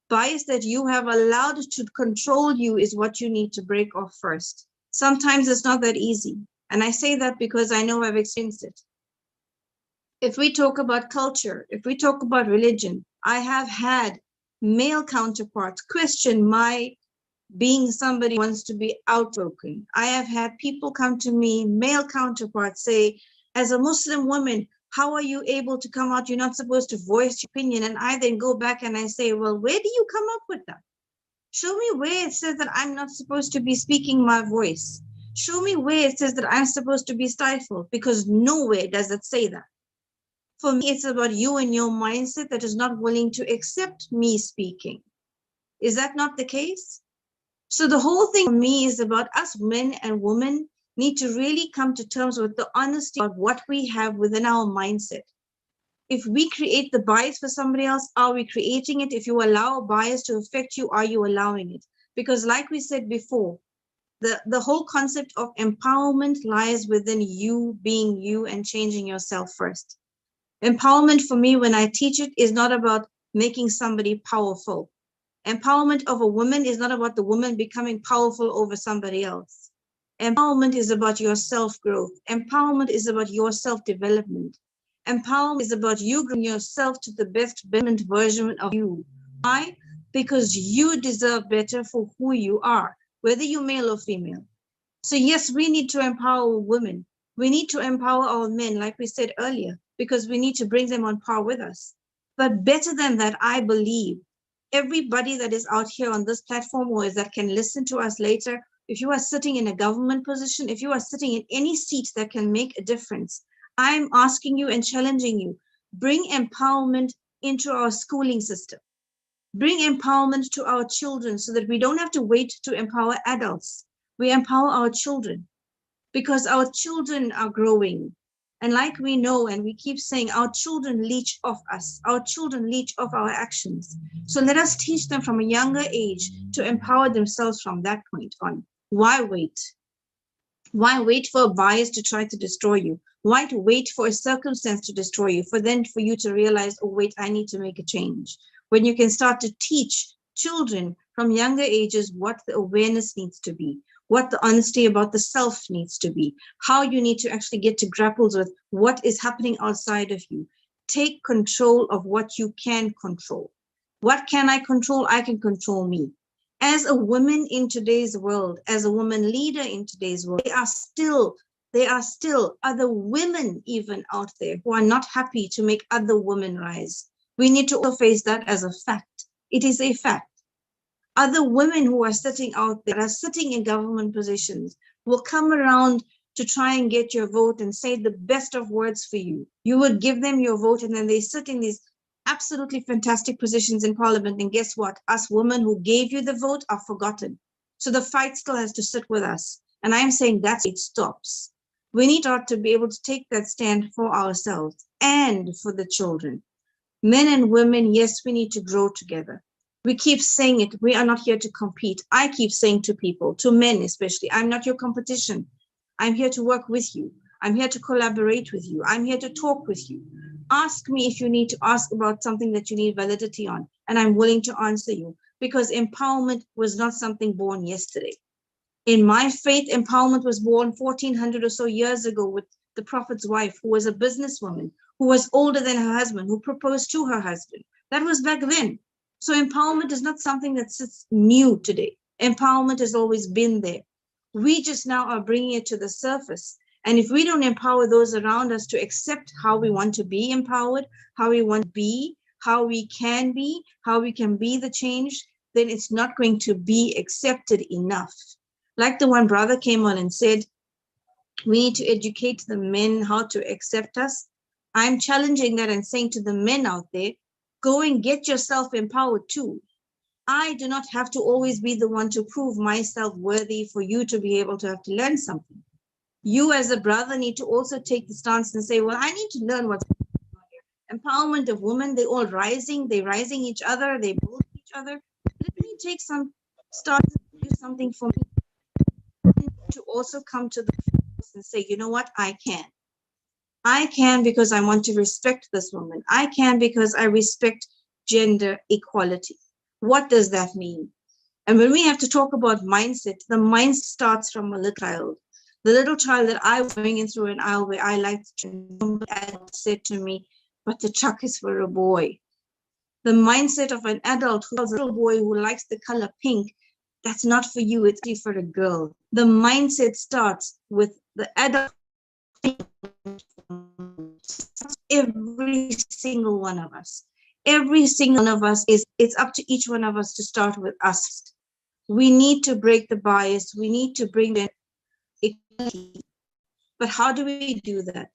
Bias that you have allowed to control you is what you need to break off first. Sometimes it's not that easy. And I say that because I know I've experienced it. If we talk about culture, if we talk about religion, I have had male counterparts question my being somebody who wants to be outspoken. I have had people come to me, male counterparts, say, as a Muslim woman, how are you able to come out? You're not supposed to voice your opinion. And I then go back and I say, well, where do you come up with that? Show me where it says that I'm not supposed to be speaking my voice. Show me where it says that I'm supposed to be stifled, because nowhere does it say that. For me, it's about you and your mindset that is not willing to accept me speaking. Is that not the case? So the whole thing for me is about us men and women need to really come to terms with the honesty of what we have within our mindset. If we create the bias for somebody else, are we creating it? If you allow a bias to affect you, are you allowing it? Because like we said before, The whole concept of empowerment lies within you being you and changing yourself first. Empowerment for me, when I teach it, is not about making somebody powerful. Empowerment of a woman is not about the woman becoming powerful over somebody else. Empowerment is about your self-growth. Empowerment is about your self-development. Empowerment is about you growing yourself to the best version of you. Why? Because you deserve better for who you are, whether you're male or female. So yes, we need to empower women. We need to empower our men, like we said earlier, because we need to bring them on par with us. But better than that, I believe everybody that is out here on this platform or that can listen to us later, if you are sitting in a government position, if you are sitting in any seat that can make a difference, I'm asking you and challenging you, bring empowerment into our schooling system. Bring empowerment to our children so that we don't have to wait to empower adults. We empower our children because our children are growing. And like we know, and we keep saying, our children leech off us. Our children leech off our actions. So let us teach them from a younger age to empower themselves from that point on. Why wait? Why wait for a bias to try to destroy you? Why wait for a circumstance to destroy you? For you to realize, oh wait, I need to make a change. When you can start to teach children from younger ages what the awareness needs to be, what the honesty about the self needs to be, how you need to actually get to grapples with what is happening outside of you. Take control of what you can control. What can I control? I can control me. As a woman in today's world, as a woman leader in today's world, there are still other women even out there who are not happy to make other women rise. We need to also face that as a fact. It is a fact. Other women who are sitting out there, are sitting in government positions, will come around to try and get your vote and say the best of words for you. You would give them your vote, and then they sit in these absolutely fantastic positions in parliament. And guess what? Us women who gave you the vote are forgotten. So the fight still has to sit with us. And I'm saying that's it stops. We need to be able to take that stand for ourselves and for the children. Men and women, yes, we need to grow together. We keep saying it. We are not here to compete. I keep saying to people, to men especially, I'm not your competition. I'm here to work with you. I'm here to collaborate with you. I'm here to talk with you. Ask me if you need to ask about something that you need validity on, and I'm willing to answer you, because empowerment was not something born yesterday. In my faith, empowerment was born 1400 or so years ago with the prophet's wife, who was a businesswoman, who was older than her husband, who proposed to her husband. That was back then. So empowerment is not something that's new today. Empowerment has always been there. We just now are bringing it to the surface. And if we don't empower those around us to accept how we want to be empowered, how we want to be, how we can be the change, then it's not going to be accepted enough. Like the one brother came on and said, we need to educate the men how to accept us. I'm challenging that and saying to the men out there, go and get yourself empowered too. I do not have to always be the one to prove myself worthy for you to be able to have to learn something. You as a brother need to also take the stance and say, well, I need to learn what's empowerment of women. They're all rising. They're rising each other. They build each other. Let me take some start to do something for me to also come to the and say, you know what, I can. I can because I want to respect this woman. I can because I respect gender equality. What does that mean? And when we have to talk about mindset, the mindset starts from a little child. The little child that I was going in through an aisle where I liked to said to me, but the truck is for a boy. The mindset of an adult who is a little boy who likes the color pink, that's not for you, it's for a girl. The mindset starts with the adult. Every single one of us. Every single one of us it's up to each one of us to start with us. We need to break the bias. We need to bring the equality. But how do we do that?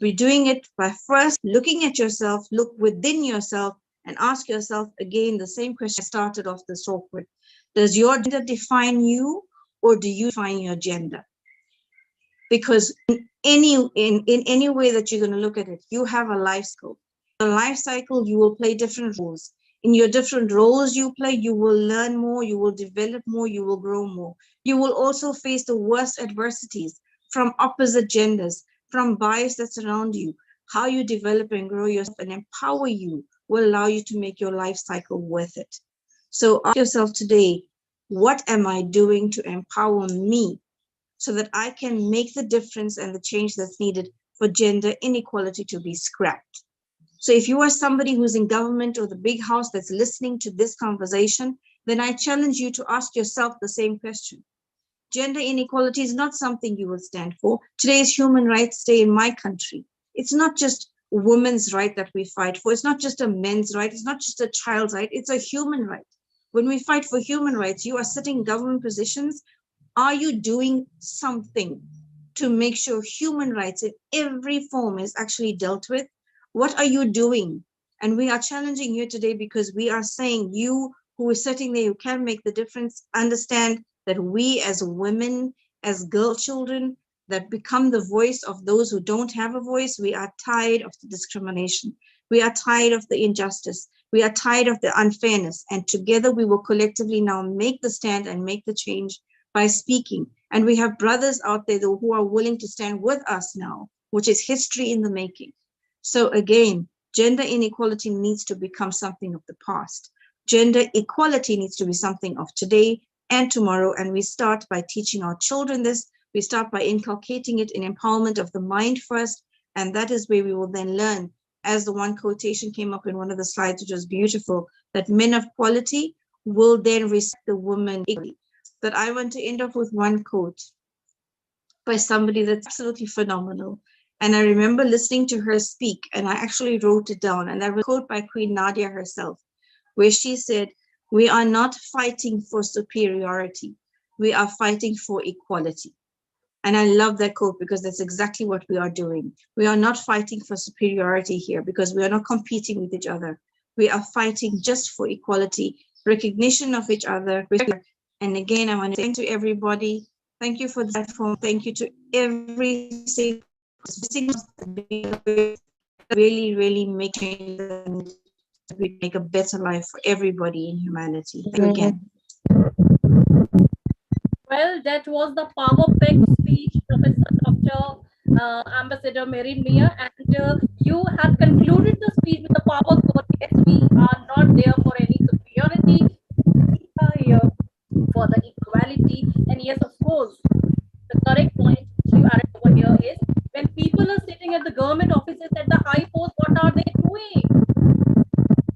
We're doing it by first looking at yourself, look within yourself, and ask yourself again the same question I started off this talk with. Does your gender define you, or do you define your gender? Because in any way that you're going to look at it, you have a life cycle. A life cycle, you will play different roles. In your different roles you play, you will learn more, you will develop more, you will grow more. You will also face the worst adversities from opposite genders, from bias that surround you. How you develop and grow yourself and empower you will allow you to make your life cycle worth it. So ask yourself today, what am I doing to empower me so that I can make the difference and the change that's needed for gender inequality to be scrapped? So if you are somebody who's in government or the big house that's listening to this conversation, then I challenge you to ask yourself the same question. Gender inequality is not something you will stand for. Today is Human Rights Day in my country. It's not just a woman's right that we fight for. It's not just a men's right. It's not just a child's right. It's a human right. When we fight for human rights, you are sitting in government positions. Are you doing something to make sure human rights in every form is actually dealt with? What are you doing? And we are challenging you today because we are saying, you who is sitting there, who can make the difference, understand that we as women, as girl children, that become the voice of those who don't have a voice, we are tired of the discrimination. We are tired of the injustice. We are tired of the unfairness. And together we will collectively now make the stand and make the change by speaking. And we have brothers out there though, who are willing to stand with us now, which is history in the making. So again, gender inequality needs to become something of the past. Gender equality needs to be something of today and tomorrow. And we start by teaching our children this. We start by inculcating it in empowerment of the mind first. And that is where we will then learn, as the one quotation came up in one of the slides, which was beautiful, that men of quality will then respect the woman equally. But I want to end off with one quote by somebody that's absolutely phenomenal. And I remember listening to her speak, and I actually wrote it down. And that was a quote by Queen Nadia herself, where she said, "We are not fighting for superiority. We are fighting for equality." And I love that quote because that's exactly what we are doing. We are not fighting for superiority here because we are not competing with each other. We are fighting just for equality, recognition of each other. And again, I want to thank to everybody. Thank you for the platform. Thank you to every single really, really make change and we make a better life for everybody in humanity. Thank you again. Well, that was the power-packed speech, Professor Dr. Ambassador Merin Mia, and you have concluded the speech with the power quote. Yes, we are not there for any superiority. We are here for the equality. And yes, of course, the correct point you added over here is when people are sitting at the government offices at the high post, what are they doing?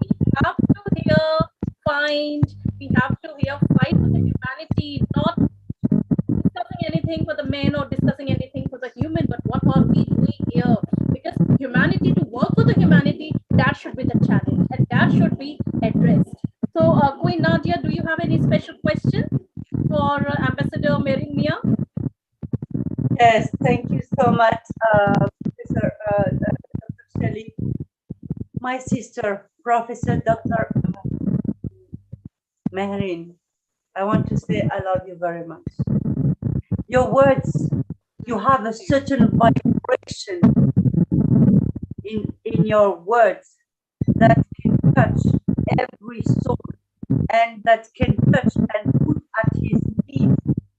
We have to here find, we have to here fight for the humanity, not discussing anything for the men or discussing anything for the human, but what are we doing here? Because humanity, to work for the humanity, that should be the challenge and that should be addressed. So Queen Nadia, do you have any special question for Ambassador Merin Mia? Yes, thank you so much, Professor Dr. Shelley. My sister, Professor Dr. Merin, I want to say I love you very much. Your words, you have a certain vibration in your words that can touch every soul and that can touch and put at his feet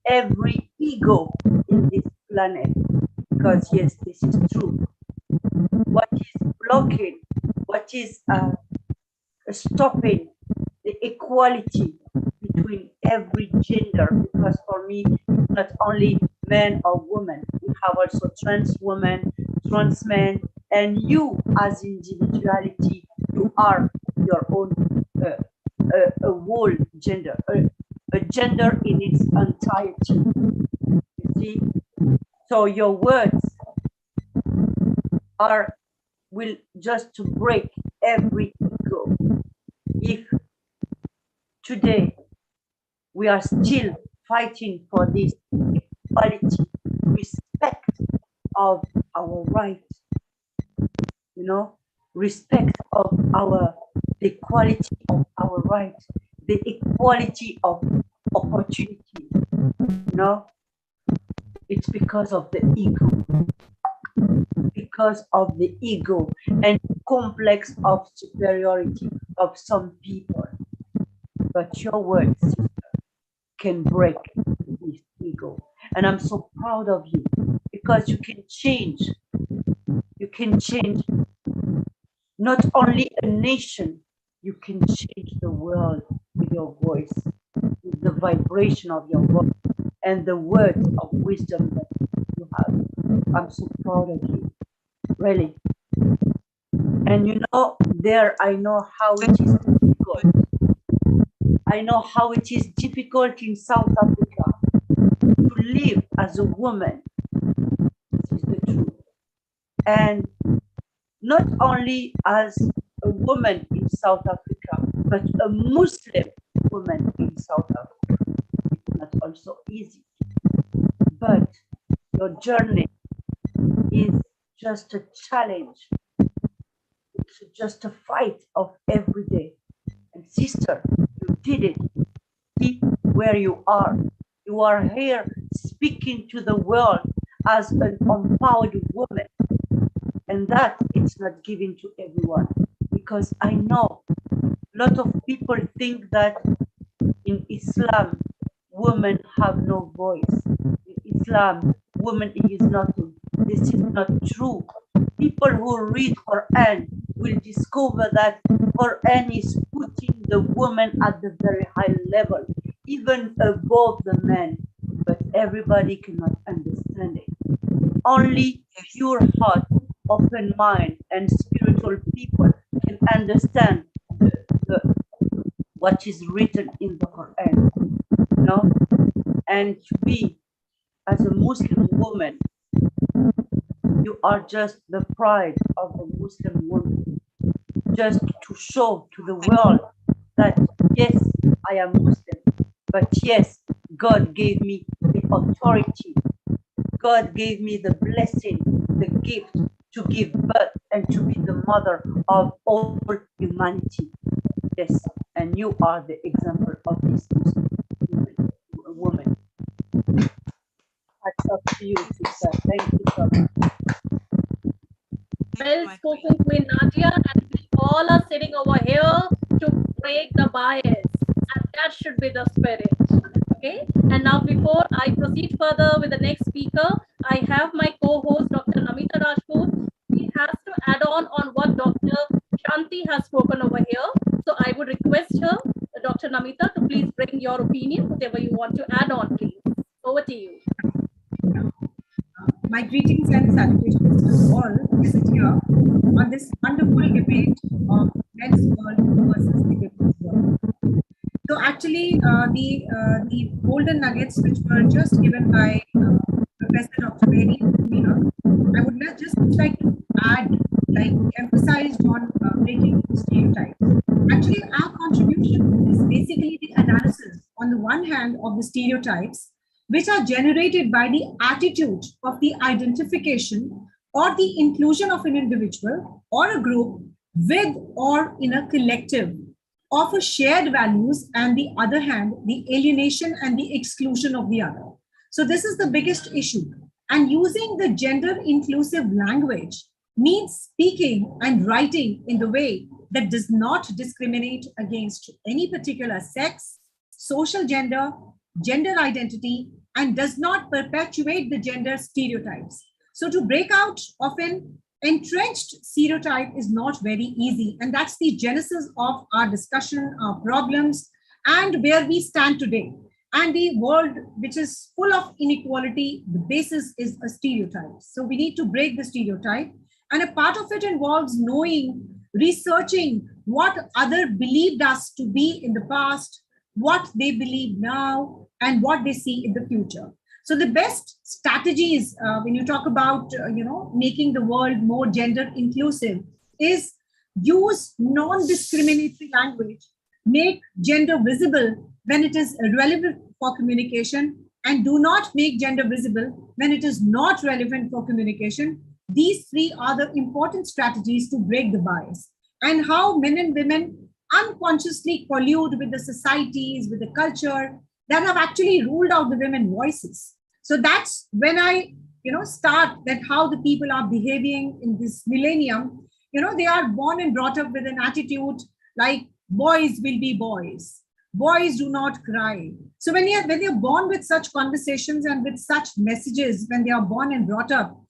every ego in this planet. Because yes, this is true. What is blocking, what is stopping the equality between every gender, because for me, it's not only men or women, we have also trans women, trans men, and you as individuality, you are your own a whole gender, a gender in its entirety. You see? So your words will just to break every ego. If today we are still fighting for this equality, respect of our rights, you know, respect of the quality of our rights, the equality of opportunity, you know, it's because of the ego. Because of the ego. And complex of superiority of some people. But your words, sister, can break this ego. And I'm so proud of you because you can change. You can change not only a nation, you can change the world with your voice, with the vibration of your voice and the words of wisdom that you have. I'm so proud of you, really. And you know, there I know how it is difficult. I know how it is difficult in South Africa to live as a woman. This is the truth. And not only as a woman in South Africa, but a Muslim woman in South Africa. It's not also easy. But your journey is just a challenge. It's just a fight of every day. And sister, you did it. See where you are. You are here speaking to the world as an empowered woman. And that it's not given to everyone. Because I know a lot of people think that in Islam, women have no voice. In Islam, women is nothing. This is not true. People who read Quran will discover that Quran is putting the woman at the very high level, even above the man. But everybody cannot understand it. Only pure heart, open mind, and spiritual people can understand what is written in the Quran. You know? And to be as a Muslim woman, you are just the pride of a Muslim woman. Just to show to the world that yes, I am Muslim, but yes, God gave me the authority. God gave me the blessing, the gift to give birth and to be the mother of all humanity. Yes, and you are the example of this Muslim woman. Hats off to you, sister. Thank you so much. Well spoken, Queen Nadia, and we all are sitting over here to break the bias, and that should be the spirit. Okay, and now before I proceed further with the next speaker, I have my co-host Dr. Namita Rajput. She has to add on what Dr. Shanti has spoken over here. So I would request her, Dr. Namita, to please bring your opinion, whatever you want to add on, please. Over to you. My greetings and salutations to all present here on this wonderful debate of men's world versus the women's world. So actually, the golden nuggets which were just given by Professor Dr. Mary, I would just like to add, like emphasized on breaking stereotypes. Actually, our contribution is basically the analysis on the one hand of the stereotypes which are generated by the attitude of the identification or the inclusion of an individual or a group with or in a collective of a shared values, and the other hand, the alienation and the exclusion of the other. So this is the biggest issue. And using the gender inclusive language means speaking and writing in the way that does not discriminate against any particular sex, social gender, gender identity, and does not perpetuate the gender stereotypes. So to break out of an entrenched stereotype is not very easy. And that's the genesis of our discussion, our problems, and where we stand today. And the world, which is full of inequality, the basis is a stereotype. So we need to break the stereotype. And a part of it involves knowing, researching what others believed us to be in the past, what they believe now, and what they see in the future. So the best strategies when you talk about, making the world more gender inclusive is use non-discriminatory language, make gender visible when it is relevant for communication, and do not make gender visible when it is not relevant for communication. These three are the important strategies to break the bias. And how men and women unconsciously collude with the societies, with the culture that have actually ruled out the women voices. So that's when I, start that how the people are behaving in this millennium they are born and brought up with an attitude like boys will be boys. Boys do not cry. So when you're born with such conversations and with such messages, when they are born and brought up,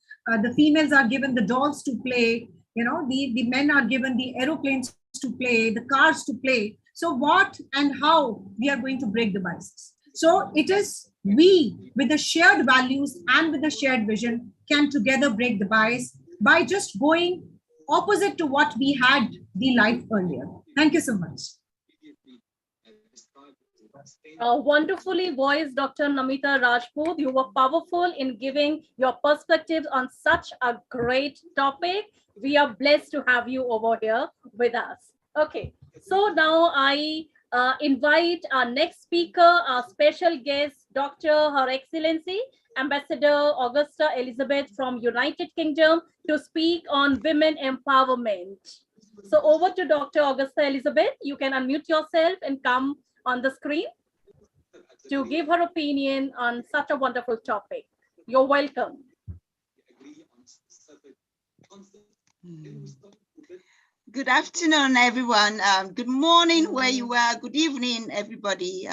the females are given the dolls to play, the men are given the aeroplanes to play, the cars to play. So what and how we are going to break the biases? So it is we, with the shared values and with the shared vision, can together break the bias by just going opposite to what we had the life earlier. Thank you so much. Wonderfully voiced, Dr. Namita Rajput. You were powerful in giving your perspectives on such a great topic. We are blessed to have you over here with us. Okay, so now I invite our next speaker, our special guest, Dr. Her Excellency, Ambassador Augusta Elizabeth from United Kingdom, to speak on women empowerment. So over to Dr. Augusta Elizabeth. You can unmute yourself and come on the screen to give her opinion on such a wonderful topic. You're welcome. Good afternoon, everyone. Good morning where you are. Good evening, everybody.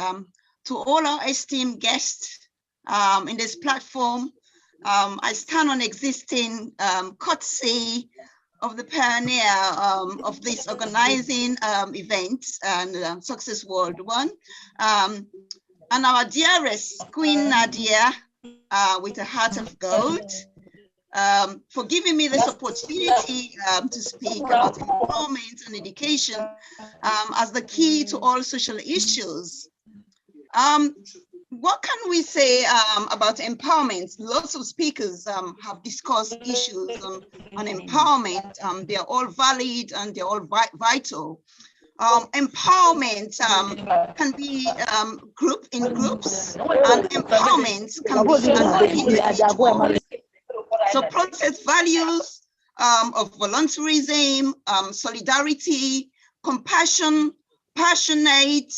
To all our esteemed guests in this platform, I stand on existing courtesy of the pioneer of this organizing event and Success World One, and our dearest Queen Nadia with a heart of gold, for giving me this opportunity to speak about empowerment and education as the key to all social issues. What can we say about empowerment? Lots of speakers have discussed issues on empowerment. They are all valid and they're all vital. Empowerment can be grouped in groups, and empowerment can be an individual. So process values of voluntarism, solidarity, compassion, passionate,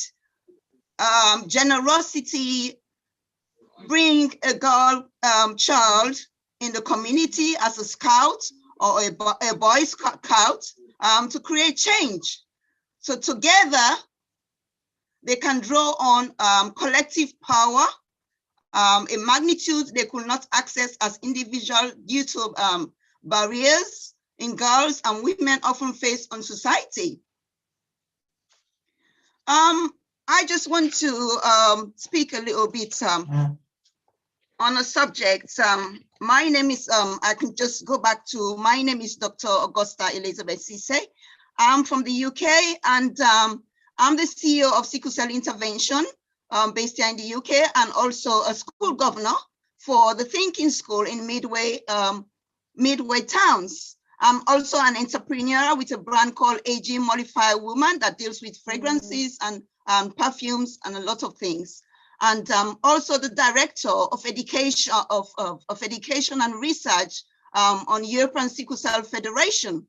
generosity, bring a girl child in the community as a scout or a boy scout to create change. So together, they can draw on collective power, a magnitude they could not access as individuals due to barriers in girls and women often face on society. I just want to speak a little bit on a subject. My name is, I can just go back to, my name is Dr. Augusta Elizabeth Cisse. I'm from the UK, and I'm the CEO of Sickle Cell Intervention based here in the UK, and also a school governor for the Thinking School in Midway Towns. I'm also an entrepreneur with a brand called AG Mollifier Woman that deals with fragrances and perfumes and a lot of things. And also the director of education education and research on European Sickle Cell Federation.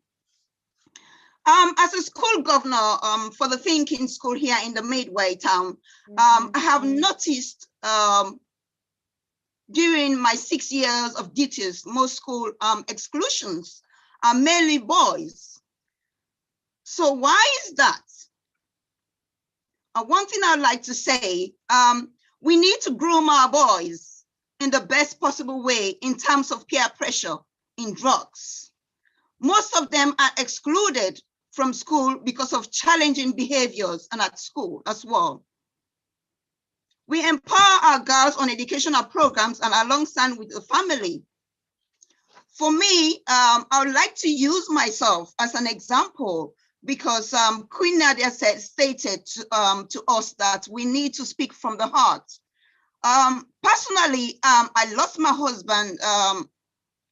As a school governor for the Thinking School here in the Midway Town, I have noticed during my 6 years of duties, most school exclusions are mainly boys. So why is that? One thing I'd like to say, we need to groom our boys in the best possible way in terms of peer pressure in drugs. Most of them are excluded from school because of challenging behaviors and at school as well. We empower our girls on educational programs and alongside with the family. For me, I would like to use myself as an example because Queen Nadia stated to us that we need to speak from the heart. Personally, I lost my husband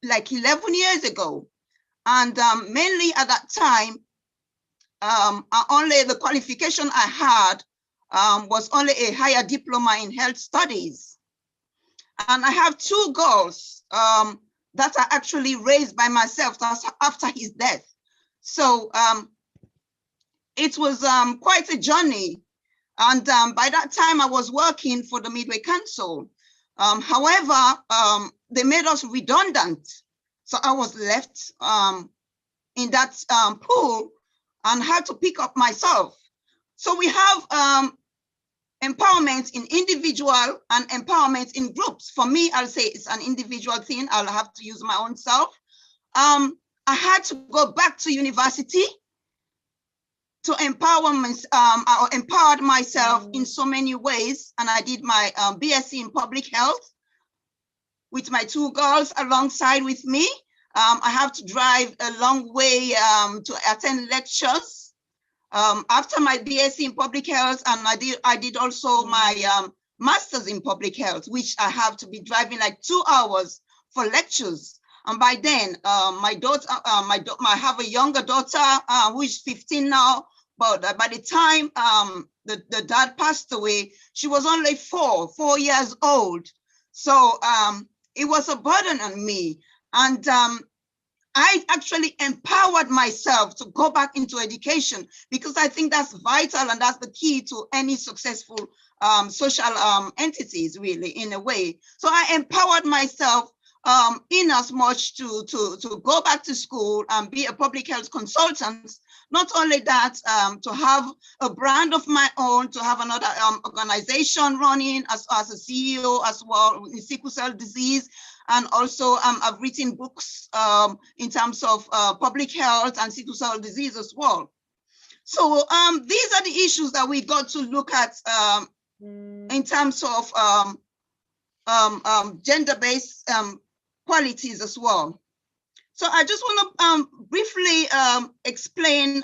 like 11 years ago. And mainly at that time, only the qualification I had was only a higher diploma in health studies. And I have 2 girls that are actually raised by myself after his death. So it was quite a journey. And by that time I was working for the Midway Council. However, they made us redundant. So I was left in that pool and had to pick up myself. So we have empowerment in individual and empowerment in groups. For me, I'll say it's an individual thing. I'll have to use my own self. I had to go back to university to empower I empowered myself in so many ways. And I did my BSc in public health with my 2 girls alongside with me. I have to drive a long way to attend lectures. After my BSc in public health, and I did also my master's in public health, which I have to be driving like 2 hours for lectures. And by then, my daughter, I have a younger daughter who is 15 now. But by the time the dad passed away, she was only 4 years old. So it was a burden on me. And I actually empowered myself to go back into education, because I think that's vital and that's the key to any successful social entities, really, in a way. So I empowered myself in as much to go back to school and be a public health consultant. Not only that, to have a brand of my own, to have another organization running as a CEO as well in sickle cell disease. And also I've written books in terms of public health and sickle cell disease as well. So these are the issues that we got to look at in terms of gender-based qualities as well. So I just want to briefly explain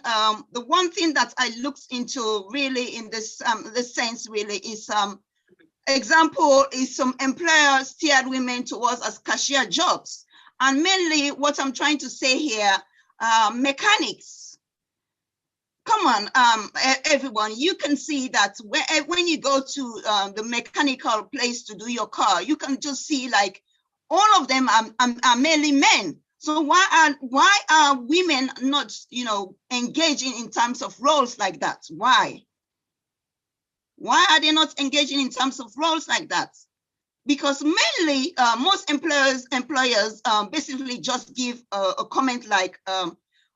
the one thing that I looked into really in this sense really is example is some employers steered women towards as cashier jobs. And mainly what I'm trying to say here, mechanics. Come on, everyone, you can see that when you go to the mechanical place to do your car, you can just see like all of them are mainly men. So why are women not, engaging in terms of roles like that? Why? Why are they not engaging in terms of roles like that? Because mainly most employers basically just give a comment like,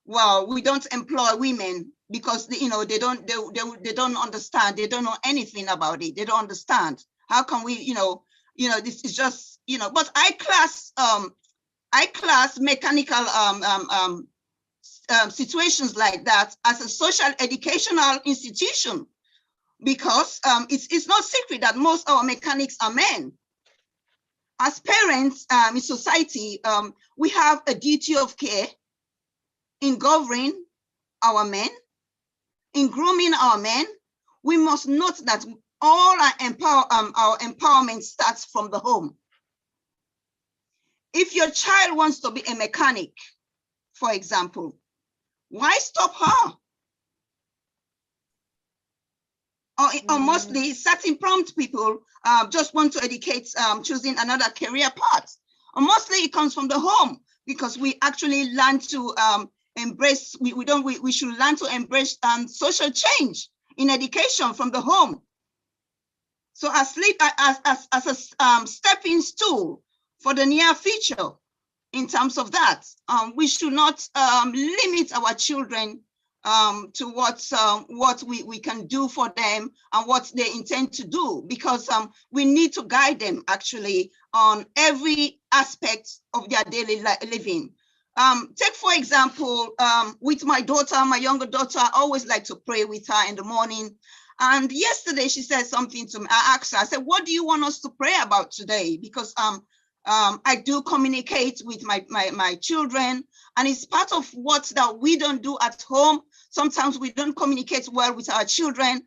well, we don't employ women because they don't understand. They don't know anything about it. They don't understand. How can we, this is just, but I class mechanical situations like that as a social educational institution, because it's not secret that most of our mechanics are men. As parents in society, we have a duty of care in governing our men, in grooming our men. We must note that all our empowerment starts from the home. If your child wants to be a mechanic, for example, why stop her? Or mostly certain prompt people just want to educate choosing another career path. Or mostly it comes from the home, because we actually learn to embrace, we should learn to embrace social change in education from the home. So as a stepping stool for the near future in terms of that, we should not limit our children to what we can do for them and what they intend to do, because we need to guide them actually on every aspect of their daily living. Take for example, with my daughter, my younger daughter, I always like to pray with her in the morning. And yesterday she said something to me. I asked her, I said, what do you want us to pray about today? Because I do communicate with my children, and it's part of what that we don't do at home. Sometimes we don't communicate well with our children.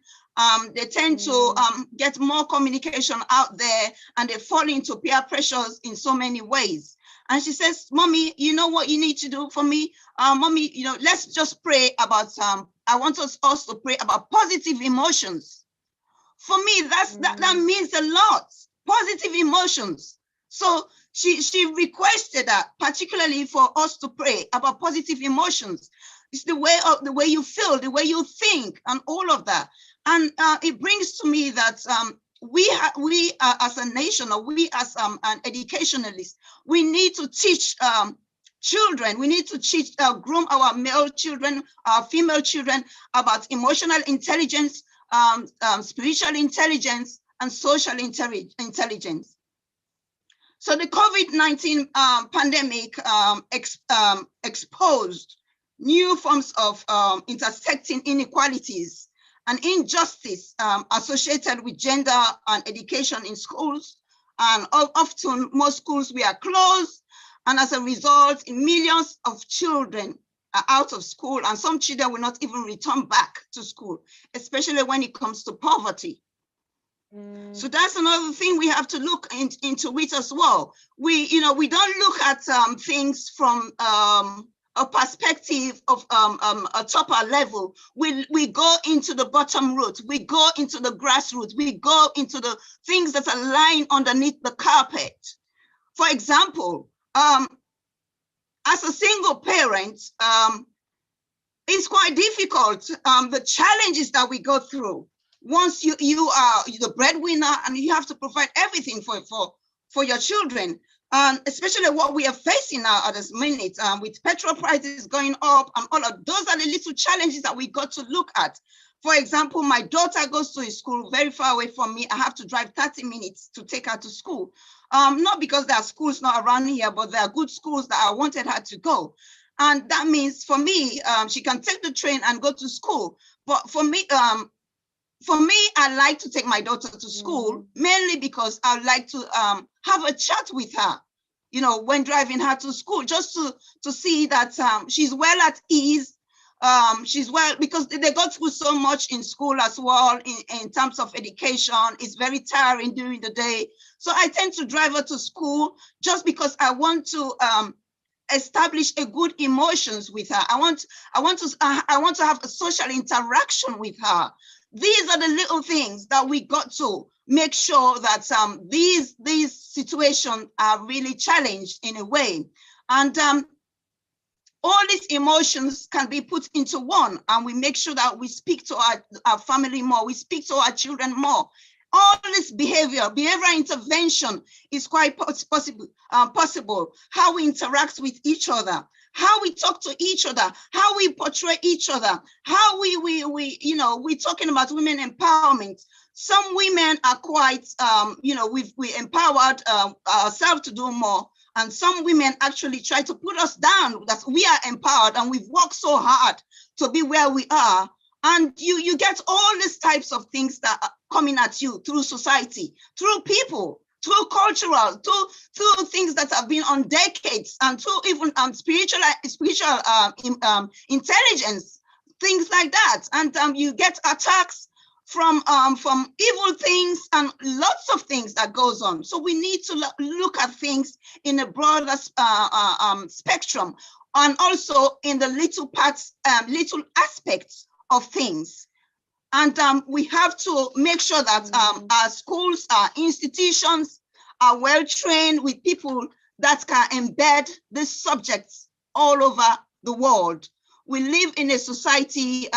They tend to get more communication out there, and they fall into peer pressures in so many ways. And she says, Mommy, you know what you need to do for me? Mommy, let's just pray about, I want us to pray about positive emotions. For me, that means a lot, positive emotions. So she requested that particularly for us to pray about positive emotions. It's the way you feel, the way you think, and all of that. And it brings to me that we as a nation, or we as an educationalist, we need to teach children. We need to groom our male children, our female children about emotional intelligence, spiritual intelligence, and social intelligence. So the COVID-19 pandemic exposed new forms of intersecting inequalities and injustice associated with gender and education in schools. And often most schools were closed, and as a result, millions of children are out of school, and some children will not even return back to school, especially when it comes to poverty. So that's another thing we have to look into it as well. We don't look at things from a perspective of a topper level. We go into the bottom root. We go into the grassroots. We go into the things that are lying underneath the carpet. For example, as a single parent, it's quite difficult. The challenges that we go through. Once you are the breadwinner and you have to provide everything for your children, especially what we are facing now at this minute with petrol prices going up and all of those are the little challenges that we got to look at. For example, my daughter goes to a school very far away from me. I have to drive 30 minutes to take her to school. Not because there are schools not around here, but there are good schools that I wanted her to go. And that means for me, she can take the train and go to school. But for me, I like to take my daughter to school, mainly because I like to have a chat with her, when driving her to school, just to see that she's well at ease. She's well, because they go through so much in school as well, in terms of education. It's very tiring during the day. So I tend to drive her to school just because I want to establish a good emotions with her. I want to have a social interaction with her. These are the little things that we got to make sure that these situations are really challenged in a way. And all these emotions can be put into one, and we make sure that we speak to our family more, we speak to our children more. All this behavioral intervention is quite possible. How we interact with each other, how we talk to each other, how we portray each other, how we're talking about women empowerment. Some women are quite, we empowered ourselves to do more. And some women actually try to put us down, that we are empowered and we've worked so hard to be where we are. And you get all these types of things that are coming at you through society, through people, through cultural, through things that have been on decades, and through even spiritual intelligence, things like that. And you get attacks from evil things and lots of things that goes on. So we need to look at things in a broader spectrum, and also in the little parts, little aspects of things. And we have to make sure that our schools, our institutions are well trained with people that can embed these subjects all over the world. We live in a society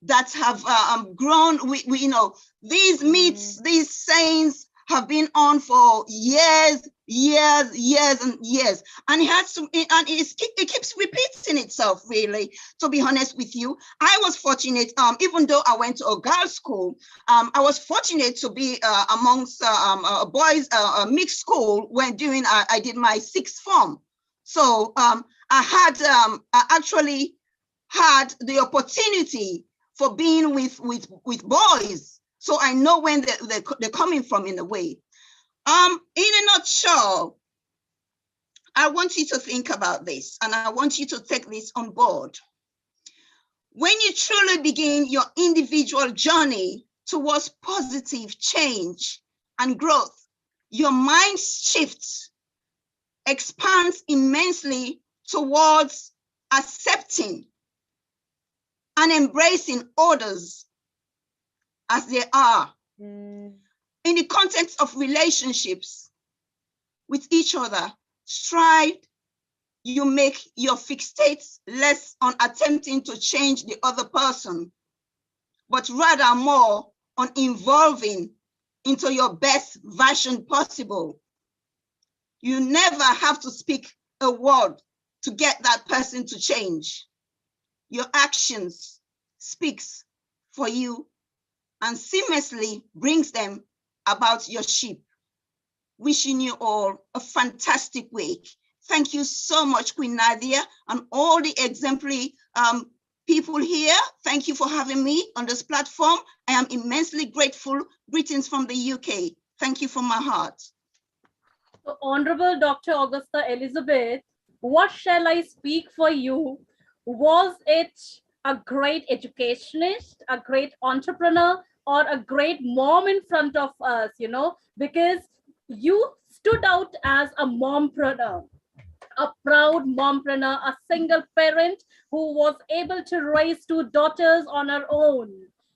that have grown. These myths, these sayings have been on for years and years, and it keeps repeating itself, really, to be honest with you. I was fortunate, even though I went to a girls' school, I was fortunate to be amongst boys, a mixed school when I did my sixth form. So I actually had the opportunity for being with boys. So I know when they're coming from, in a way. In a nutshell, I want you to think about this, and I want you to take this on board. When you truly begin your individual journey towards positive change and growth, your mind shifts, expands immensely towards accepting and embracing others as they are. In the context of relationships with each other, strive, you make your fixates less on attempting to change the other person, but rather more on evolving into your best version possible. You never have to speak a word to get that person to change. Your actions speaks for you and seamlessly brings them about your sheep. Wishing you all a fantastic week. Thank you so much, Queen Nadia, and all the exemplary people here. Thank you for having me on this platform. I am immensely grateful. Greetings from the UK. Thank you from my heart. So, Honorable Dr. Augusta Elizabeth, what shall I speak for you? Was it a great educationist, a great entrepreneur, or a great mom in front of us, you know, because you stood out as a mompreneur, a proud mompreneur, a single parent who was able to raise 2 daughters on her own,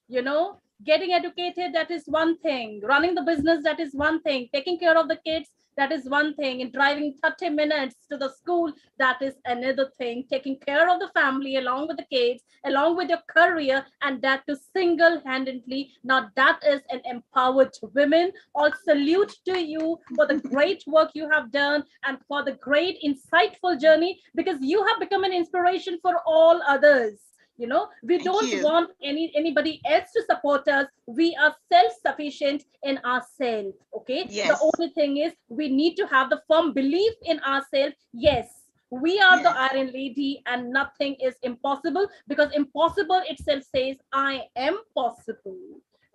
you know, getting educated, that is one thing, running the business, that is one thing, taking care of the kids, that is one thing, and driving 30 minutes to the school, that is another thing, taking care of the family along with the kids, along with your career, and that to single-handedly. Now that is an empowered woman. All salute to you for the great work you have done and for the great insightful journey, because you have become an inspiration for all others. You know, we don't want anybody else to support us. We are self-sufficient in ourselves. Okay. Yes. The only thing is we need to have the firm belief in ourselves. Yes, we are the Iron Lady and nothing is impossible, because impossible itself says I am possible.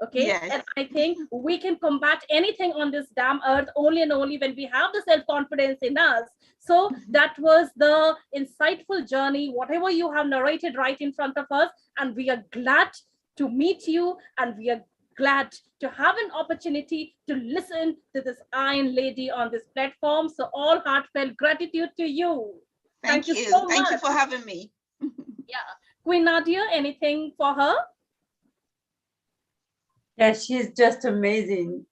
Okay. Yes. And I think we can combat anything on this damn earth only and only when we have the self-confidence in us. So that was the insightful journey, whatever you have narrated right in front of us. And we are glad to meet you, and we are glad to have an opportunity to listen to this Iron Lady on this platform. So all heartfelt gratitude to you. Thank you so much. Thank you for having me. Yeah. Queen Nadia, anything for her? Yeah, she's just amazing.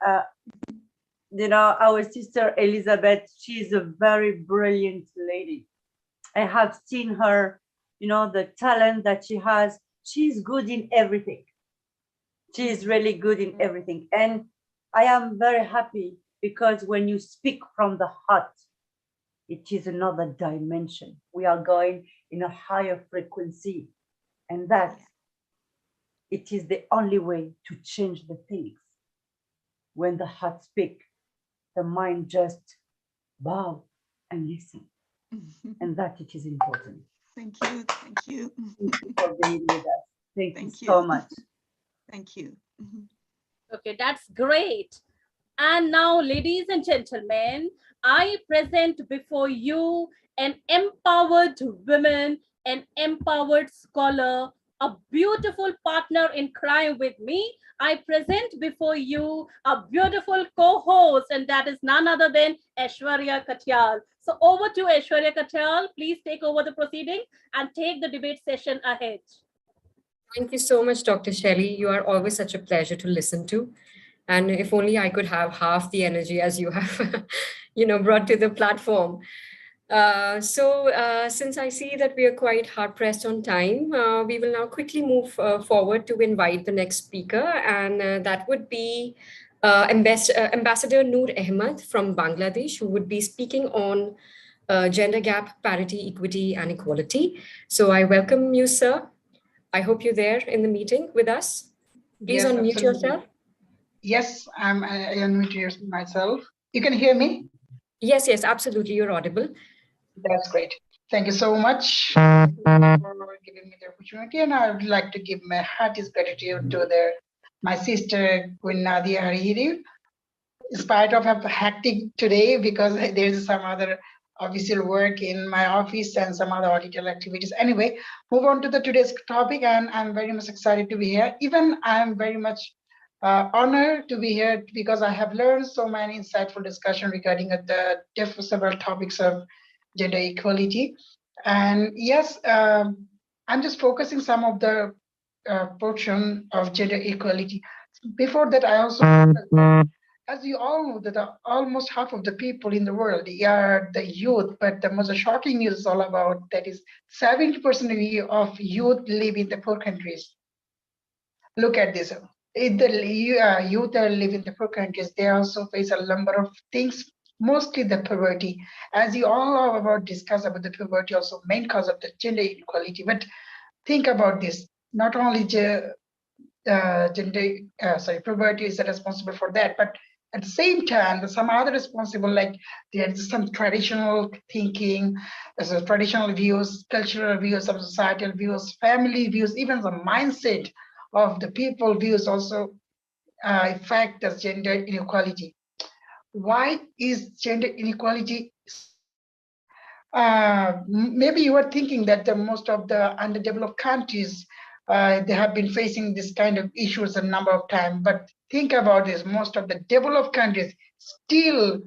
You know, our sister Elizabeth, she's a very brilliant lady. I have seen her, you know, the talent that she has. She's good in everything. She is really good in everything. And I am very happy because when you speak from the heart, it is another dimension. We are going in a higher frequency. And that it is the only way to change the things. When the heart speaks, the mind just bow and listen. And that it is important. Thank you. Thank you. Thank you for being with us. Thank you you so much. Thank you. Okay, that's great. And now, ladies and gentlemen, I present before you an empowered woman, an empowered scholar, a beautiful partner in crime with me. I present before you a beautiful co-host, and that is none other than Aishwarya Katyal. So over to Aishwarya Katyal. Please take over the proceeding and take the debate session ahead. Thank you so much, Dr. Shelley. You are always such a pleasure to listen to. And if only I could have half the energy as you have, brought to the platform. Since I see that we are quite hard pressed on time, we will now quickly move forward to invite the next speaker, and that would be Ambassador Noor Ahmed from Bangladesh, who would be speaking on gender gap, parity, equity, and equality. So I welcome you, sir. I hope you're there in the meeting with us. Please Yes, unmute absolutely. yourself. Yes, I unmute myself. You can hear me? Yes, absolutely. You're audible. That's great. Thank you so much for giving me the opportunity. And I would like to give my heartiest gratitude to my sister, Queen Nadia Hariri. In spite of a hectic today, because there's some other official work in my office and some other auditorial activities. Anyway, move on to today's topic, and I'm very much excited to be here. Even I'm very much honored to be here because I have learned so many insightful discussion regarding the several topics of gender equality. And yes, I'm just focusing some of the portion of gender equality. Before that, I also, as you all know, that almost half of the people in the world are the youth, but the most shocking news is all about that is 70% of youth live in the poor countries. Look at this. If the youth live in the poor countries, they also face a number of things mostly the poverty. As you all know about discuss about the poverty, also main cause of the gender inequality. But think about this: not only poverty is responsible for that, but at the same time, some other responsible, like there's some traditional thinking, so traditional views, cultural views, some societal views, family views, even the mindset of the people views also affect the gender inequality. Why is gender inequality? Maybe you are thinking that the most of the underdeveloped countries they have been facing this kind of issues a number of times. But think about this: most of the developed countries still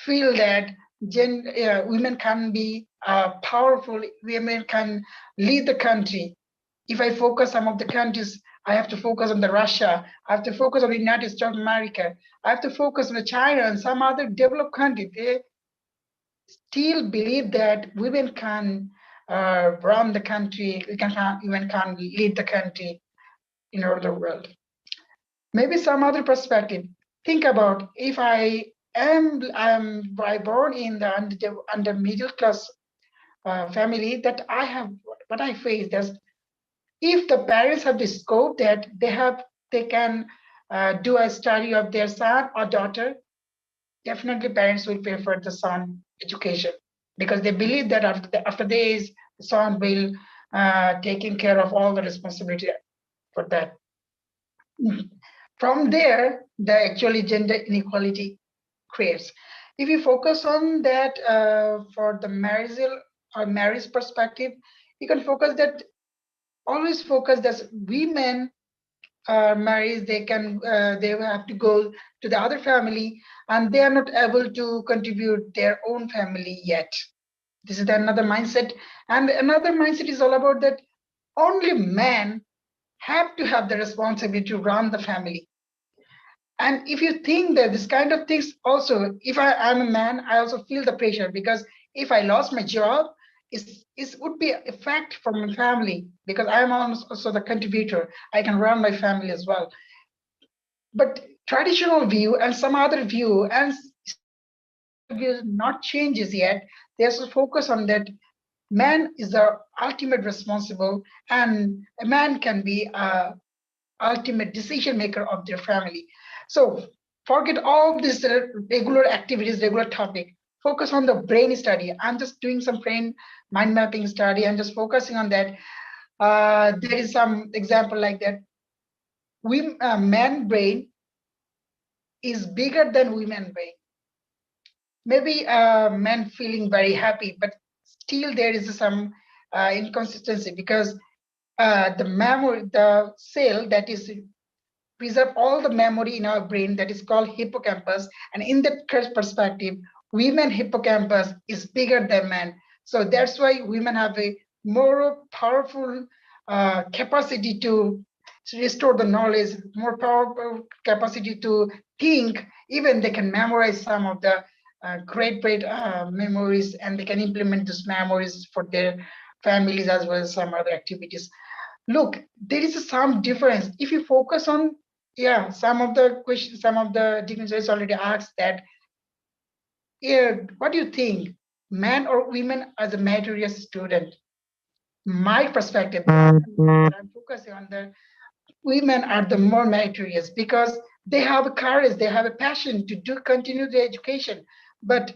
feel that women can be powerful. Women can lead the country. If I focus some of the countries, I have to focus on the Russia. I have to focus on the United States of America. I have to focus on the China and some other developed countries. They still believe that women can run the country, women can lead the country in all the world. Maybe some other perspective. Think about if I am born in the under middle class family, that I have what I face. That if the parents have the scope that they can do a study of their son or daughter, definitely parents will pay for the son education, because they believe that after the age, the son will taking care of all the responsibility for that. From there, the actually gender inequality creates. If you focus on that for the marriage perspective, you can focus that, always focus that women married, they have to go to the other family and they are not able to contribute their own family yet. This is another mindset. And another mindset is all about that only men have to have the responsibility to run the family. And if you think that this kind of things also, if I'm a man, I also feel the pressure, because if I lost my job, it would be a fact for my family, because I'm also the contributor. I can run my family as well. But traditional view and some other view and view not changes yet. There's a focus on that man is the ultimate responsible, and a man can be a ultimate decision maker of their family. So forget all these regular activities, regular topic. Focus on the brain study. I'm just doing some brain mind mapping study. I'm just focusing on that. There is some example like that. Man brain is bigger than women brain. Maybe men feeling very happy, but still there is some inconsistency, because the memory, the cell that is preserve all the memory in our brain, that is called hippocampus, and in that perspective, women hippocampus is bigger than men. So that's why women have a more powerful capacity to restore the knowledge, more powerful capacity to think. Even they can memorize some of the great memories, and they can implement these memories for their families as well as some other activities. Look, there is some difference. If you focus on, some of the questions, some of the dignitaries already asked that, what do you think, men or women as a meritorious student? My perspective, I'm focusing on the women are the more meritorious, because they have a courage, they have a passion to continue their education. But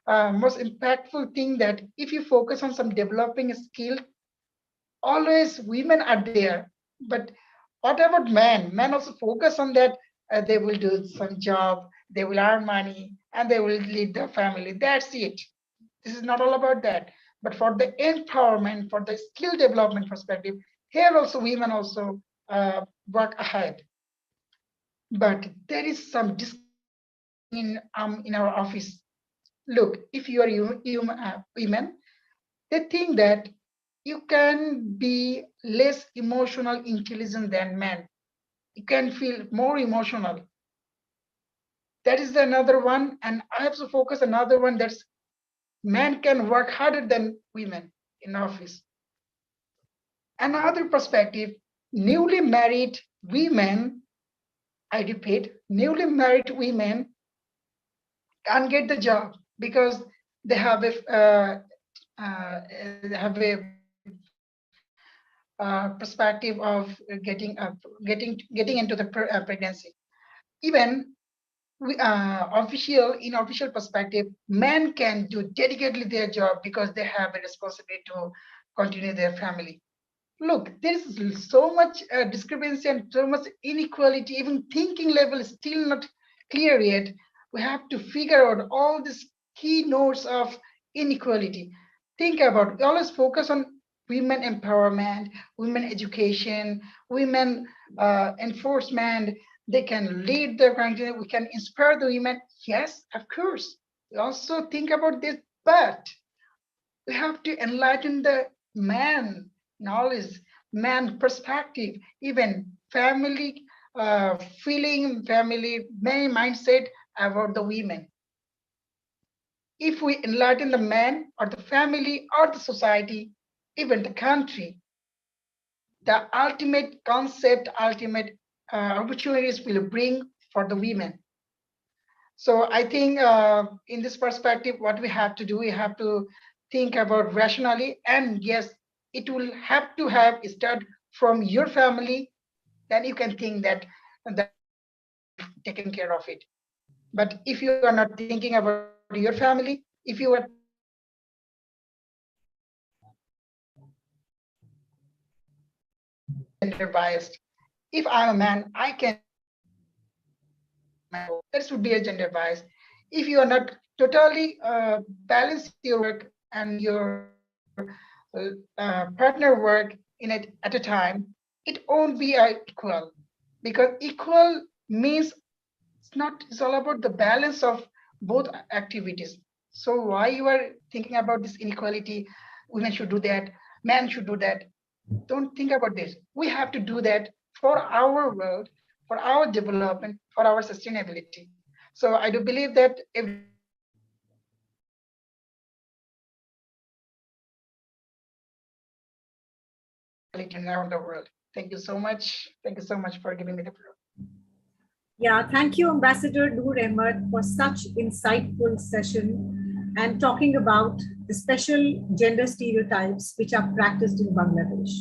most impactful thing that if you focus on some developing skill, always women are there. But what about men? Men also focus on that. They will do some job, they will earn money, and they will lead the family. That's it. This is not all about that. But for the empowerment, for the skill development perspective, here also women also work ahead. But there is some in our office. Look, if you are women, they think that you can be less emotional intelligent than men. You can feel more emotional. That is another one. And I have to focus another one, that's men can work harder than women in office. Another perspective, newly married women, I repeat, newly married women can't get the job because they have a perspective of getting into the pregnancy. Even in official perspective, men can do dedicatedly their job because they have a responsibility to continue their family. Look, there is so much discrepancy and so much inequality. Even thinking level is still not clear yet. We have to figure out all these key notes of inequality. Think about, we always focus on women empowerment, women education, women enforcement. They can lead the country. We can inspire the women. Yes, of course. We also think about this, but we have to enlighten the man knowledge, man perspective, even family feeling, family mindset about the women. If we enlighten the man or the family or the society, even the country, the ultimate concept, ultimate opportunities will bring for the women. So I think in this perspective, what we have to do, we have to think about rationally, and yes, it will have to start from your family. Then you can think that taken care of it. But if you are not thinking about your family, if you are gender biased, if I'm a man, I can. This would be a gender bias. If you are not totally balance your work and your partner work in it at a time, it won't be equal, because equal means it's all about the balance of both activities. So why you are thinking about this inequality, women should do that, men should do that? Don't think about this. We have to do that for our world, for our development, for our sustainability. So I do believe that around the world. Thank you so much. Thank you so much for giving me the floor. Yeah, thank you, Ambassador Noor Ahmed, for such insightful session and talking about the special gender stereotypes which are practiced in Bangladesh.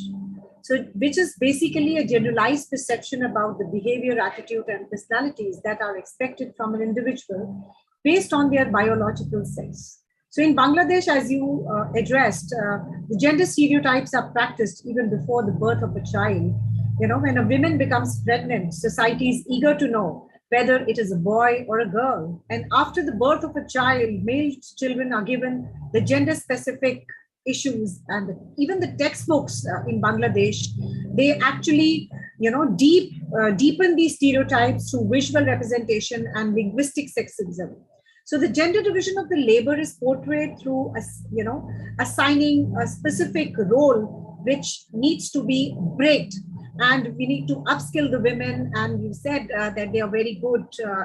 So, which is basically a generalized perception about the behavior, attitude, and personalities that are expected from an individual based on their biological sex. So in Bangladesh, as you addressed, the gender stereotypes are practiced even before the birth of a child. You know, when a woman becomes pregnant, society is eager to know whether it is a boy or a girl. And after the birth of a child, male children are given the gender-specific issues, and even the textbooks in Bangladesh, they actually, you know, deepen these stereotypes through visual representation and linguistic sexism. So the gender division of the labor is portrayed through, you know, assigning a specific role which needs to be bred. And we need to upskill the women. And you said that they are very good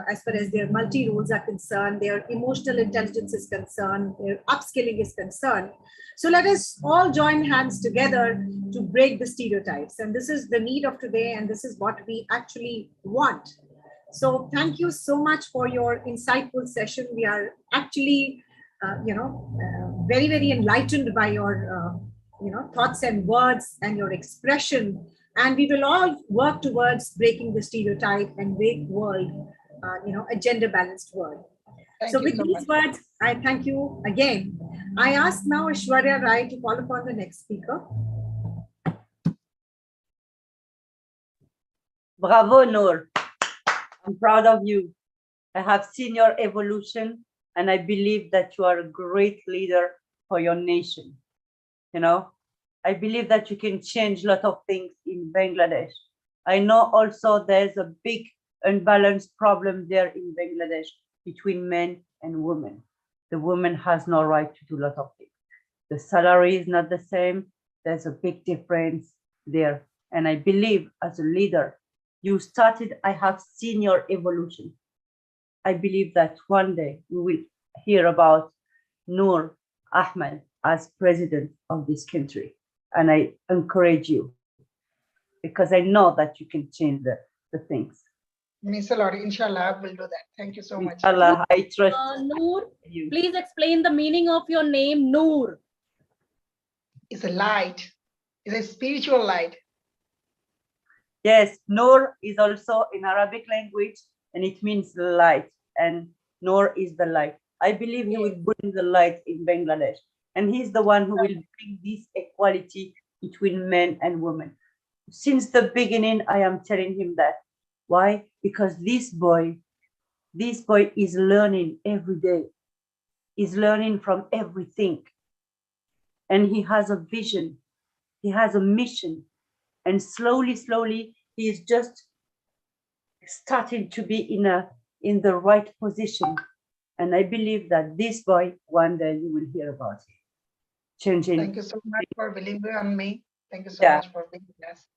as far as their multi-roles are concerned, their emotional intelligence is concerned, their upskilling is concerned. So let us all join hands together to break the stereotypes. And this is the need of today, and this is what we actually want. So thank you so much for your insightful session. We are actually, very, very enlightened by your, thoughts and words and your expression. And we will all work towards breaking the stereotype and make world, a gender balanced world. So with these words, I thank you again. I ask now Aishwarya Rai to call upon the next speaker. Bravo, Noor. I'm proud of you. I have seen your evolution, and I believe that you are a great leader for your nation. You know, I believe that you can change a lot of things in Bangladesh. I know also there's a big unbalanced problem there in Bangladesh between men and women. The woman has no right to do a lot of things. The salary is not the same. There's a big difference there. And I believe as a leader, you started, I have seen your evolution. I believe that one day we will hear about Noor Ahmed as president of this country. And I encourage you, because I know that you can change the things. Miss Lori, inshallah, we'll do that. Thank you so much. Allah, I trust Noor, you. please explain the meaning of your name, Noor. It's a light. It's a spiritual light. Yes, Noor is also in Arabic language and it means light, and Noor is the light. I believe he will bring the light in Bangladesh, and he's the one who will bring this equality between men and women. Since the beginning, I am telling him that. Why? Because this boy is learning every day. He's learning from everything. And he has a vision. He has a mission. And slowly, he is just starting to be in the right position. And I believe that this boy, one day you will hear about it. Changing. Thank you so much for believing on me. Thank you so Yeah. much for being with us.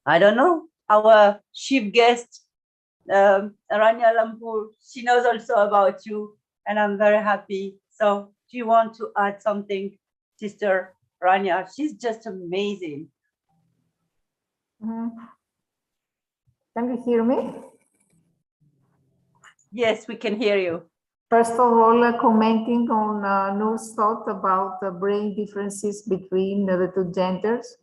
I don't know, our chief guest, Rania Lampur, she knows also about you, and I'm very happy. So do you want to add something, Sister Rania? She's just amazing. Can you hear me? Yes, we can hear you. First of all, commenting on Noor's thought about the brain differences between the two genders.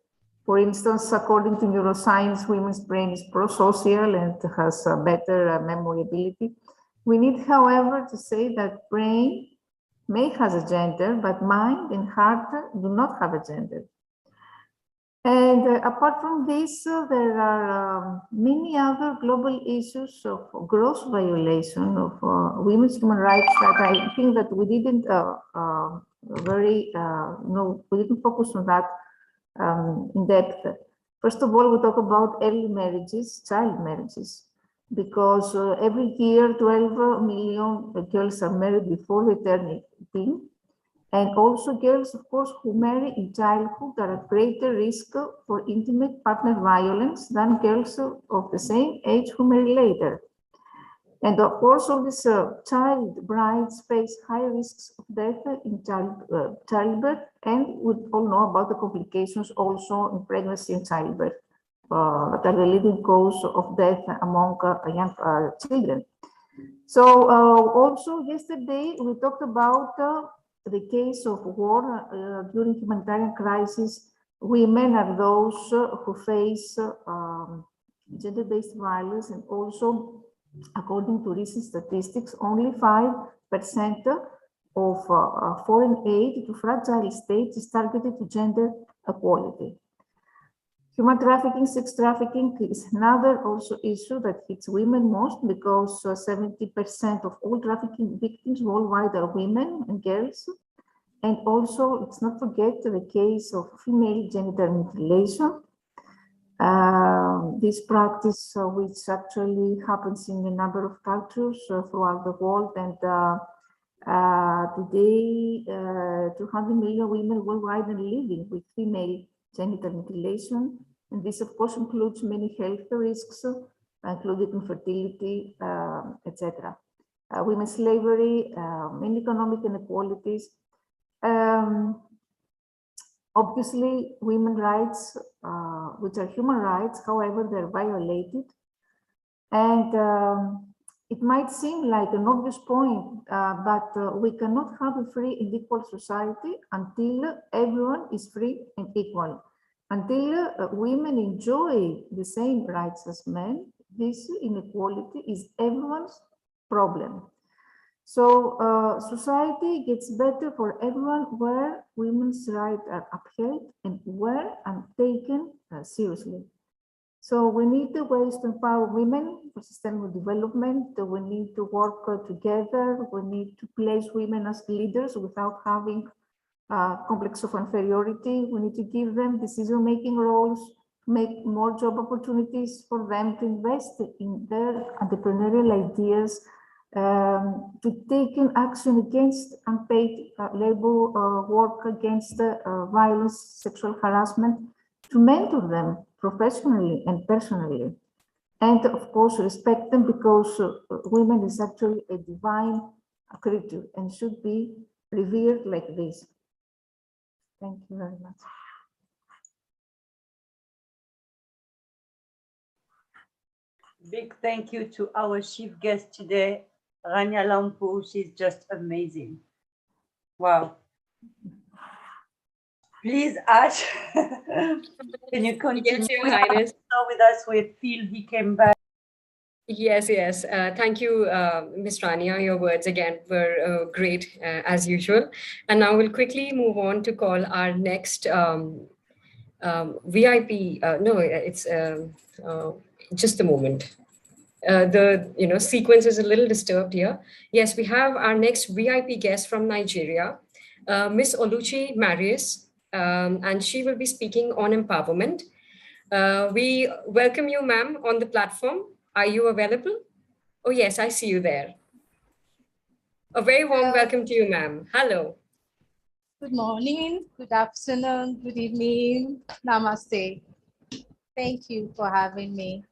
For instance, according to neuroscience, women's brain is pro-social and has a better memory ability. We need, however, to say that brain may has a gender, but mind and heart do not have a gender. And apart from this, there are many other global issues of gross violation of women's human rights that I think that we didn't we didn't focus on that in depth. First of all, we talk about early marriages, child marriages, because every year 12 million girls are married before they turn 18. And also girls, of course, who marry in childhood are at greater risk for intimate partner violence than girls of the same age who marry later. And of course, all these child brides face high risks of death in childbirth, and we all know about the complications also in pregnancy and childbirth that are the leading cause of death among young children. So also yesterday we talked about the case of war during humanitarian crisis. Women are those who face gender-based violence, and also, according to recent statistics, only 5% of foreign aid to fragile states is targeted to gender equality. Human trafficking, sex trafficking is another also issue that hits women most, because 70% of all trafficking victims worldwide are women and girls. And also, let's not forget the case of female genital mutilation. This practice, which actually happens in a number of cultures throughout the world, and today 200 million women worldwide are living with female genital mutilation. And this, of course, includes many health risks, including infertility, etc. Women's slavery, many economic inequalities. Obviously, women's rights, which are human rights, however, they're violated. And it might seem like an obvious point, but we cannot have a free and equal society until everyone is free and equal. Until women enjoy the same rights as men, this inequality is everyone's problem. So society gets better for everyone where women's rights are upheld and where are taken seriously. So we need the ways to empower women for sustainable development. We need to work together. We need to place women as leaders without having complex of inferiority. We need to give them decision-making roles, make more job opportunities for them to invest in their entrepreneurial ideas, to take an action against unpaid labor work, against violence, sexual harassment, to mentor them professionally and personally. And of course, respect them, because women is actually a divine creature and should be revered like this. Thank you very much. Big thank you to our chief guest today, Rania Lampu. She's just amazing. Wow. Please, Ash, can you continue? Yes, Your We have Highness. with us with Phil. He came back. Yes, yes. Thank you, Ms. Rania. Your words again were great as usual. And now we'll quickly move on to call our next VIP. No, it's just a moment. The sequence is a little disturbed here. Yes, we have our next VIP guest from Nigeria, Miss Oluchi Marius, and she will be speaking on empowerment. We welcome you, ma'am, on the platform. Are you available? Oh, yes, I see you there. A very warm welcome to you, ma'am. Hello. Good morning, good afternoon, good evening. Namaste. Thank you for having me.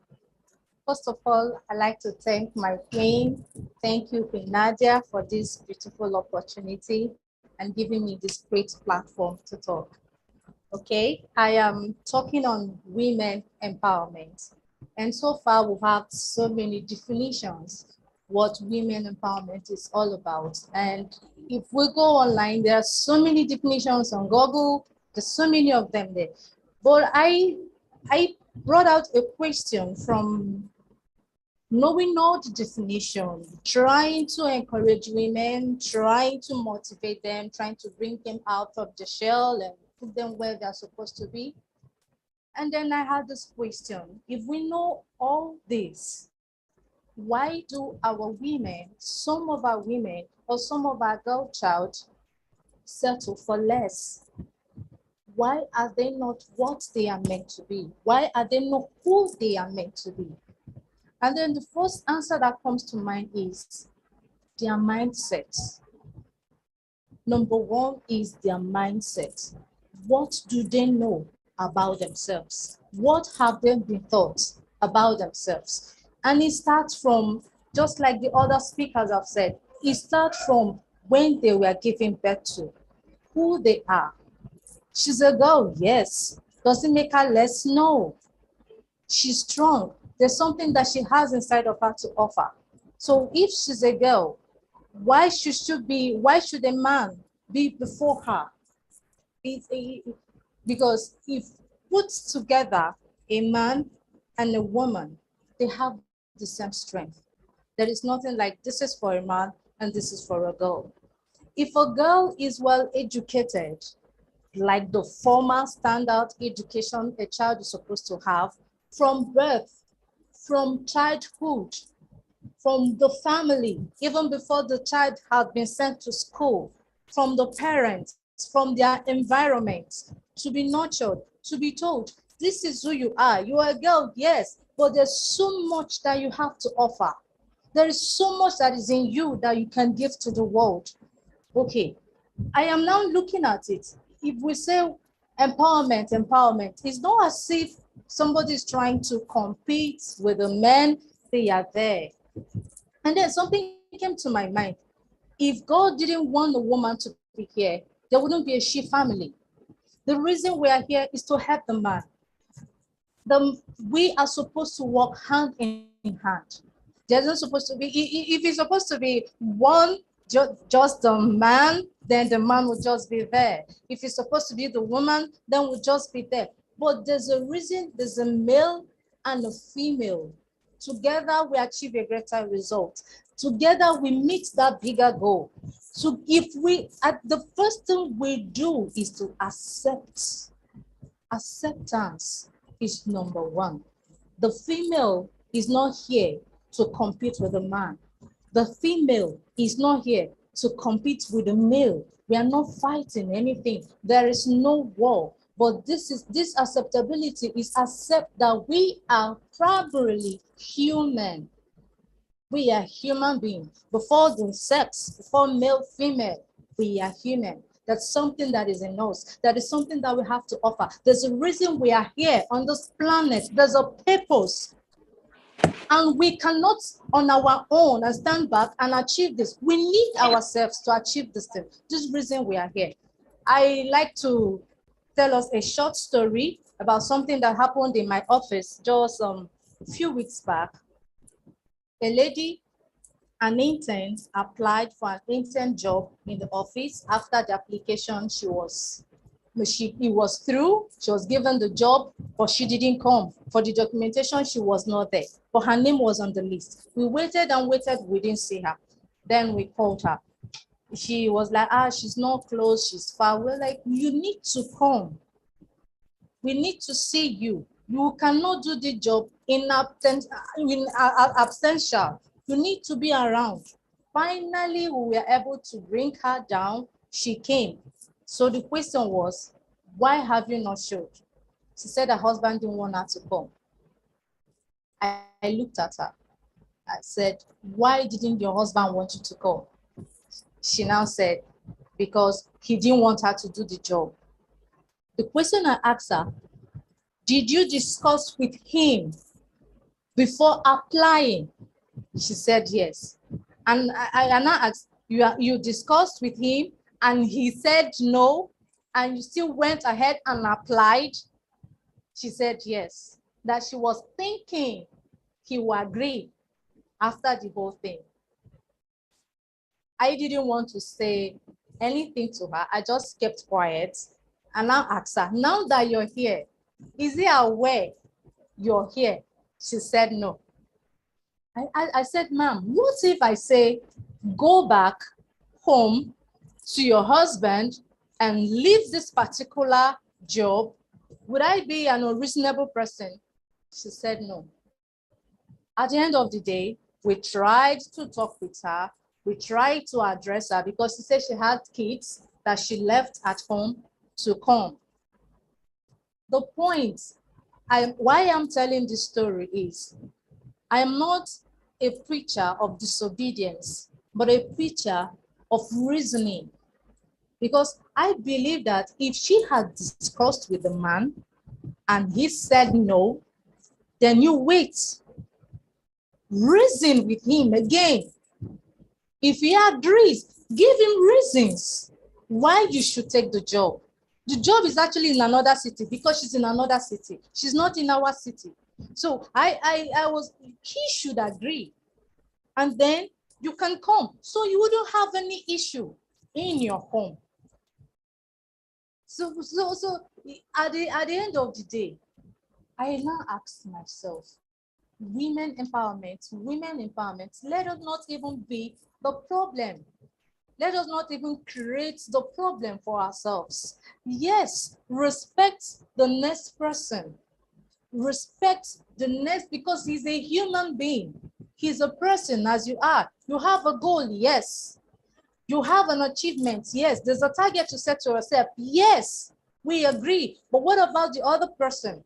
First of all, I'd like to thank my queen. Thank you, Queen Nadia, for this beautiful opportunity and giving me this great platform to talk. Okay, I am talking on women empowerment. And so far, we have so many definitions what women empowerment is all about. And if we go online, there are so many definitions on Google. There's so many of them there. But I brought out a question from knowing all the definition, trying to encourage women, trying to motivate them, trying to bring them out of the shell and put them where they're supposed to be. And then I had this question, if we know all this, why do our women, some of our women or some of our girl child settle for less? Why are they not what they are meant to be? Why are they not who they are meant to be? And then the first answer that comes to mind is their mindset. Number one is their mindset. What do they know about themselves? What have they been taught about themselves? And it starts from, just like the other speakers have said, it starts from when they were given birth to, who they are. She's a girl, yes. Does it make her less? No. She's strong. There's something that she has inside of her to offer. So if she's a girl, why should a man be before her? Because if put together a man and a woman, they have the same strength. There is nothing like this is for a man and this is for a girl. If a girl is well educated, like the formal standard education a child is supposed to have from birth, from childhood, from the family, even before the child had been sent to school, from the parents, from their environment, to be nurtured, to be told, this is who you are. You are a girl, yes, but there's so much that you have to offer. There is so much that is in you that you can give to the world. Okay, I am now looking at it. If we say empowerment, it's not as if somebody is trying to compete with the men, they are there. And then something came to my mind. If God didn't want a woman to be here, there wouldn't be a she family. The reason we are here is to help the man. We are supposed to work hand in hand. There's not supposed to be, if it's supposed to be one, just the man, then the man will just be there. If it's supposed to be the woman, then we'll just be there. But there's a reason, there's a male and a female. Together we achieve a greater result. Together we meet that bigger goal. So the first thing we do is to accept. Acceptance is number one. The female is not here to compete with the man. The female is not here to compete with the male. We are not fighting anything. There is no war. But this acceptability is accept that we are primarily human. We are human beings. Before the sex, before male, female, we are human. That's something that is in us. That is something that we have to offer. There's a reason we are here on this planet. There's a purpose. And we cannot on our own and stand back and achieve this. We need ourselves to achieve this thing. This reason we are here. I like to tell us a short story about something that happened in my office just a few weeks back. A lady, an intern, applied for an intern job in the office. After the application, it was through, she was given the job, but she didn't come. For the documentation, she was not there, but her name was on the list. We waited and waited, we didn't see her. Then we called her. She was like, she's not close, she's far. We're like, you need to come. We need to see you. You cannot do the job in absentia. You need to be around. Finally, we were able to bring her down. She came. So the question was, why have you not showed? She said her husband didn't want her to come. I looked at her. I said, why didn't your husband want you to come? She now said, because he didn't want her to do the job. The question I asked her, did you discuss with him before applying? She said yes. And I now asked, you discussed with him and he said no, and you still went ahead and applied? She said yes, that she was thinking he would agree after the whole thing. I didn't want to say anything to her. I just kept quiet and now asked her, now that you're here, is he aware you're here? She said no. I said, ma'am, what if I say, go back home to your husband and leave this particular job? Would I be an unreasonable person? She said no. At the end of the day, we tried to talk with her. We tried to address her because she said she had kids that she left at home to come. The point, why I'm telling this story is, I am not a preacher of disobedience, but a preacher of reasoning. Because I believe that if she had discussed with the man and he said no, then you wait. Reason with him again. If he agrees, give him reasons why you should take the job. The job is actually in another city because she's in another city. She's not in our city. So he should agree. And then you can come. So you wouldn't have any issue in your home. So at the end of the day, I now ask myself, women empowerment, let us not even be the problem. Let us not even create the problem for ourselves. Yes, respect the next person. Respect the next, because he's a human being. He's a person as you are. You have a goal, yes. You have an achievement, yes. There's a target to set to yourself, yes. We agree. But what about the other person?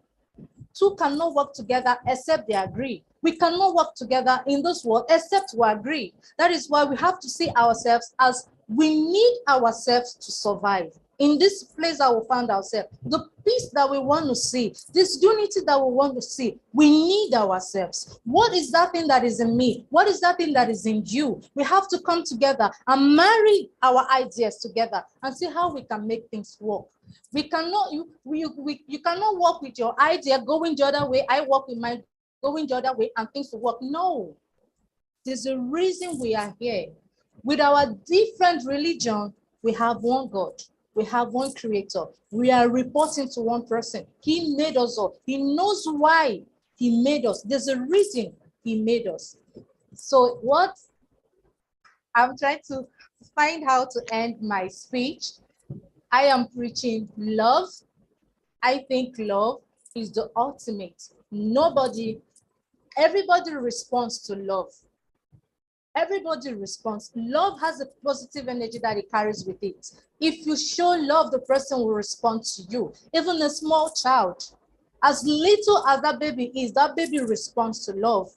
Two cannot work together except they agree. We cannot work together in this world except we agree. That is why we have to see ourselves as we need ourselves to survive. In this place that we found ourselves, the peace that we want to see, this unity that we want to see, we need ourselves. What is that thing that is in me? What is that thing that is in you? We have to come together and marry our ideas together and see how we can make things work. We cannot, you cannot work with your idea going the other way. I work with mine going the other way and things will work. No, there's a reason we are here. With our different religion, we have one God. We have one creator. We are reporting to one person. He made us all. He knows why he made us. There's a reason he made us. So what I'm trying to find how to end my speech. I am preaching love. I think love is the ultimate. Everybody responds to love. Everybody responds. Love has a positive energy that it carries with it. If you show love, the person will respond to you. Even a small child, as little as that baby is, that baby responds to love.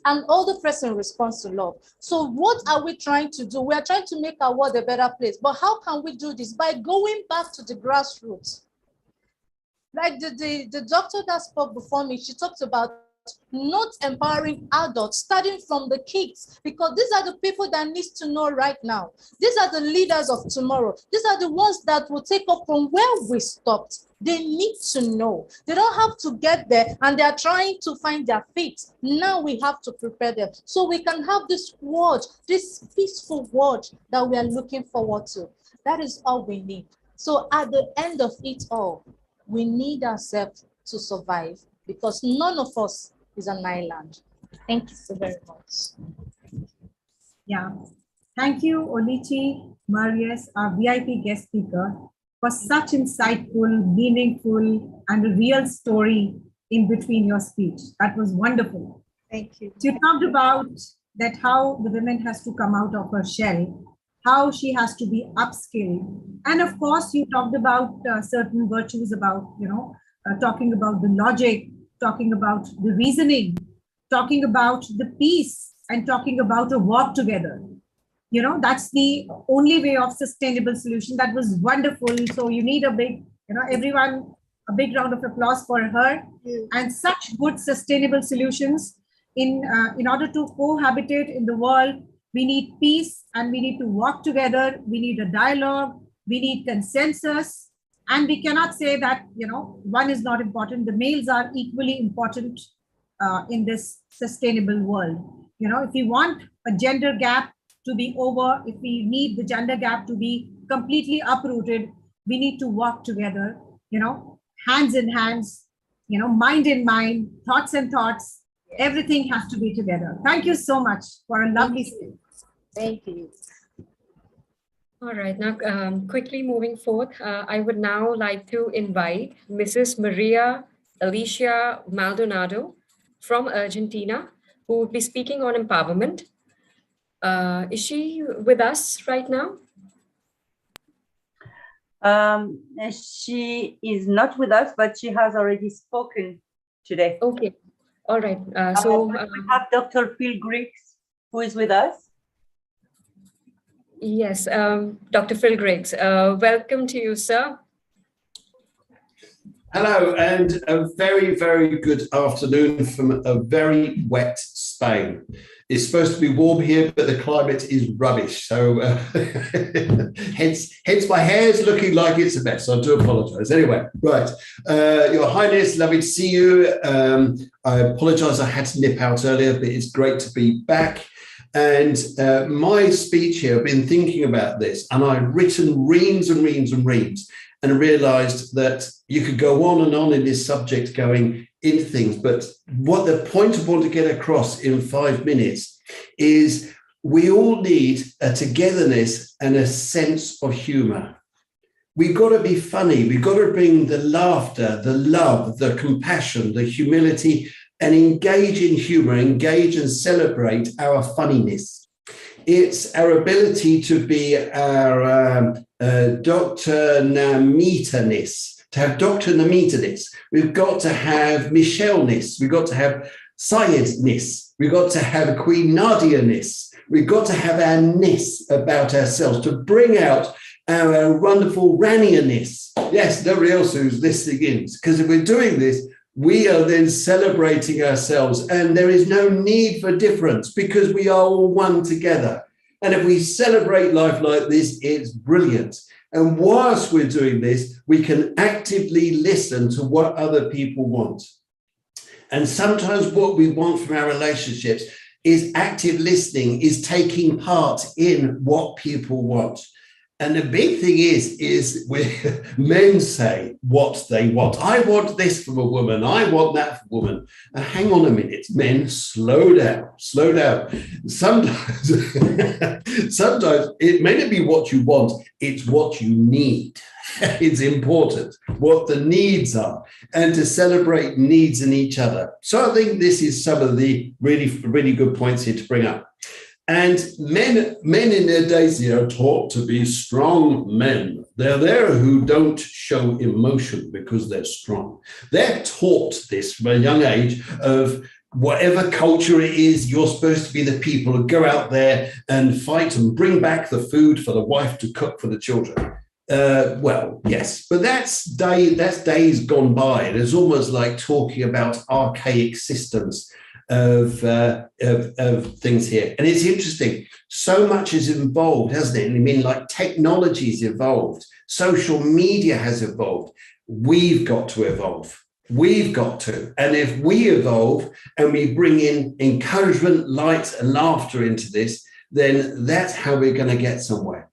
And all the person responds to love. So what are we trying to do? We are trying to make our world a better place. But how can we do this? By going back to the grassroots. Like the doctor that spoke before me, she talked about not empowering adults, starting from the kids, because these are the people that need to know right now. These are the leaders of tomorrow. These are the ones that will take up from where we stopped. They need to know. They don't have to get there and they are trying to find their feet. Now we have to prepare them so we can have this world, this peaceful world that we are looking forward to. That is all we need. So at the end of it all, we need ourselves to survive because none of us is an island. Thank you so very much. Yeah. Thank you, Oluchi Marius, our VIP guest speaker, for such insightful, meaningful, and a real story in between your speech. That was wonderful. Thank you. So you talked about that how the woman has to come out of her shell, how she has to be upskilled. And of course, you talked about certain virtues about, talking about the logic, talking about the reasoning, talking about the peace, and talking about a work together. That's the only way of sustainable solution. That was wonderful. So you need a big, everyone, a big round of applause for her. And such good sustainable solutions in order to cohabitate in the world. We need peace and we need to work together. We need a dialogue. We need consensus. And we cannot say that, one is not important. The males are equally important in this sustainable world. If we want a gender gap to be over, if we need the gender gap to be completely uprooted, we need to work together, hands in hands, mind in mind, thoughts in thoughts, everything has to be together. Thank you so much for a lovely speech. Thank you. All right, now quickly moving forward, I would now like to invite Mrs. Maria Alicia Maldonado from Argentina, who will be speaking on empowerment. Is she with us right now? She is not with us, but she has already spoken today. Okay, all right. We have Dr. Phil Griggs, who is with us. Yes, Dr. Phil Griggs, welcome to you, sir. Hello, and a very, very good afternoon from a very wet Spain. It's supposed to be warm here, but the climate is rubbish. So hence my hair is looking like it's a mess. I do apologize. Anyway, right. Your Highness, lovely to see you. I apologize I had to nip out earlier, but it's great to be back. And my speech here, I've been thinking about this, and I've written reams and reams and reams, and realized that you could go on in this subject going into things. But what the point I want to get across in 5 minutes is we all need a togetherness and a sense of humor. We've got to be funny. We've got to bring the laughter, the love, the compassion, the humility, and engage in humor, engage and celebrate our funniness. It's our ability to be our Dr. Namita-ness, to have Dr. Namita-ness. We've got to have Michelle-ness. We've got to have Syed-ness. We've got to have Queen Nadia-ness. We've got to have our ness about ourselves, to bring out our wonderful Rania-ness. Yes, nobody else who's listening in, because if we're doing this, we are then celebrating ourselves, and there is no need for difference because we are all one together. And if we celebrate life like this, it's brilliant. And whilst we're doing this, we can actively listen to what other people want. And sometimes what we want from our relationships is active listening, is taking part in what people want. And the big thing is when men say what they want. I want this from a woman. I want that from a woman. Hang on a minute, men, slow down, slow down. Sometimes it may not be what you want, it's what you need. It's important what the needs are, and to celebrate needs in each other. So I think this is some of the really, really good points here to bring up. And men in their days, they are taught to be strong men. They're there who don't show emotion because they're strong. They're taught this from a young age of whatever culture it is, you're supposed to be the people who go out there and fight and bring back the food for the wife to cook for the children. Well, yes, but that's days gone by. It is almost like talking about archaic systems. of things here. And it's interesting. So much is involved, hasn't it? And I mean, like technology's evolved. Social media has evolved. We've got to evolve. We've got to. And if we evolve and we bring in encouragement, light, and laughter into this, then that's how we're going to get somewhere.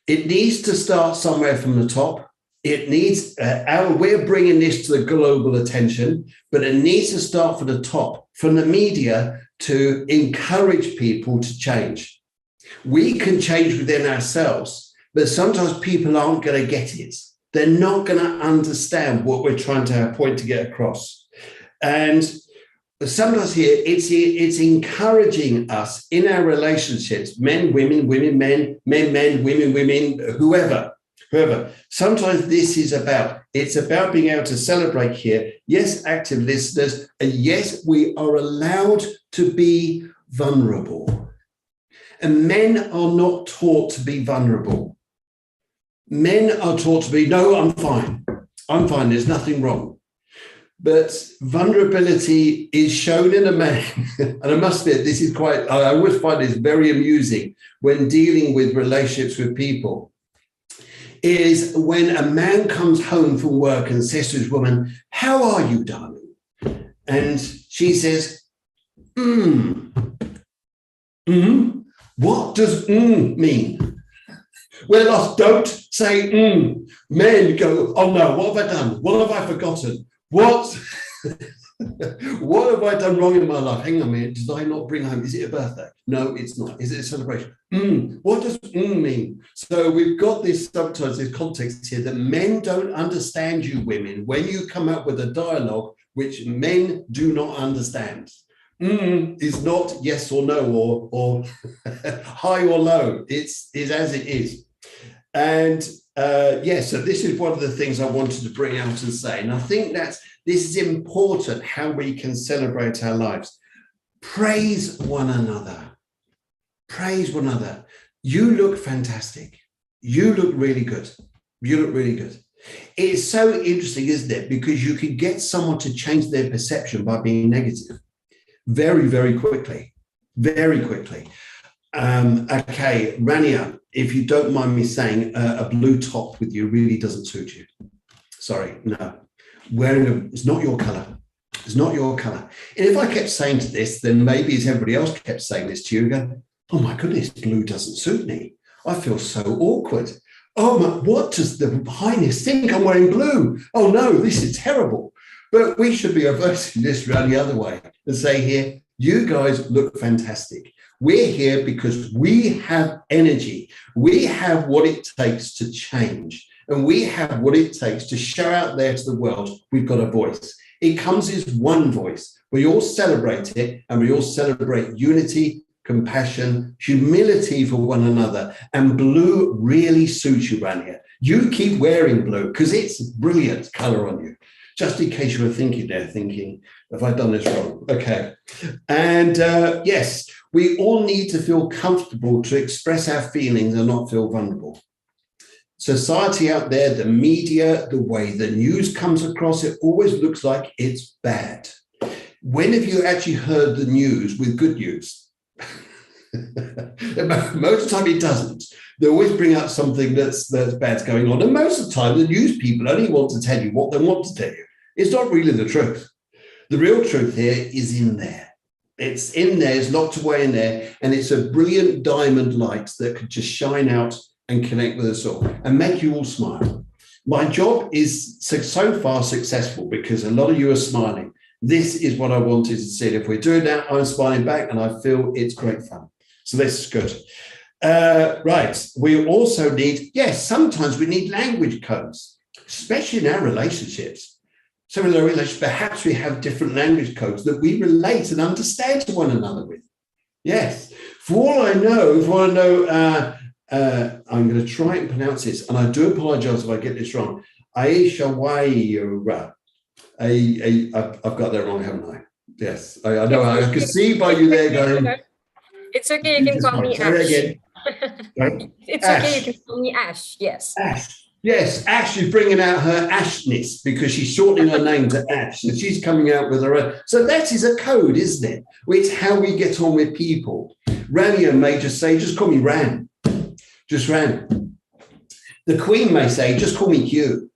It needs to start somewhere from the top. It needs, we're bringing this to the global attention, but it needs to start from the top, from the media, to encourage people to change. We can change within ourselves, but sometimes people aren't going to get it. They're not going to understand what we're trying to point to get across. And sometimes here, it's encouraging us in our relationships, men, women, women, men, men, men, women, women, whoever. Sometimes this is it's about being able to celebrate here. Yes, active listeners, and yes, we are allowed to be vulnerable. And men are not taught to be vulnerable. Men are taught to be, no, I'm fine. I'm fine. There's nothing wrong. But vulnerability is shown in a man. And I must admit, this is I always find this very amusing when dealing with relationships with people, is when a man comes home from work and says to his woman, how are you, darling? And she says, What does mean? Well, don't say Men go, oh no, what have I done? What have I forgotten? What have I done wrong in my life? Hang on a minute, did I not bring home? Is it a birthday? No, it's not. Is it a celebration? What does mean? So we've got this sometimes this context here that men don't understand you women when you come up with a dialogue which men do not understand. Is not yes or no or high or low. It's as it is. And so this is one of the things I wanted to bring out and say. And I think this is important, how we can celebrate our lives. Praise one another. Praise one another. You look fantastic. You look really good. You look really good. It's so interesting, isn't it? Because you can get someone to change their perception by being negative very, very quickly. Very quickly. Okay, Rania, if you don't mind me saying, a blue top with you really doesn't suit you. Sorry, no. It's not your color. It's not your color. And if I kept saying to this, then maybe as everybody else kept saying this to you, go, oh my goodness, blue doesn't suit me. I feel so awkward. Oh my, what does the Highness think I'm wearing blue? Oh no, this is terrible. But we should be averting this around the other way and say here, you guys look fantastic. We're here because we have energy. We have what it takes to change. And we have what it takes to show out there to the world we've got a voice. It comes as one voice. We all celebrate it, and we all celebrate unity, compassion, humility for one another. And blue really suits you, Rania. You keep wearing blue because it's a brilliant color on you. Just in case you were thinking, have I done this wrong? Okay. And yes, we all need to feel comfortable to express our feelings and not feel vulnerable. Society out there, the media, the way the news comes across, it always looks like it's bad. When have you actually heard the news with good news? Most of the time it doesn't. They always bring out something that's bad's going on. And most of the time, the news people only want to tell you what they want to tell you. It's not really the truth. The real truth here is in there. It's in there, it's locked away in there. And it's a brilliant diamond light that could just shine out and connect with us all and make you all smile. My job is so far successful because a lot of you are smiling. This is what I wanted to see. If we're doing that, I'm smiling back and I feel it's great fun. So this is good. Right, we also need, yes, sometimes we need language codes, especially in our relationships. Some of our relationships, perhaps we have different language codes that we relate and understand to one another with. Yes, for all I know, I'm going to try and pronounce this, and I do apologize if I get this wrong. Aisha Waira. I've got that wrong, haven't I? Yes, I know. I can see by you there going. It's okay, you can call me Ash. Again. It's okay, you can call me Ash, yes. Ash. Yes, Ash is bringing out her Ashness because she's shortening her name to Ash. So she's coming out with her own. So that is a code, isn't it? It's how we get on with people. Ramia may just say, just call me Ram. Just Ram. The Queen may say, just call me Q.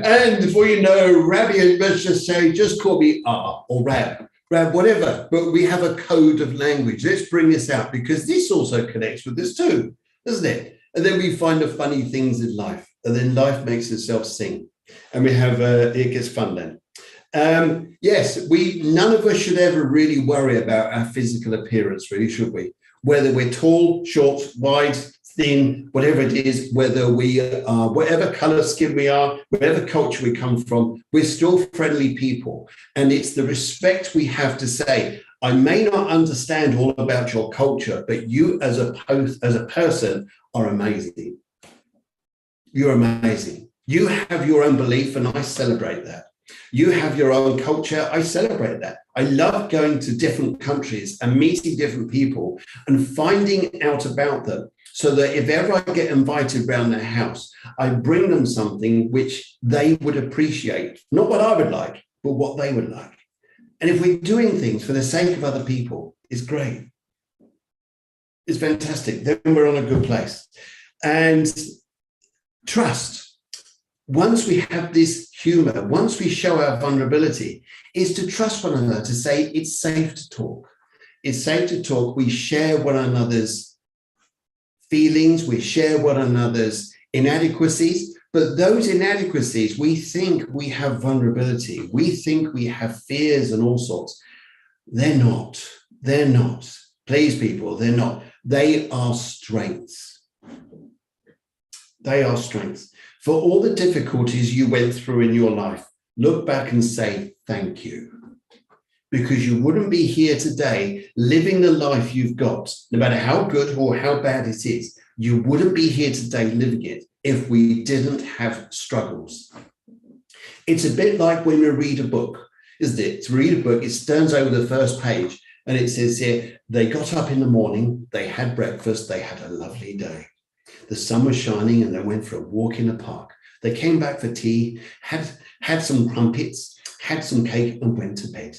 And before you know, Rabia must just say, just call me R or Rab. Whatever, but we have a code of language. Let's bring this out because this also connects with this too, doesn't it? And then we find the funny things in life, and then life makes itself sing, and we have it gets fun then. Yes, none of us should ever really worry about our physical appearance, really, should we? Whether we're tall, short, wide, thin, whatever it is, whether we are, whatever color skin we are, whatever culture we come from, we're still friendly people. And it's the respect we have to say, I may not understand all about your culture, but you as a person are amazing. You're amazing. You have your own belief and I celebrate that. You have your own culture. I celebrate that. I love going to different countries and meeting different people and finding out about them so that if ever I get invited around their house, I bring them something which they would appreciate. Not what I would like, but what they would like. And if we're doing things for the sake of other people, it's great. It's fantastic. Then we're on a good place. And trust. Once we have this humor, once we show our vulnerability, is to trust one another, to say it's safe to talk. It's safe to talk. We share one another's feelings, we share one another's inadequacies, but those inadequacies, we think we have vulnerability. We think we have fears and all sorts. They're not. They're not. Please, people, they're not. They are strengths. They are strengths. For all the difficulties you went through in your life, look back and say, thank you. Because you wouldn't be here today living the life you've got, no matter how good or how bad it is, you wouldn't be here today living it if we didn't have struggles. It's a bit like when we read a book, isn't it? To read a book, it turns over the first page and it says here, they got up in the morning, they had breakfast, they had a lovely day. The sun was shining and they went for a walk in the park. They came back for tea, had some crumpets, had some cake and went to bed.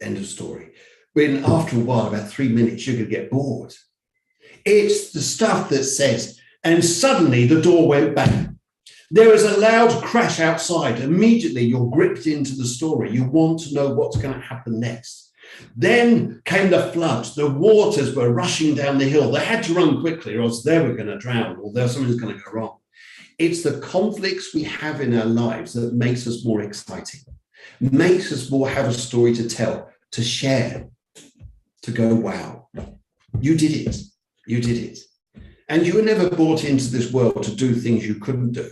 End of story. When after a while, about 3 minutes, you're going to get bored. It's the stuff that says, and suddenly the door went bang. There was a loud crash outside. Immediately you're gripped into the story. You want to know what's going to happen next. Then came the floods. The waters were rushing down the hill. They had to run quickly or else they were going to drown or something's going to go wrong. It's the conflicts we have in our lives that makes us more exciting, makes us more have a story to tell, to share, to go, wow, you did it. You did it. And you were never brought into this world to do things you couldn't do.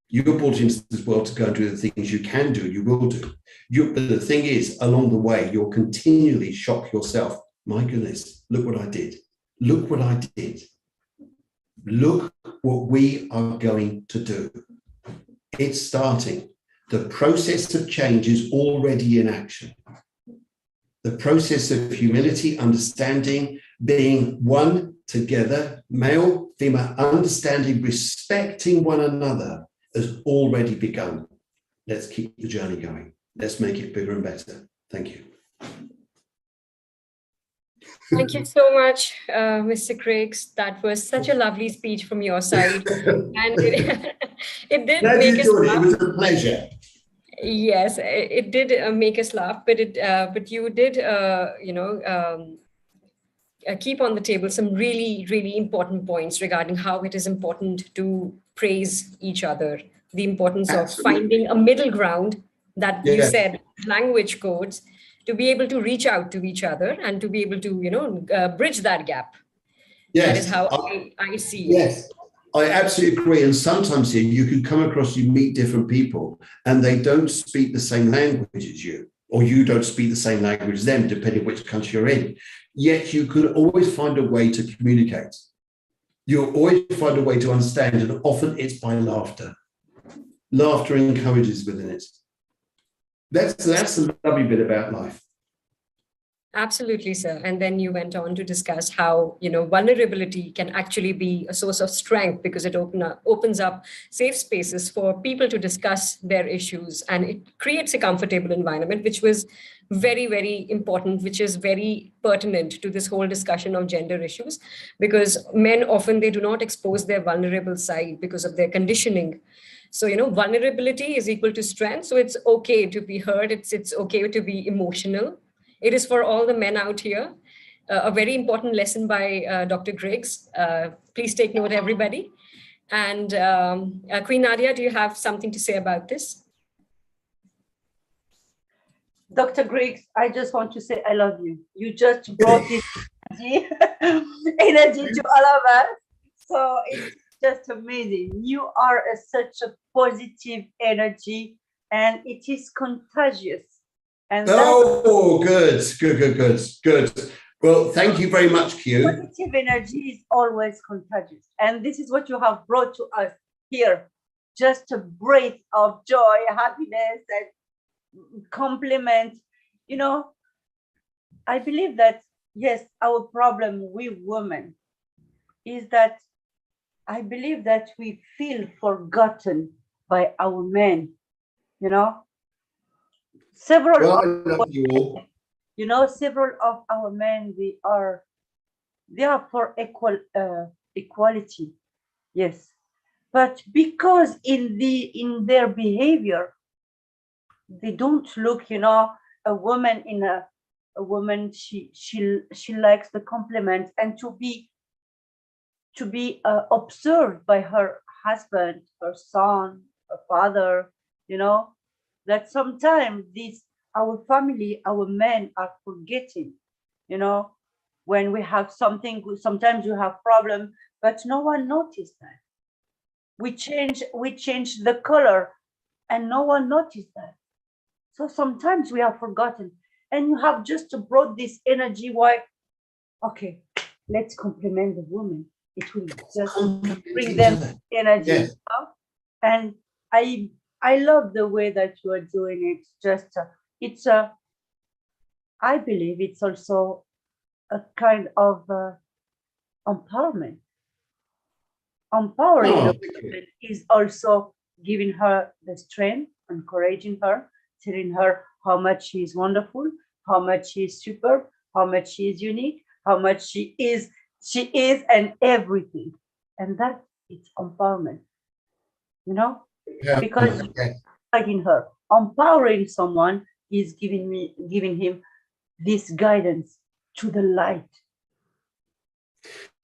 You were brought into this world to go and do the things you can do, you will do. But the thing is, along the way, you'll continually shock yourself. My goodness, look what I did. Look what I did. Look what we are going to do. It's starting. The process of change is already in action. The process of humility, understanding, being one together, male, female, understanding, respecting one another has already begun. Let's keep the journey going. Let's make it bigger and better. Thank you. Thank you so much, Mr. Craigs. That was such a lovely speech from your side. And it did make us laugh. It was a pleasure. Yes, it did make us laugh, but you did, keep on the table some really, really important points regarding how it is important to praise each other, the importance of finding a middle ground that you said, language codes, to be able to reach out to each other and to be able to, bridge that gap. Yes. That is how I see it. Yes, I absolutely agree. And sometimes here you can come across, you meet different people and they don't speak the same language as you, or you don't speak the same language as them, depending which country you're in. Yet you could always find a way to communicate. You'll always find a way to understand, and often it's by laughter. Laughter encourages within it. That's the lovely bit about life. Absolutely, sir. And then you went on to discuss how, vulnerability can actually be a source of strength because it opens up safe spaces for people to discuss their issues, and it creates a comfortable environment, which was very, very important, which is very pertinent to this whole discussion of gender issues, because men often, they do not expose their vulnerable side because of their conditioning. So, vulnerability is equal to strength. So it's okay to be heard. It's okay to be emotional. It is for all the men out here. A very important lesson by Dr. Griggs. Please take note, everybody. And Queen Nadia, do you have something to say about this? Dr. Griggs, I just want to say I love you. You just brought this energy to all of us. So it's just amazing. You are such a positive energy, and it is contagious. And good. Well, thank you very much, Q. Positive energy is always contagious. And this is what you have brought to us here. Just a breath of joy, happiness, and compliment. I believe that, yes, our problem with women is that I believe that we feel forgotten by our men, Several of our men, they are for equality, yes, but because in their behavior, they don't look, a woman she likes the compliment and to be observed by her husband, her son, her father, that sometimes our family, our men are forgetting, when we have something, sometimes you have problem, but no one noticed that. We change the color and no one noticed that. So sometimes we are forgotten, and you have just brought this energy. Why? Okay, let's compliment the woman. It will just bring them energy. Yes. And I love the way that you are doing it. I believe it's also a kind of empowerment. Empowering the woman is also giving her the strength, encouraging her, telling her how much she is wonderful, how much she is super, how much she is unique, how much she is and everything. And that is empowerment, because guiding her, empowering someone is giving him this guidance to the light,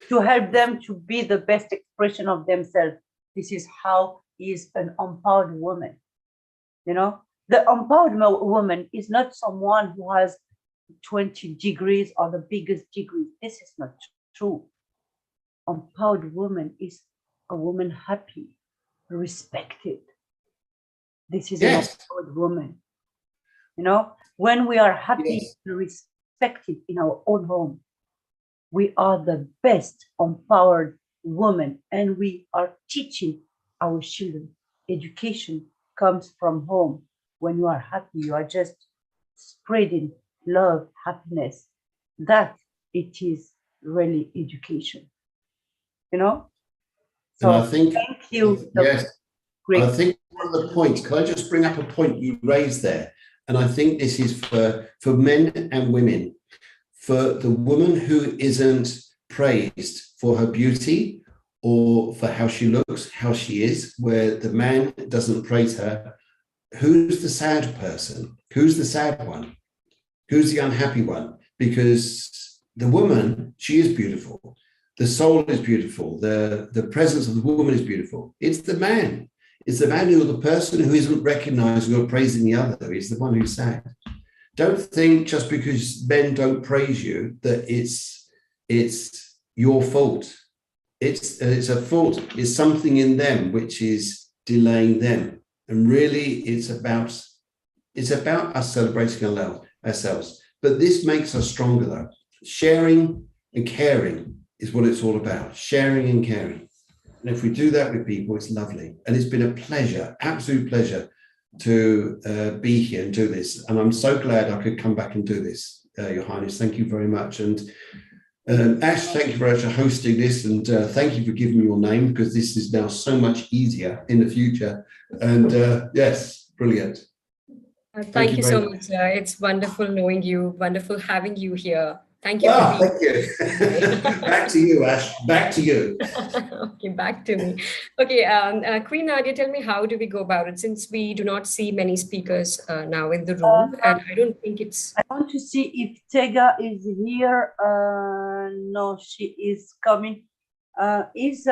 to help them to be the best expression of themselves. This is how is an empowered woman. The empowered woman is not someone who has 20 degrees or the biggest degree. This is not true. Empowered woman is a woman happy, respected. This is an empowered woman. When we are happy and respected in our own home, we are the best empowered woman, and we are teaching our children. Education comes from home. When you are happy, you are just spreading love, happiness. That it is really education. So I think, thank you. Yes. I think one of the points, can I just bring up a point you raised there? And I think this is for men and women. For the woman who isn't praised for her beauty or for how she looks, how she is, where the man doesn't praise her, who's the sad person? Who's the sad one? Who's the unhappy one? Because the woman, she is beautiful. The soul is beautiful. The presence of the woman is beautiful. It's the man. It's the man or the person who isn't recognizing or praising the other is the one who's sad. Don't think just because men don't praise you that it's your fault. It's a fault. It's something in them which is delaying them. And really, it's about us celebrating ourselves. But this makes us stronger, though. Sharing and caring is what it's all about. Sharing and caring. And if we do that with people, it's lovely. And it's been a pleasure, absolute pleasure, to be here and do this. And I'm so glad I could come back and do this. Your Highness. Thank you very much. And Ash, thank you very much for hosting this, and thank you for giving me your name, because this is now so much easier in the future. And yes, brilliant. Thank you so much. It's wonderful knowing you, wonderful having you here. Thank you. Thank you. Back to you, Ash. Back to you. Okay, back to me. Okay, Queen Nadia, tell me, how do we go about it, since we do not see many speakers now in the room, and I don't think it's... I want to see if Tega is here. No, she is coming. Is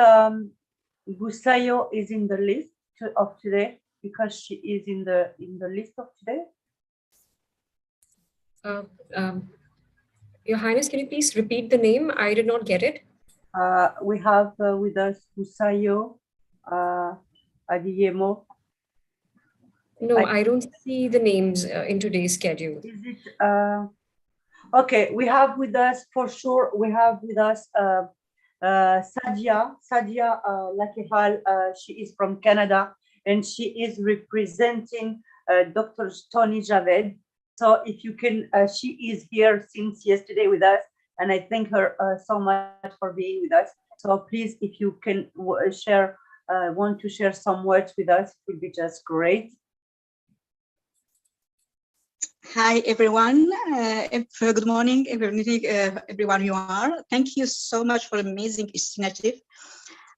Busayo is in the list of today, because she is in the list of today? Your Highness, can you please repeat the name? I did not get it. We have with us Busayo Adiyemo. No, I don't see the names in today's schedule. Is it? Okay, we have with us, for sure, we have with us Sadia Lakehal. She is from Canada, and she is representing Dr. Tony Javed. So if you can, she is here since yesterday with us, and I thank her so much for being with us. So please, if you can share, want to share some words with us, it would be just great. Hi, everyone. Good morning, everyone you are. Thank you so much for amazing initiative.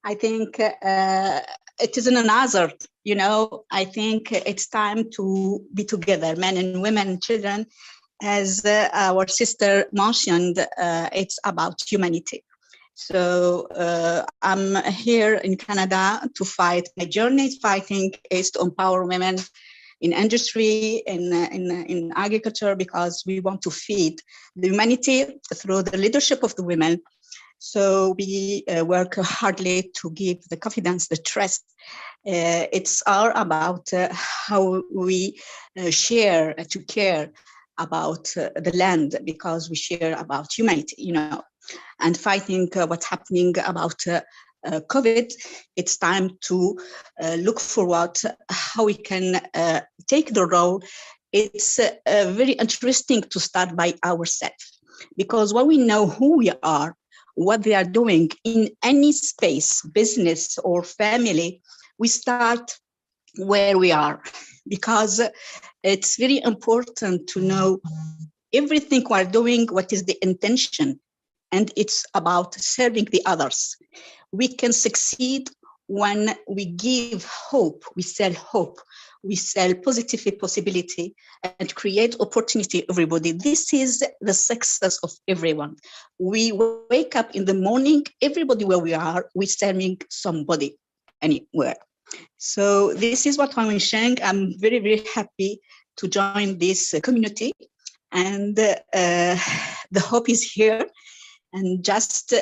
I think it is an honor, you know. I think it's time to be together, men and women and children. As our sister mentioned, it's about humanity. So I'm here in Canada to fight. My journey fighting is to empower women in industry, in agriculture, because we want to feed the humanity through the leadership of the women. So we work hardly to give the confidence, the trust. It's all about how we share to care about the land, because we share about humanity, you know, and fighting what's happening about COVID. It's time to look forward how we can take the role. It's very interesting to start by ourselves, because when we know who we are, what they are doing in any space, business or family, we start where we are, because it's very important to know everything we're doing, what is the intention, and it's about serving the others. We can succeed when we give hope, we sell hope, we sell positive possibility, and create opportunity everybody. This is the success of everyone. We wake up in the morning, everybody where we are, we're serving somebody anywhere. So this is what I'm sharing. I'm very, very happy to join this community, and the hope is here. And just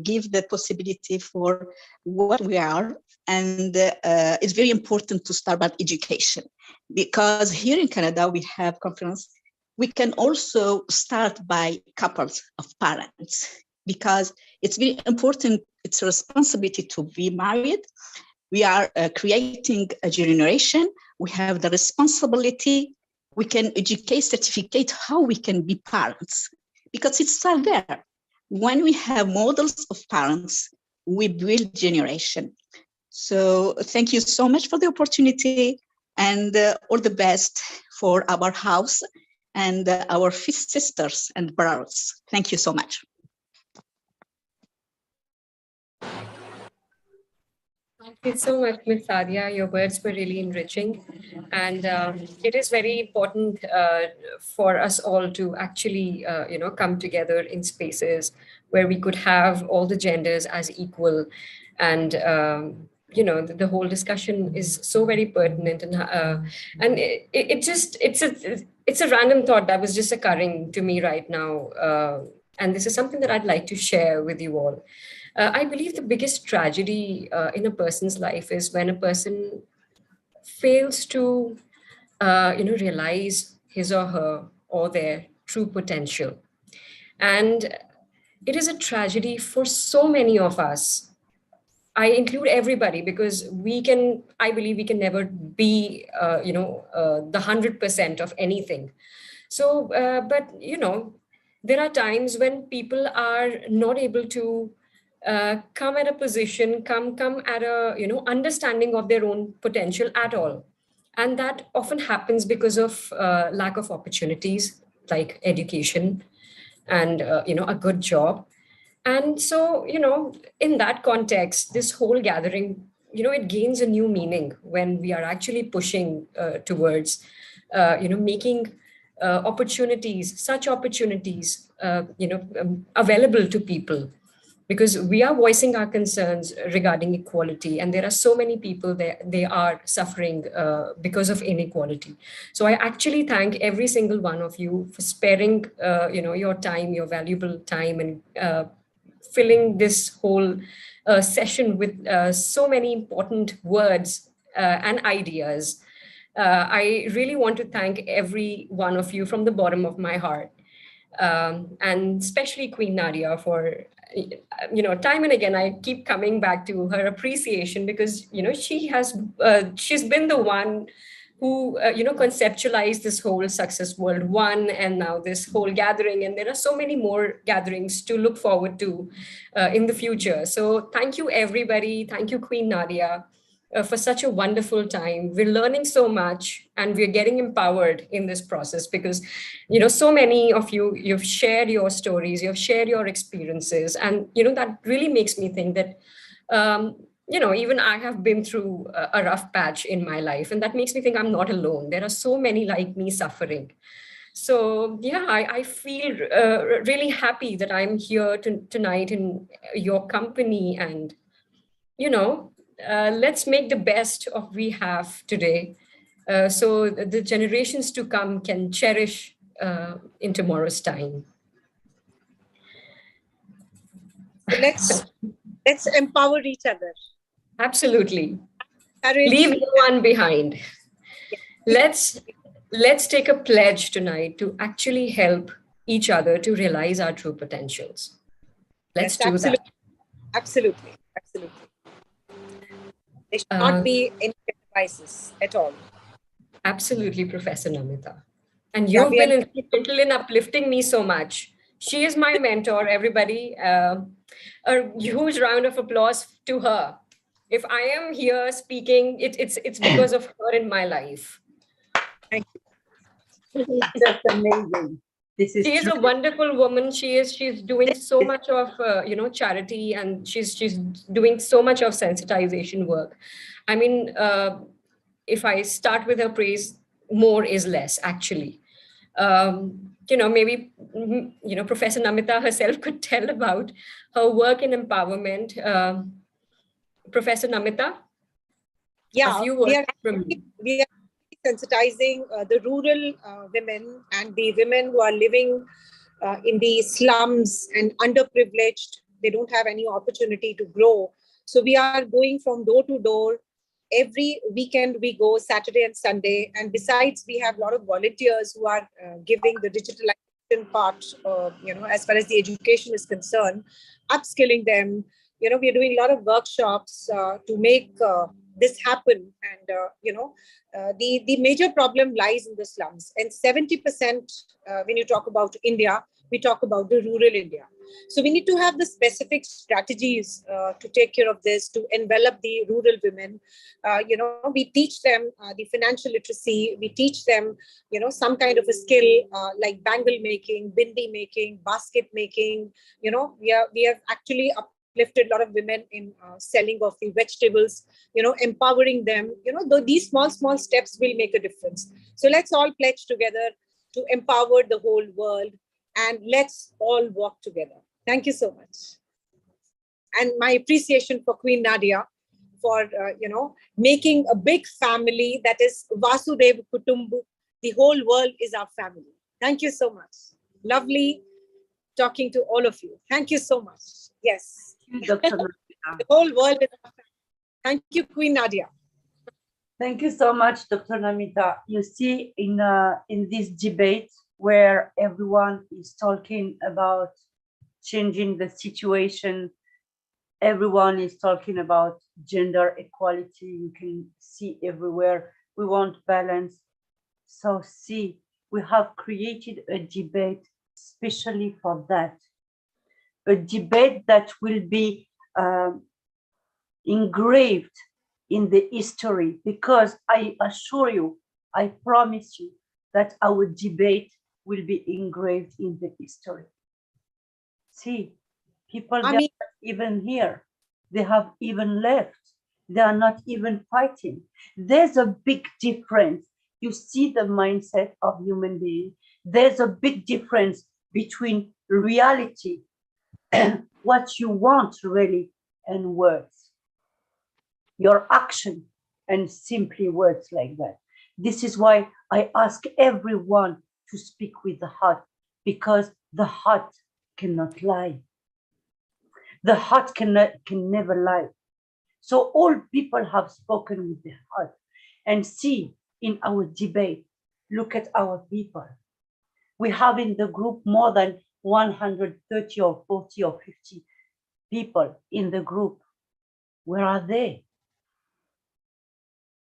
give the possibility for what we are. And it's very important to start about education, because here in Canada, we have conference. We can also start by couples of parents, because it's very important. It's a responsibility to be married. We are creating a generation. We have the responsibility. We can educate, certificate how we can be parents, because it's all there. When we have models of parents, we build generation. So thank you so much for the opportunity, and all the best for our house and our sisters and brothers. Thank you so much. Thank you so much, Ms. Sadia. Your words were really enriching. And it is very important for us all to actually, come together in spaces where we could have all the genders as equal. And, the whole discussion is so very pertinent. And it's a random thought that was just occurring to me right now. And this is something that I'd like to share with you all. I believe the biggest tragedy in a person's life is when a person fails to, realize his or her or their true potential. And it is a tragedy for so many of us. I include everybody, because I believe we can never be, the 100% of anything. So, but there are times when people are not able to come at a position, come at a understanding of their own potential at all, and that often happens because of lack of opportunities like education and a good job. And so, in that context, this whole gathering, it gains a new meaning when we are actually pushing towards, making such opportunities, available to people, because we are voicing our concerns regarding equality, and there are so many people they are suffering because of inequality. So I actually thank every single one of you for sparing your time, your valuable time, and filling this whole session with so many important words and ideas. I really want to thank every one of you from the bottom of my heart, and especially Queen Nadia for, time and again, I keep coming back to her appreciation, because, she's been the one who, conceptualized this whole Success World 1, and now this whole gathering. And there are so many more gatherings to look forward to in the future. So thank you, everybody. Thank you, Queen Nadia, for such a wonderful time. We're learning so much, and we're getting empowered in this process, because, so many of you, you've shared your stories, you've shared your experiences. And, that really makes me think that, even I have been through a rough patch in my life, and that makes me think I'm not alone. There are so many like me suffering. So yeah, I feel really happy that I'm here tonight in your company, and, let's make the best of we have today, so the generations to come can cherish in tomorrow's time. Let's empower each other. Absolutely. Courage. Leave no one behind. Let's take a pledge tonight to actually help each other to realize our true potentials. Let's do that. Absolutely. There should not be any sacrifices at all. Absolutely, Professor Namita. And you've been instrumental in uplifting me so much. She is my mentor, everybody. A huge round of applause to her. If I am here speaking, it's because of her in my life. Thank you. That's amazing. She is a wonderful woman. She's doing so much of charity, and she's doing so much of sensitization work. I mean, if I start with her praise, more is less, actually. Maybe Professor Namita herself could tell about her work in empowerment. Professor Namita? Yeah, we are sensitizing the rural women and the women who are living in the slums and underprivileged. They don't have any opportunity to grow. So we are going from door to door. Every weekend we go, Saturday and Sunday. And besides, we have a lot of volunteers who are giving the digitalization part, as far as the education is concerned, upskilling them. We are doing a lot of workshops to make this happen. And, the major problem lies in the slums. And 70%, when you talk about India, we talk about the rural India. So we need to have the specific strategies to take care of this, to envelop the rural women. We teach them the financial literacy. We teach them, some kind of a skill like bangle making, bindi making, basket making. We have actually uplifted a lot of women in selling of the vegetables, empowering them. These small steps will make a difference. So let's all pledge together to empower the whole world, and let's all work together. Thank you so much. And my appreciation for Queen Nadia for, making a big family that is Vasudhaiva Kutumbakam. The whole world is our family. Thank you so much. Lovely talking to all of you. Thank you so much. Yes. Dr. The whole world is our family. Thank you, Queen Nadia. Thank you so much, Dr. Namita. You see, in this debate where everyone is talking about changing the situation, everyone is talking about gender equality. You can see everywhere we want balance. So see, we have created a debate especially for that. A debate that will be engraved in the history, because I assure you, I promise you that our debate will be engraved in the history. See, people, they are not even here. They have even left. They are not even fighting. There's a big difference. You see the mindset of human beings. There's a big difference between reality, what you want really, and words. Your action and simply words like that. This is why I ask everyone to speak with the heart, because the heart cannot lie. The heart can never lie. So all people have spoken with their heart. And see, in our debate, look at our people. We have in the group more than 130 or 40 or 50 people in the group. Where are they?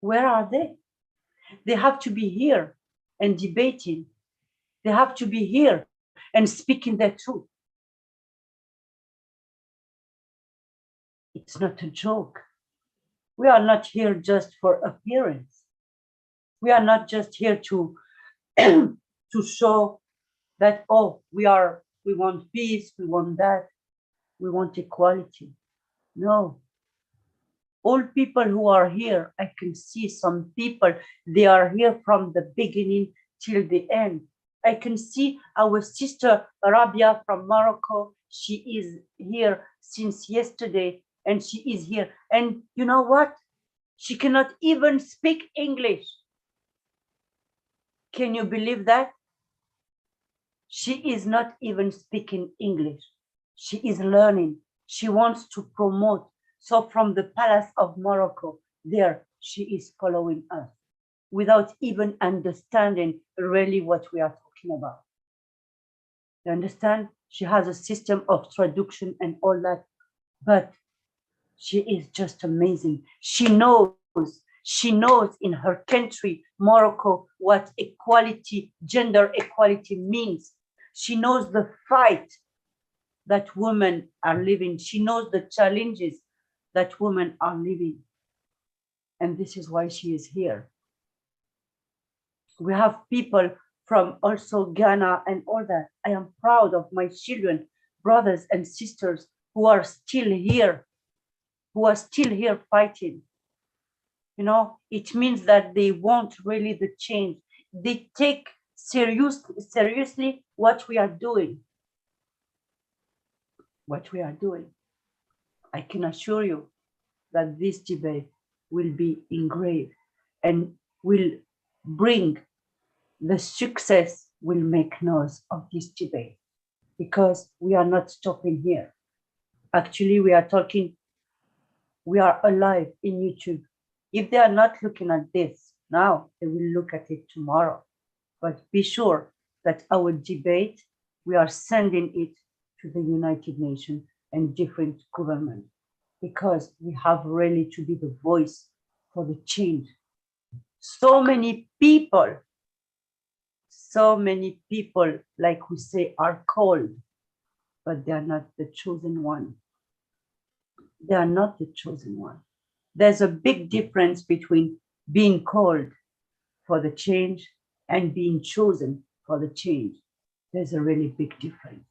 Where are they? They have to be here and debating. They have to be here and speaking their truth. It's not a joke. We are not here just for appearance. We are not just here to to show that, oh, we want peace, we want that, we want equality. No. All people who are here, I can see some people, they are here from the beginning till the end. I can see our sister Rabia from Morocco. She is here since yesterday, and she is here. And you know what? She cannot even speak English. Can you believe that? She is not even speaking English. She is learning. She wants to promote. So from the Palace of Morocco, there she is following us without even understanding really what we are talking about. You understand? She has a system of traduction and all that, but she is just amazing. She knows in her country, Morocco, what equality, gender equality means. She knows the fight that women are living. She knows the challenges that women are living. And this is why she is here. We have people from also Ghana and all that. I am proud of my children, brothers and sisters who are still here, fighting. You know, it means that they want really the change. They take seriously what we are doing. I can assure you that this debate will be engraved and will bring the success, will make noise of this debate, because we are not stopping here. Actually, we are talking, we are alive in YouTube. If they are not looking at this now, they will look at it tomorrow. But be sure that our debate, we are sending it to the United Nations and different governments, because we have really to be the voice for the change. So many people, like we say, are called, but they are not the chosen one. They are not the chosen one. There's a big difference between being called for the change and being chosen for the change. There's a really big difference.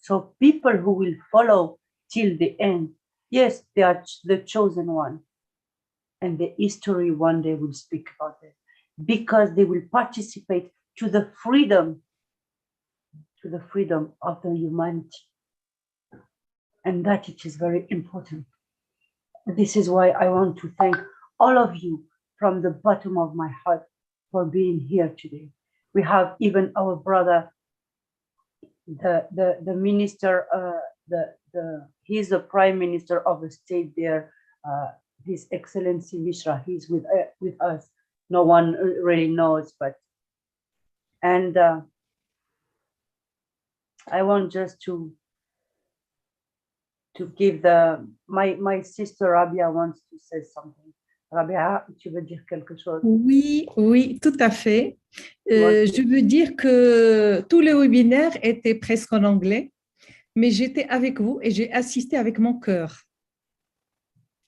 So people who will follow till the end, yes, they are the chosen one. And the history one day will speak about it, because they will participate to the freedom of the humanity. And that it is very important. This is why I want to thank all of you from the bottom of my heart for being here today. We have even our brother, the minister, he's the prime minister of the state there, His Excellency Mishra. He's with us. No one really knows, but and I want just to give my sister Rabia wants to say something. Rabia, tu veux dire quelque chose? Oui, tout à fait. Je veux dire que tous les webinaires étaient presque en anglais, mais j'étais avec vous et j'ai assisté avec mon cœur.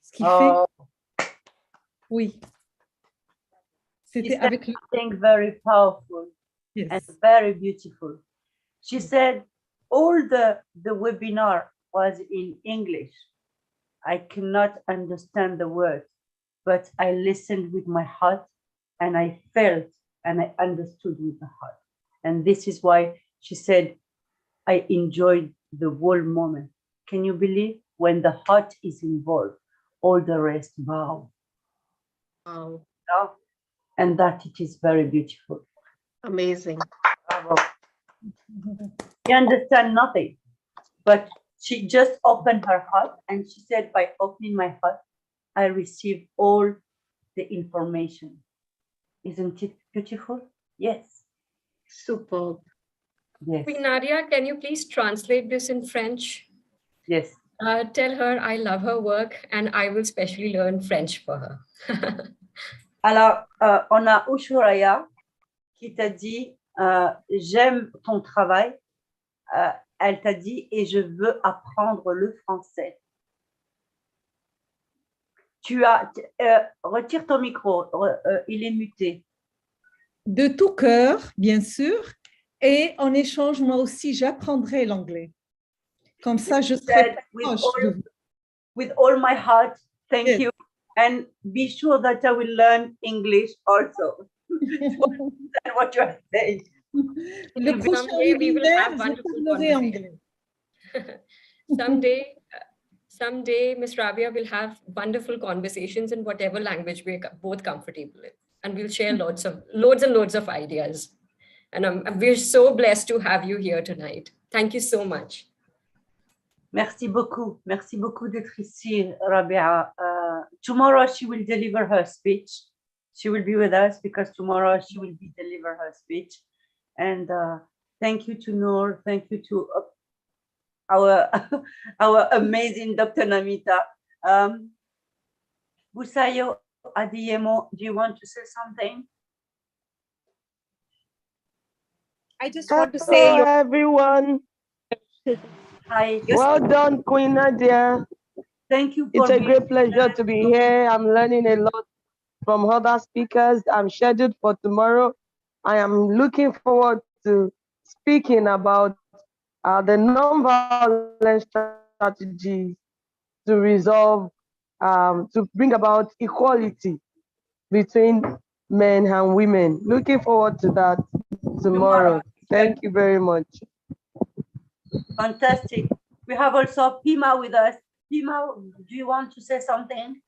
Ce qui fait... Oui. C'était avec le... Something very powerful and very beautiful. She said all the webinar was in English. I cannot understand the words, but I listened with my heart and I felt and I understood with the heart. And this is why she said, I enjoyed the whole moment. Can you believe when the heart is involved, all the rest bow? Wow. Yeah? And that it is very beautiful. Amazing. Bravo. You understand nothing, but she just opened her heart and she said, by opening my heart, I received all the information. Isn't it beautiful? Yes. Superb. Yes. Queen Nadia, can you please translate this in French? Yes. Tell her I love her work and I will specially learn French for her. Alors, on a Ushuaïa qui t'a dit, j'aime ton travail. Elle t'a dit, et je veux apprendre le français. Tu as, retire ton micro, il est muté. De tout cœur, bien sûr. Et en échange, moi aussi, j'apprendrai l'anglais. Comme ça, je serai proche de vous. With all my heart, thank you. And be sure that I will learn English also. That's what you are saying. Le prochain webinaire, je parlerai anglais. Someday, Ms. Rabia will have wonderful conversations in whatever language we're both comfortable in. And we'll share loads and loads of ideas. And we're so blessed to have you here tonight. Thank you so much. Merci beaucoup. Merci beaucoup d'être ici, Rabia. Tomorrow she will deliver her speech. She will be with us because tomorrow she will deliver her speech. And thank you to Noor. Thank you to our amazing Dr. Namita. Busayo Adiyemo, do you want to say something? I just want to say, everyone. Hi. Well done, Queen Nadia. Thank you. It's a great pleasure to be here. I'm learning a lot from other speakers. I'm scheduled for tomorrow. I am looking forward to speaking about the non-violent strategies to resolve, to bring about equality between men and women. Looking forward to that tomorrow. Thank you very much. Fantastic. We have also Pima with us. Pima, do you want to say something?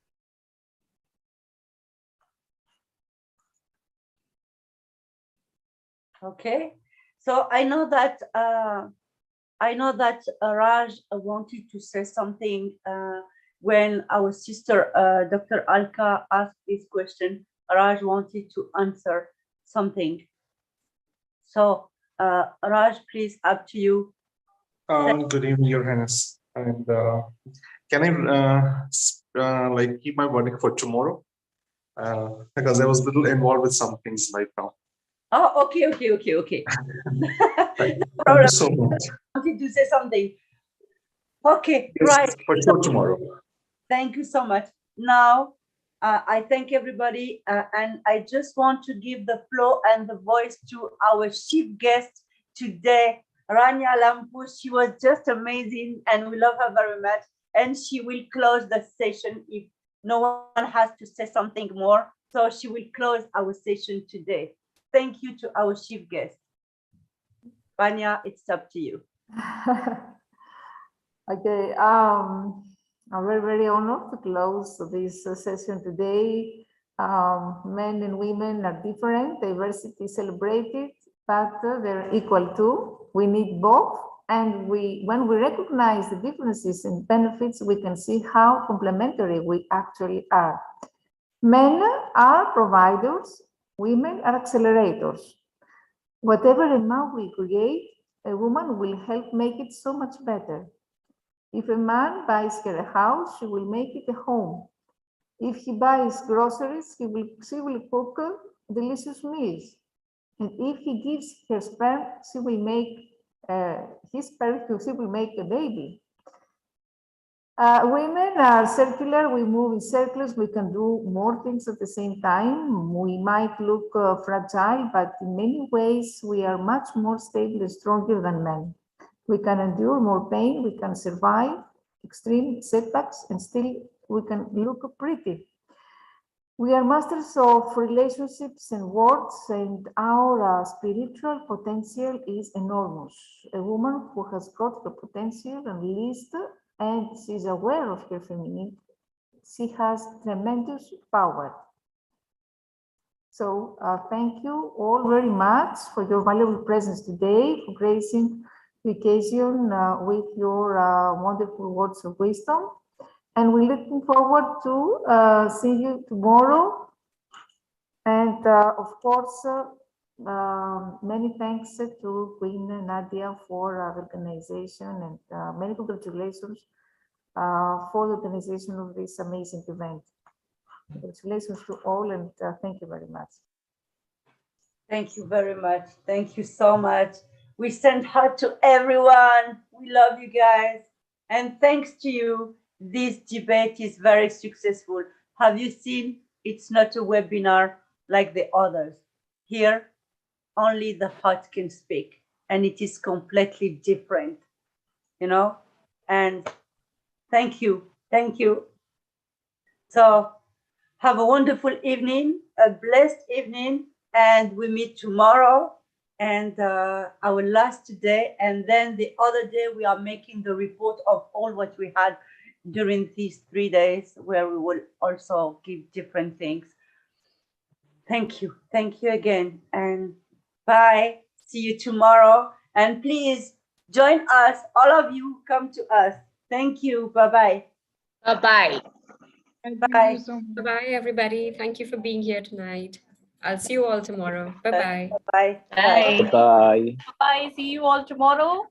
Okay. So I know that Raj wanted to say something when our sister Dr. Alka asked this question. Raj wanted to answer something. So Raj, please, up to you. Good evening, Your Highness. And can I like keep my verdict for tomorrow? Because I was a little involved with some things right now. Oh, okay. Thank you so much. I wanted to say something. Okay, yes, right. For sure tomorrow. Thank you so much. Now, I thank everybody, and I just want to give the floor and the voice to our chief guest today, Rania Lampus. She was just amazing, and we love her very much. And she will close the session if no one has to say something more. So she will close our session today. Thank you to our chief guest. Rania, it's up to you. Okay, I'm very, very honored to close this session today. Men and women are different, diversity is celebrated, but they're equal too. We need both, and when we recognize the differences and benefits, we can see how complementary we actually are. Men are providers, women are accelerators. Whatever amount we create, a woman will help make it so much better. If a man buys her a house, she will make it a home. If he buys groceries, she will cook delicious meals. And if he gives her sperm, she will make his sperm, she will make a baby. Women are circular, we move in circles, we can do more things at the same time. We might look fragile, but in many ways we are much more stable and stronger than men. We can endure more pain, we can survive extreme setbacks, and still we can look pretty. We are masters of relationships and words, and our spiritual potential is enormous. A woman who has got the potential unleashed and she's aware of her femininity, she has tremendous power. So thank you all very much for your valuable presence today, for gracing the occasion with your wonderful words of wisdom. And we're looking forward to seeing you tomorrow. And of course, many thanks to Queen Nadia for the organization, and many congratulations for the organization of this amazing event. Congratulations to all, and thank you very much. Thank you very much. Thank you so much. We send heart to everyone. We love you guys. And thanks to you, this debate is very successful. Have you seen? It's not a webinar like the others. Here, only the heart can speak, and it is completely different, you know? And thank you. Thank you. So have a wonderful evening, a blessed evening, and we meet tomorrow and our last day. And then the other day, we are making the report of all what we had during these 3 days, where we will also give different things. Thank you. Thank you again. And bye. See you tomorrow. And please join us. All of you come to us. Thank you. Bye-bye. Bye-bye. Bye. Bye-bye, everybody. Thank you for being here tonight. I'll see you all tomorrow. Bye-bye. Bye. Bye. Bye. Bye. See you all tomorrow.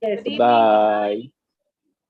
Yes. Good evening. Bye.